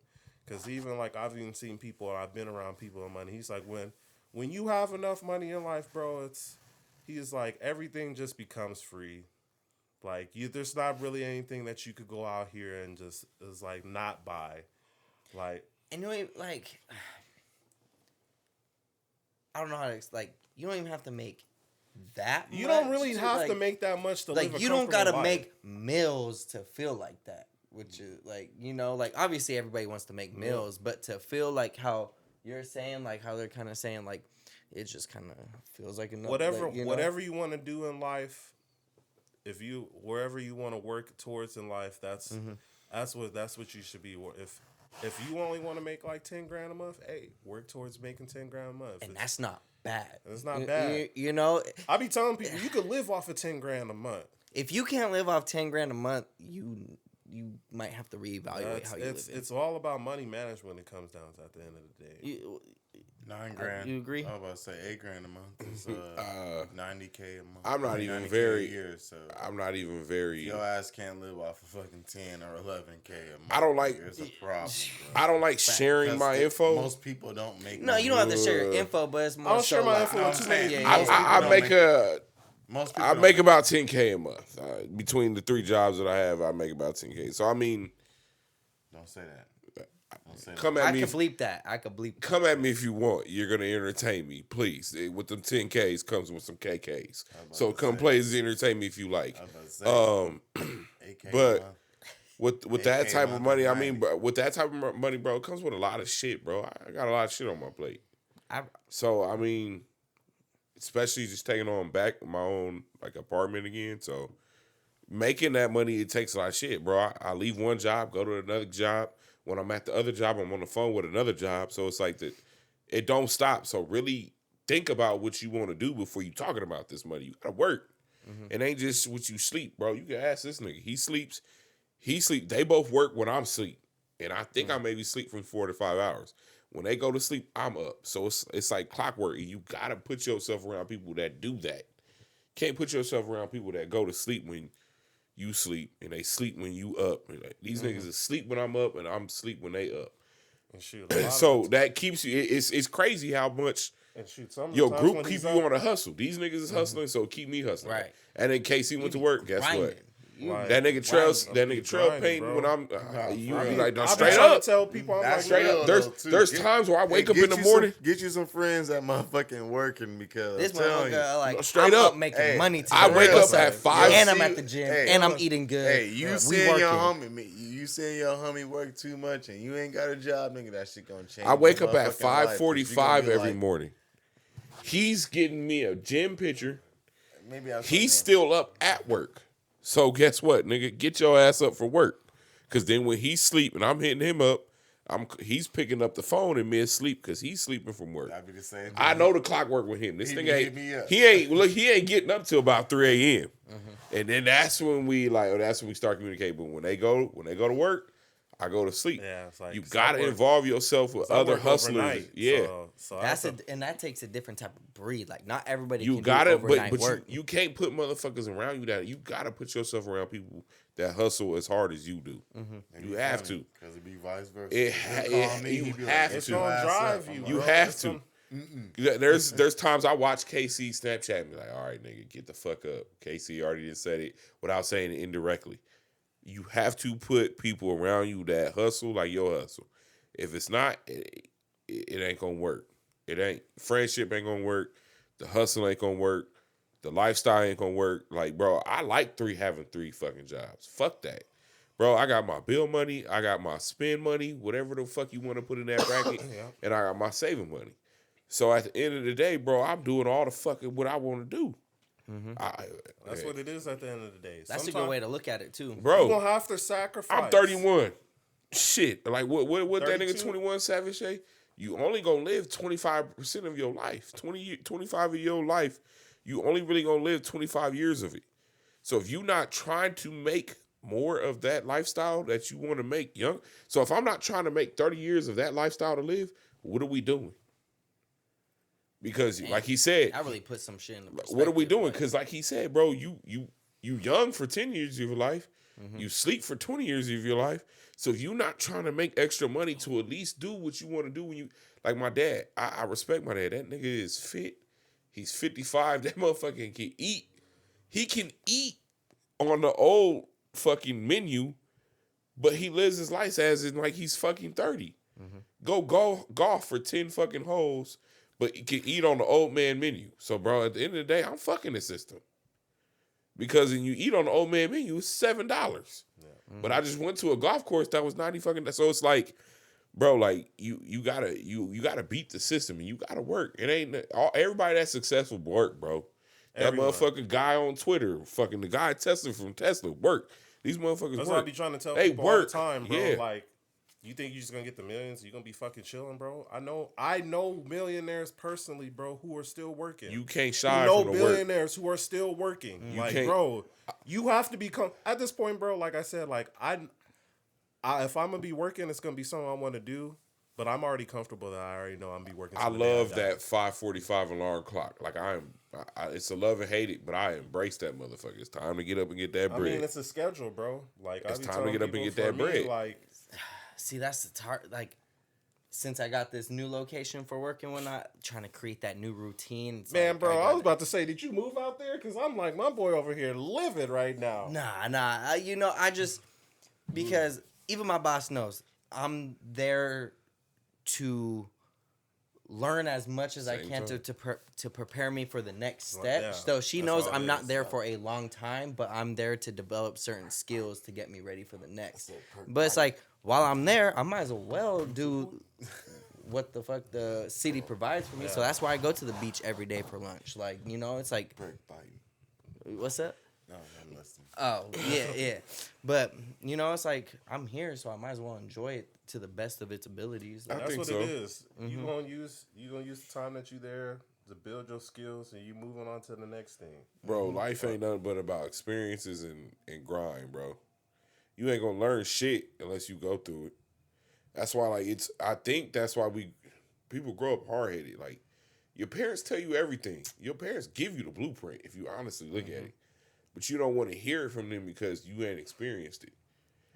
Because even, like, I've even seen people, or I've been around people with money. He's like, when you have enough money in life, bro, he's like, everything just becomes free. Like, there's not really anything that you could go out here and just is like not buy. Like, And you ain't like, I don't know how to like. You don't even have to make that. you much don't really have to make that much to live like. a You don't comfortable gotta life. make meals to feel like that. Which is like, you know, like obviously everybody wants to make meals, but to feel like how you're saying, like how they're kind of saying, like it just kind of feels like enough. whatever like, you know? whatever you want to do in life. If you wherever you want to work towards in life, that's what you should be. If you only want to make like 10 grand a month, hey, work towards making 10 grand a month. And that's not bad. It's not bad. You know, I be telling people you could live off of 10 grand a month. if you can't live off 10 grand a month, you might have to reevaluate how you live. It's all about money management when it comes down to at the end of the day. 9 grand. You agree? I was about to say 8 grand a month is $90K a month. I'm not even 90K very. a year, so I'm not even very. your ass can't live off of fucking 10 or 11K a month. I don't like- There's a problem, bro. I don't like sharing my info. Most people don't make. No, you don't have to share your Uh, info, but it's more I don't share my like, info with too many. Yeah, yeah. I make a. Most people I don't make about 10K a month between the 3 jobs that I have. I make about 10K. So I mean, Don't say that. Don't say come that. at I me. could bleep that. I could bleep that. Come at me if you want. You're gonna entertain me, please. With them 10Ks comes with some KKs. So come please entertain me if you like. I was about to say, 8K a but month. with that 8K type a of month money, is I mean, 90. bro, with that type of money, bro, it comes with a lot of shit, bro. I got a lot of shit on my plate. So I mean, especially just taking on back my own like apartment again. So making that money, it takes a lot of shit, bro. I leave one job, go to another job. When I'm at the other job, I'm on the phone with another job. So it's like that, it don't stop. So really think about what you want to do before you talking about this money. You gotta work. It ain't just what you sleep, bro. You can ask this nigga. He sleeps. They both work when I'm asleep. And I think I maybe sleep from 4 to 5 hours. When they go to sleep, I'm up. So it's like clockwork. You gotta put yourself around people that do that. Can't put yourself around people that go to sleep when you sleep and they sleep when you up. Like, these niggas is sleep when I'm up and I'm sleep when they up. And shoot, a lot So of that keeps you. It's crazy how much and shoot, some of the your times group when keep he's you up, on a hustle. These niggas is hustling, so keep me hustling. Right. And then KC went to work. Guess Grinding. what? You Right. That nigga Trell, grinding. that nigga Trell Grinding, painting bro. when I'm. You be like, no, I be straight trying up. to tell people, I'm That's like, Straight real, up. though, too. There's Get- times where I wake up Get in the you morning. get you some friends that motherfucking working because This I'm telling motherfucker, you. like, Straight I'm up. making Hey, money today. I wake What's up at 5. and I'm See- at the gym, hey, and I'm eating good. Hey, you we seeing your working. homie work too much and you ain't got a job, nigga, that shit gonna change. I wake your up at motherfucking life, 'cause you gonna 5:45 be every like, morning. He's getting me a gym picture. Maybe I He's still up at work. So guess what, nigga? Get your ass up for work. Cause then when he's sleep and I'm hitting him up, he's picking up the phone in mid sleep because he's sleeping from work. I'd be the same. I know the clock work with him. This He thing be ain't. hitting me up. He ain't getting up till about 3 a.m. And then that's when we start communicating. But when they go to work, I go to sleep. Yeah, it's like, You 'cause gotta I work- involve yourself with 'cause I other work hustlers. overnight, Yeah. So I have to- And that takes a different type of breed. Like not everybody You can gotta, do overnight but work. you can't put motherfuckers around you that you gotta put yourself around people that hustle as hard as you do. You have to. Because it be vice versa. You He'll call me, he be like, have "Get It's to. your gonna ass drive up." you. I'm You like, bro. have It's to. gonna- There's times I watch KC Snapchat and be like, all right, nigga, get the fuck up. KC already just said it without saying it indirectly. You have to put people around you that hustle like your hustle. If it's not, it ain't gonna work. It ain't. Friendship ain't gonna work. The hustle ain't gonna work. The lifestyle ain't gonna work. Like, bro, I like having three fucking jobs. Fuck that. Bro, I got my bill money. I got my spend money, whatever the fuck you want to put in that bracket. And I got my saving money. So at the end of the day, bro, I'm doing all the fucking what I want to do. That's what it is at the end of the day. That's a good way to look at it too, bro. You gonna have to sacrifice. I'm 31. Shit, like what that 32? nigga 21 Savage say? You only gonna live 25% of your life. 25 of your life, you only really gonna live 25 years of it. So if you not trying to make more of that lifestyle that you want to make young, so if I'm not trying to make 30 years of that lifestyle to live, what are we doing? Because like he said, I really put some shit in the perspective. what are we doing? Because like he said, bro, you young for 10 years of your life. You sleep for 20 years of your life. So if you're not trying to make extra money to at least do what you want to do when you, like my dad, I respect my dad. That nigga is fit. He's 55. That motherfucker can eat. He can eat on the old fucking menu, but he lives his life as in like he's fucking 30. Go golf for 10 fucking holes, but he can eat on the old man menu. So, bro, at the end of the day, I'm fucking the system. Because when you eat on the old man menu, it's $7. But I just went to a golf course that was 90 fucking. So it's like, bro, like you gotta beat the system and you gotta work. It ain't everybody that's successful work, bro. That motherfucking guy on Twitter, fucking the guy Tesla from Tesla, work. These motherfuckers That's work. what I be trying to tell They people work. all the time, bro. Yeah. Like, you think you're just gonna get the millions? You gonna be fucking chilling, bro? I know millionaires personally, bro, who are still working. You can't shy know from the work. billionaires who are still working. Like, can't- bro, you have to become at this point, bro. Like I said, like I if I'm gonna be working, it's gonna be something I want to do. But I'm already comfortable that I already know I'm gonna be working. I till the day love die. that 5:45 alarm clock. Like it's a love and hate it, but I embrace that motherfucker. It's time to get up and get that I bread. mean, it's a schedule, bro. Like It's I be time to telling get up and people, get that for me, bread. Like, See, that's the like. Since I got this new location for working, when I trying to create that new routine. It's man, like, bro, I was about to say, did you move out there? Because I'm like, my boy over here livid right now. Nah. You know, I just because even my boss knows I'm there to learn as much as I Same can time. to prepare me for the next step. yeah, So she that's knows all I'm it not is. there for a long time, but I'm there to develop certain skills to get me ready for the next. But it's like while I'm there, I might as well do what the fuck the city provides for me. So that's why I go to the beach every day for lunch. Like, you know, it's like, Perk biting. what's that? No, I'm listening. Oh, yeah. But, you know, it's like, I'm here, so I might as well enjoy it to the best of its abilities. I Like, That's think what so. it is. You gonna use the time that you there to build your skills, and you moving on to the next thing. Bro, life ain't nothing but about experiences and grind, bro. You ain't gonna learn shit unless you go through it. That's why, like, I think that's why people grow up hard headed. Like, your parents tell you everything. Your parents give you the blueprint if you honestly look at it. But you don't want to hear it from them because you ain't experienced it.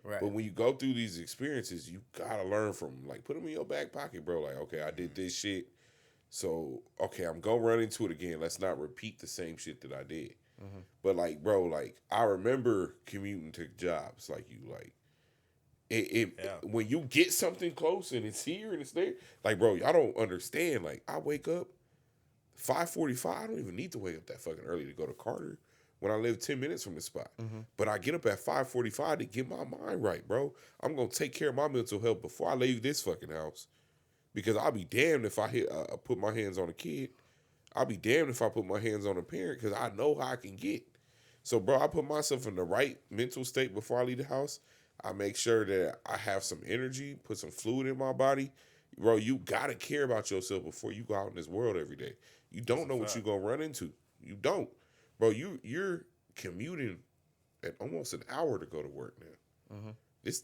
right. But when you go through these experiences, you gotta learn from them. Like, put them in your back pocket, bro. Like, okay, I did this shit. So, okay, I'm gonna run into it again. Let's not repeat the same shit that I did. But like, bro, like I remember commuting to jobs like you, like when you get something close and it's here and it's there, like, bro, y'all don't understand. Like, I wake up 5:45. I don't even need to wake up that fucking early to go to Carter when I live 10 minutes from the spot. But I get up at 5:45 to get my mind right, bro. I'm gonna take care of my mental health before I leave this fucking house, because I'll be damned if I put my hands on a kid. I'll be damned if I put my hands on a parent, because I know how I can get. So, bro, I put myself in the right mental state before I leave the house. I make sure that I have some energy, put some fluid in my body. Bro, you got to care about yourself before you go out in this world every day. You don't know what you're going to run into. You don't. Bro, you're commuting at almost an hour to go to work now.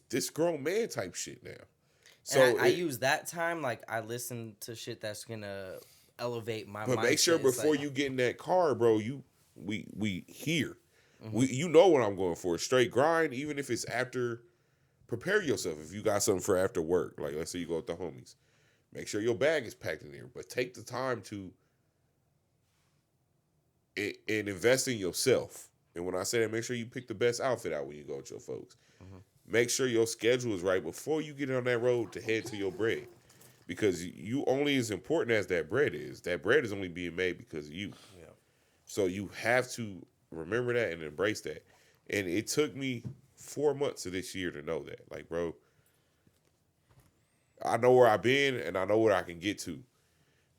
This grown man type shit now. So And I use that time, like, I listen to shit that's going to elevate my But mindset. make sure It's before like, you get in that car, bro, we here. You know what I'm going for. Straight grind, even if it's after. Prepare yourself if you got something for after work. Like, let's say you go with the homies. Make sure your bag is packed in there, but take the time to and invest in yourself. And when I say that, make sure you pick the best outfit out when you go with your folks. Make sure your schedule is right before you get on that road to head to your bread. Because you only as important as that bread is. That bread is only being made because of you. Yeah. So you have to remember that and embrace that. And it took me 4 months of this year to know that. Like, bro, I know where I've been and I know what I can get to.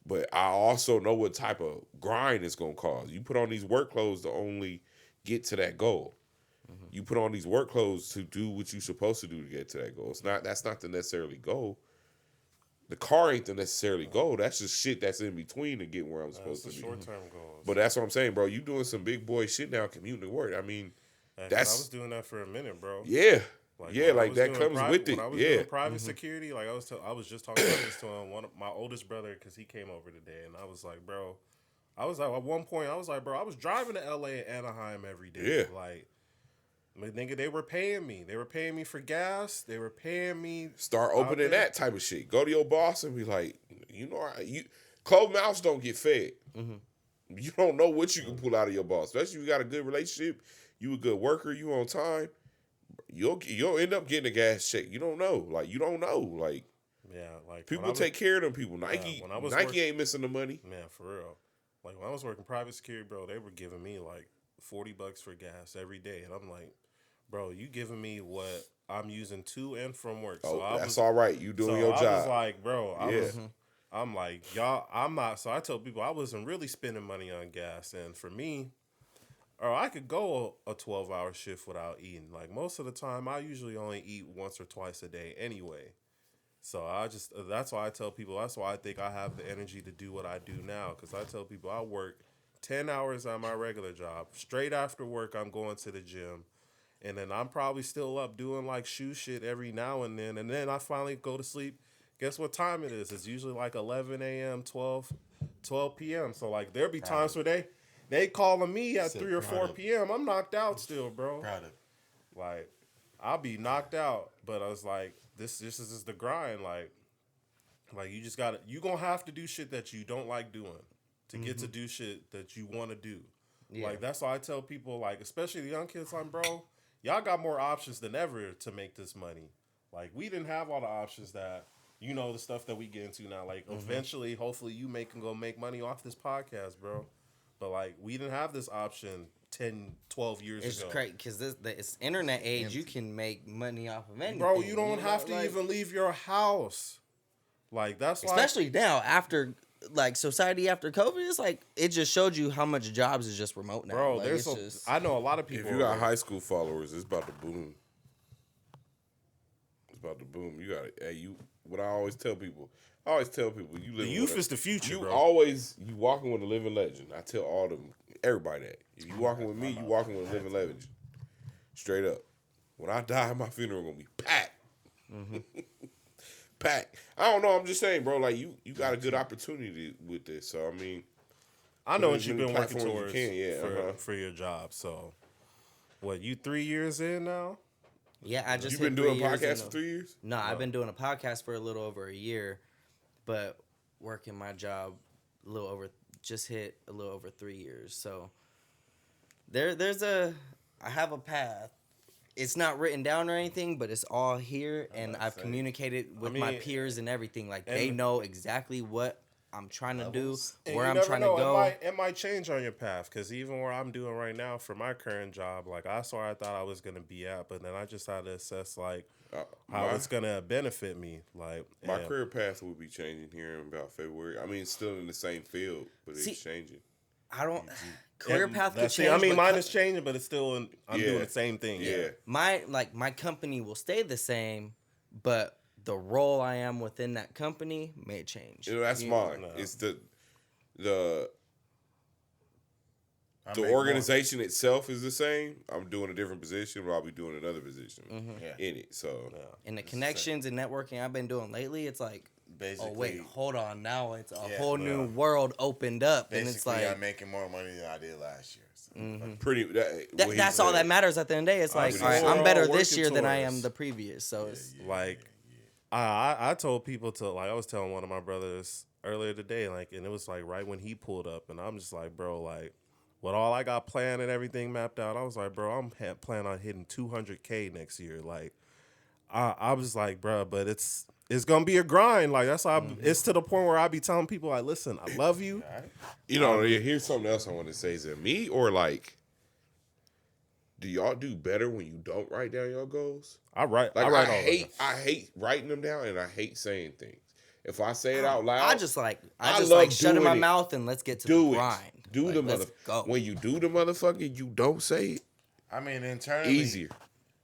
But I also know what type of grind it's going to cause. You put on these work clothes to only get to that goal. You put on these work clothes to do what you're supposed to do to get to that goal. That's not the necessarily goal. The car ain't the necessarily goal. That's just shit that's in between to get where I'm supposed to be. Short-term goals. But that's what I'm saying, bro. You doing some big boy shit now, commuting to work. I mean, I that's was doing that for a minute, bro. yeah, Like, yeah. when I Like was that doing comes with it. When I was Yeah, doing private security, like I was just talking about this to one of my oldest brother because he came over today, and I was like, bro, I was like at one point, I was like, bro, I was driving to LA and Anaheim every day. Yeah. Like, nigga, they were paying me. They were paying me for gas. They were paying me. start opening there. that type of shit. Go to your boss and be like, you know, you closed mouths don't get fed. You don't know what you can pull out of your boss, especially if you got a good relationship. You a good worker. You on time. You'll end up getting a gas check. You don't know. Like you don't know. Like Yeah, like people take care of them people. Nike, when I was Nike ain't missing the money. Man, for real. Like when I was working private security, bro, they were giving me like $40 for gas every day, and I'm like, bro, you giving me what I'm using to and from work. So That's all right. You doing your job. I was like, bro, Yeah. I'm like, y'all, I'm not. So I told people I wasn't really spending money on gas, and for me, or I could go a 12-hour shift without eating. Like most of the time, I usually only eat once or twice a day anyway. So that's why I tell people, that's why I think I have the energy to do what I do now. Because I tell people I work 10 hours on my regular job. Straight after work, I'm going to the gym. And then I'm probably still up doing like shoe shit every now and then. And then I finally go to sleep. Guess what time it is? It's usually like 11 a.m., 12 p.m. So like there'll be times where they calling me at 3 or 4 p.m. I'm knocked out still, bro. Proud of. Like, I'll be knocked out. But I was like, this is the grind. Like you just gotta, you gonna have to do shit that you don't like doing to get to do shit that you want to do. Yeah. Like that's why I tell people, like especially the young kids, like bro, y'all got more options than ever to make this money. Like we didn't have all the options that the stuff that we get into now. Like eventually, hopefully, you can go make money off this podcast, bro. But like we didn't have this option 10, 12 years ago. It's crazy because this internet age, you can make money off of anything. Bro, you don't have to even leave your house. Like that's why, especially now after like society after COVID, it's like it just showed you how much jobs is just remote now. Bro, like, I know a lot of people. If you got high school followers, it's about to boom. It's about to boom. You got it. Hey, what I always tell people, you live. The youth is the future, bro. You walking with a living legend. I tell everybody that. If you walking with me, you walking with a living legend. Straight up. When I die, my funeral gonna be packed. Packed. I don't know. I'm just saying, bro. Like you got a good opportunity with this. So I mean, I know what you've been working towards for your job. So, what, you 3 years in now? Yeah, I just. You've been doing podcasts for 3 years? No, I've been doing a podcast for a little over a year, but working my job hit a little over 3 years. So I have a path. It's not written down or anything, but it's all here, and I've communicated with my peers and everything. Like they know exactly what I'm trying to do, where I'm trying to go. It might change on your path, because even where I'm doing right now for my current job, like that's where I thought I was gonna be at, but then I just had to assess like how it's gonna benefit me. Like my career path will be changing here in about February. I mean, it's still in the same field, but it's changing. I don't. Career path could change. I mean, mine is changing, but it's still I'm doing the same thing. Yeah. My company will stay the same, but the role I am within that company may change. That's mine. No. It's the organization itself is the same. I'm doing a different position, but I'll be doing another position in it. So and the connections and networking I've been doing lately, it's like, basically, oh wait, hold on, now it's a whole new world opened up, basically, and it's like I'm making more money than I did last year. So. That's all that matters at the end of the day. It's like, all right, I'm better this year than I am the previous. So it's like I told people to, like, I was telling one of my brothers earlier today, like, and it was like right when he pulled up, and I'm just like, bro, like, with all I got planned and everything mapped out, I was like, bro, I'm planning on hitting 200K next year. Like, I was like, bro, but it's gonna be a grind. Like, that's how it's to the point where I be telling people, like, listen, I love you. You know, here's something else I want to say. Is it me or like, do y'all do better when you don't write down your goals? I write Like, all I that. hate writing them down, and I hate saying things. If I say it out loud, I just like love shutting my doing it. mouth and let's get to do the it. grind. Do like, the let's go. When you do the motherfucker, you don't say it. I mean, internally, Easier.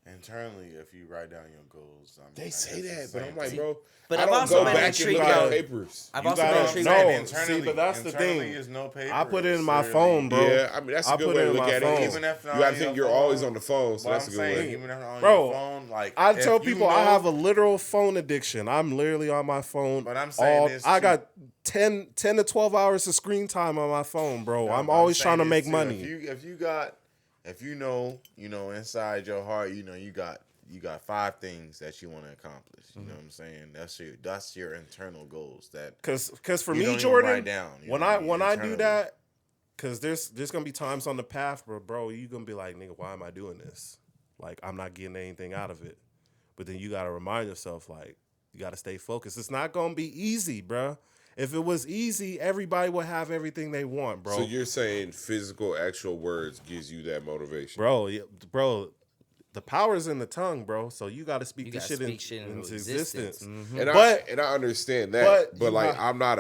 Internally, if you write down your goals, I mean, They I say guess that, it's but I'm the like, same bro, But I I've don't also go been back and look intrigued at by- papers. I've You also gotta been intrigued. know. Internally, See, but that's the internally thing. is no paper. I put it in It's my literally- phone, bro. Yeah, I mean, that's a I good put way it to in look my at phone. it. Even if not You gotta on think your you're always phone, on the phone, so What that's I'm a good saying, way. even if on Bro, your phone, like I if tell you people I have a literal phone addiction. I'm literally on my phone. But I'm saying this I too. got 10 to 12 hours of screen time on my phone, bro. No, I'm but always saying trying to this make too. money. If you know, inside your heart, you got 5 things that you want to accomplish. You know what I'm saying? That's your internal goals. That Cause for you me, don't even Jordan, write down, you when know what I I mean, when I do internally. that, cause there's gonna be times on the path where, bro, you gonna be like, nigga, why am I doing this? Like, I'm not getting anything out of it. But then you gotta remind yourself, like, you gotta stay focused. It's not gonna be easy, bro. If it was easy, everybody would have everything they want, bro. So you're saying physical, actual words gives you that motivation? Bro, the power's in the tongue, bro. So you got to speak You this gotta shit speak into into existence. existence. And But- I understand that, but you like, have- I'm not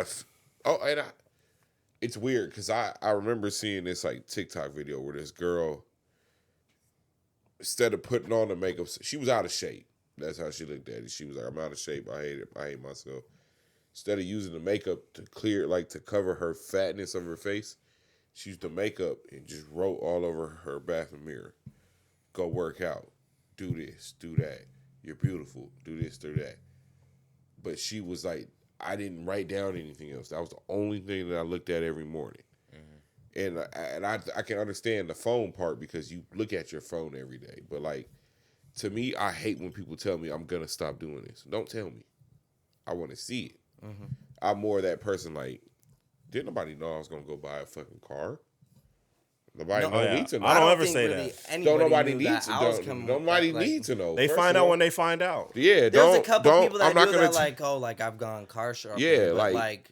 it's weird because I remember seeing this like TikTok video where this girl, instead of putting on the makeup, she was out of shape. That's how she looked at it. She was like, I'm out of shape. I hate it. I hate myself. Instead of using the makeup to clear, like to cover her fatness of her face, she used the makeup and just wrote all over her bathroom mirror. Go work out. Do this. Do that. You're beautiful. Do this. Do that. But she was like, I didn't write down anything else. That was the only thing that I looked at every morning. And I can understand the phone part because you look at your phone every day. But like, to me, I hate when people tell me I'm gonna stop doing this. Don't tell me. I want to see it. I'm more that person. Like, didn't nobody know I was gonna go buy a fucking car? Nobody No, yeah. need to know. I don't ever think say really that. anybody Nobody knew need that to I was know. coming. Nobody like, need to know. They First find of out all, when they find out. Yeah, There's a couple people that I'm not knew gonna that, like, oh, like I've gone car shopping. Yeah, but like-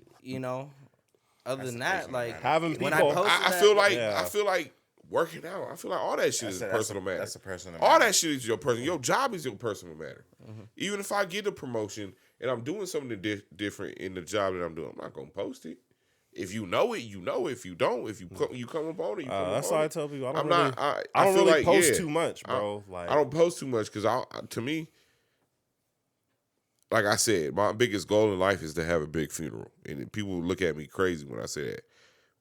other than that, like Having when I people- posted I that, feel like Yeah. I feel like working out. I feel like all that shit is personal matter. That's a personal All matter. that shit is your personal. Your job is your personal matter. Even if I get a promotion and I'm doing something different in the job that I'm doing, I'm not gonna post it. If you know it, you know. If you don't, if you come up on it, you come That's up why on I it. tell people I I'm don't not. really, I don't feel really like, post yeah. too much, bro. Like, I don't post too much because to me, like I said, my biggest goal in life is to have a big funeral, and people look at me crazy when I say that.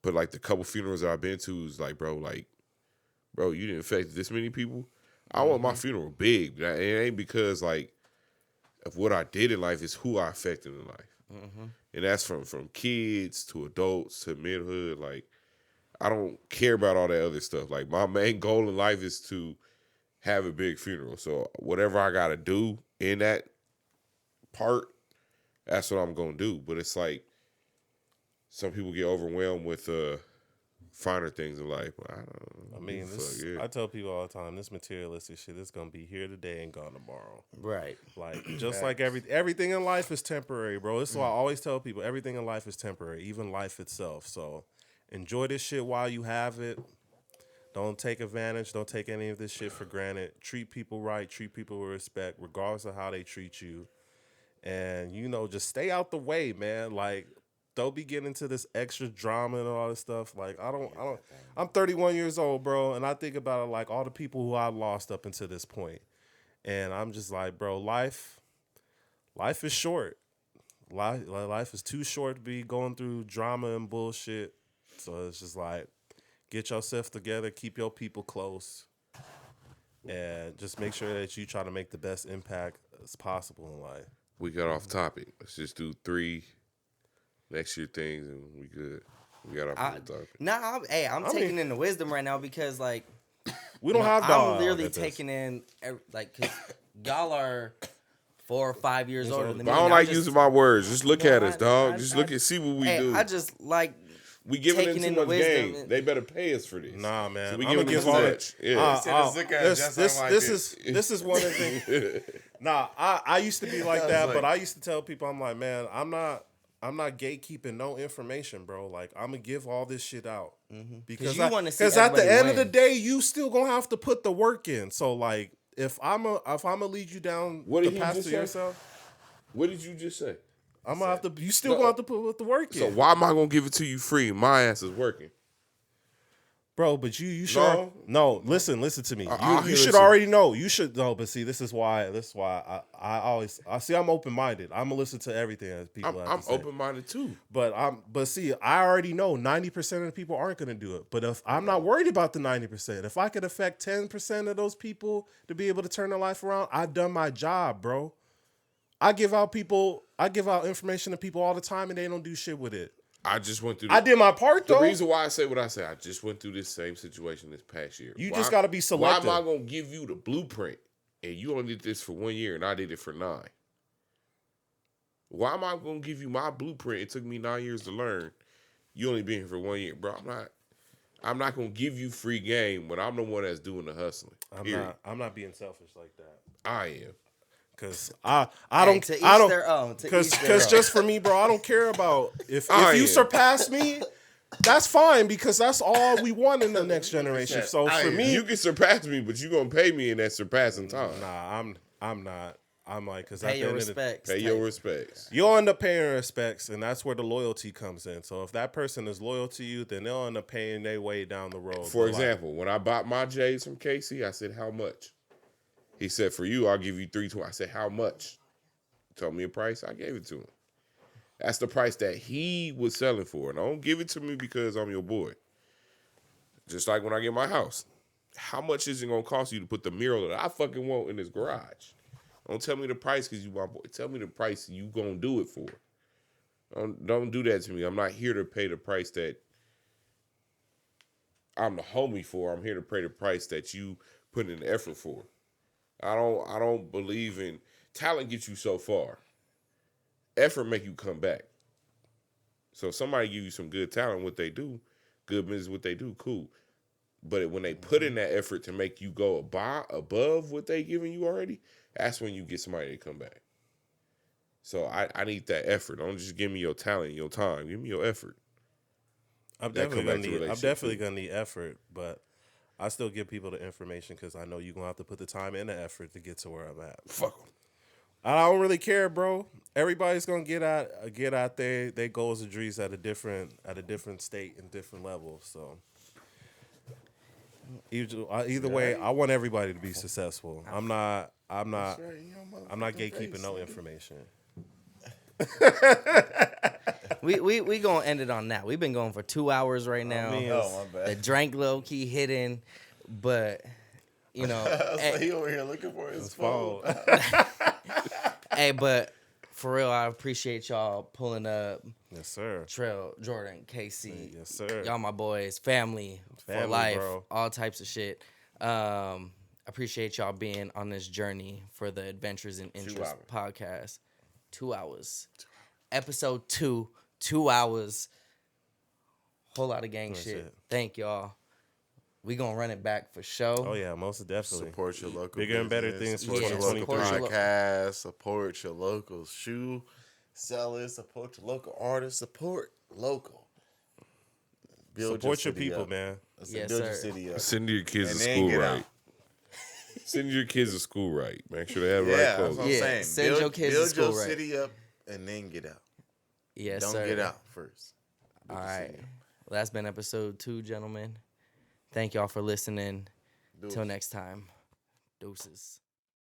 But like the couple funerals that I've been to is like, bro, you didn't affect this many people. I want my funeral big. It ain't because like of what I did in life, it's who I affected in life, and that's from kids to adults to midhood. Like, I don't care about all that other stuff. Like, my main goal in life is to have a big funeral. So whatever I gotta do in that part, that's what I'm gonna do. But it's like some people get overwhelmed with finer things in life. I don't know. I mean, I tell people all the time, this materialistic shit is gonna be here today and gone tomorrow. right? Like, just like everything in life is temporary, bro. This is why I always tell people everything in life is temporary, even life itself. So enjoy this shit while you have it. Don't take advantage. Don't take any of this shit for granted. Treat people right. Treat people with respect, regardless of how they treat you. And, just stay out the way, man. Like, don't be getting into this extra drama and all this stuff. Like, I'm 31 years old, bro, and I think about it like all the people who I lost up until this point. And I'm just like, bro, life is short. Life is too short to be going through drama and bullshit. So it's just like, get yourself together, keep your people close, and just make sure that you try to make the best impact as possible in life. We got off topic. Let's just do 3 next year things and we good. We got off the topic. Nah, I'm taking in the wisdom right now because like We don't have dog. I'm literally taking in like 'cause y'all are 4 or 5 years older than me. But I don't and like using my words. Just look at us, dog. Just look I- at, see what we Hey, do. I just like We giving them taking too in the much wisdom game. and- They better pay us for this. Nah, man. So we I'm gonna giving give them all too that. much. Yeah. This is one of the things. Nah, I used to be like that, but I used to tell people, I'm like, man, I'm not gatekeeping no information, bro. Like, I'm gonna give all this shit out because you wanna see at the everybody end of the win. day, you still gonna have to put the work in. So like, if I'm gonna lead you down What the did he path just to say? yourself, What did you just say? I'm gonna have to. You still gonna have to put the work So in. why am I gonna give it to you free? My ass is working. Bro, but you should listen to me. I'll You should listen. already know. You should know, but see, this is why I always see I'm open minded. I'm gonna listen to everything that people have I'm to say. open minded too. But see, I already know 90% of the people aren't gonna do it. But if I'm not worried about the 90%, if I could affect 10% of those people to be able to turn their life around, I've done my job, bro. I give out information to people all the time and they don't do shit with it. I just went through. I did my part The though. reason why I say what I say, I just went through this same situation this past year. You just gotta be selective. Why am I gonna give you the blueprint and you only did this for 1 year and I did it for 9? Why am I gonna give you my blueprint? It took me 9 years to learn. You only been here for 1 year, bro. I'm not gonna give you free game when I'm the one that's doing the hustling. I'm not being selfish like that. I am. Cause I Hey, don't to each I don't their own, to cause each their cause own. just for me, bro, I don't care about if I you am. surpass me, that's fine because that's all we want in the next generation. So for me, You can surpass me, but you gonna pay me in that surpassing time. nah, I'm not. I'm like, cause Pay at the your end of the respects. Pay your respects. you'll end up paying respects, and that's where the loyalty comes in. So if that person is loyal to you, then they'll end up paying their way down the road. For But like, example, when I bought my J's from KC, I said, how much? He said, for you, I'll give you $320. I said, how much? He told me a price. I gave it to him. That's the price that he was selling for. And don't give it to me because I'm your boy. Just like when I get my house. How much is it going to cost you to put the mural that I fucking want in this garage? Don't tell me the price because you my boy. Tell me the price you going to do it for. Don't do that to me. I'm not here to pay the price that I'm the homie for. I'm here to pay the price that you put in the effort for. I don't believe in talent gets you so far. Effort make you come back. So if somebody give you some good talent, what they do, good business, what they do, cool. But when they put in that effort to make you go above what they giving you already, that's when you get somebody to come back. So I need that effort. Don't just give me your talent, your time. Give me your effort. I'm That come back to relationship definitely too. gonna need effort, but I still give people the information because I know you're gonna have to put the time and the effort to get to where I'm at. Fuck 'em. I don't really care, bro. Everybody's gonna get out there. Their goals and dreams at a different state and different levels. So either way, I want everybody to be successful. I'm not gatekeeping no information. We gonna end it on that. We've been going for 2 hours right now. Oh, my bad. The drank low key hidden, but you know, He over here looking for his phone. phone. hey, but for real, I appreciate y'all pulling up. Yes, sir. Trell, Jordan, KC, Yes, sir. y'all my boys, family for Family, life, bro. all types of shit. Appreciate y'all being on this journey for the Adventures in Interest podcast. 2 hours. Episode 2, 2 hours. Whole lot of gang shit. it. Thank y'all. We gonna run it back for sure. Oh yeah, most definitely. Support your local Bigger and better business, things support for your local 2023. podcast, support your local shoe sellers, support your local artists, support local. Build Support your city people, up. man. I said Yes, build your sir. city up. Send your kids And to then school get right. out. Send your kids to school right. Make sure they have the Yeah, right that's clothes. what I'm Yeah, saying. send build your kids to build school your right. city up and then get out. Yes, Don't sir. get out first. All right. Well, that's been episode 2, gentlemen. Thank y'all for listening. Till next time. Deuces.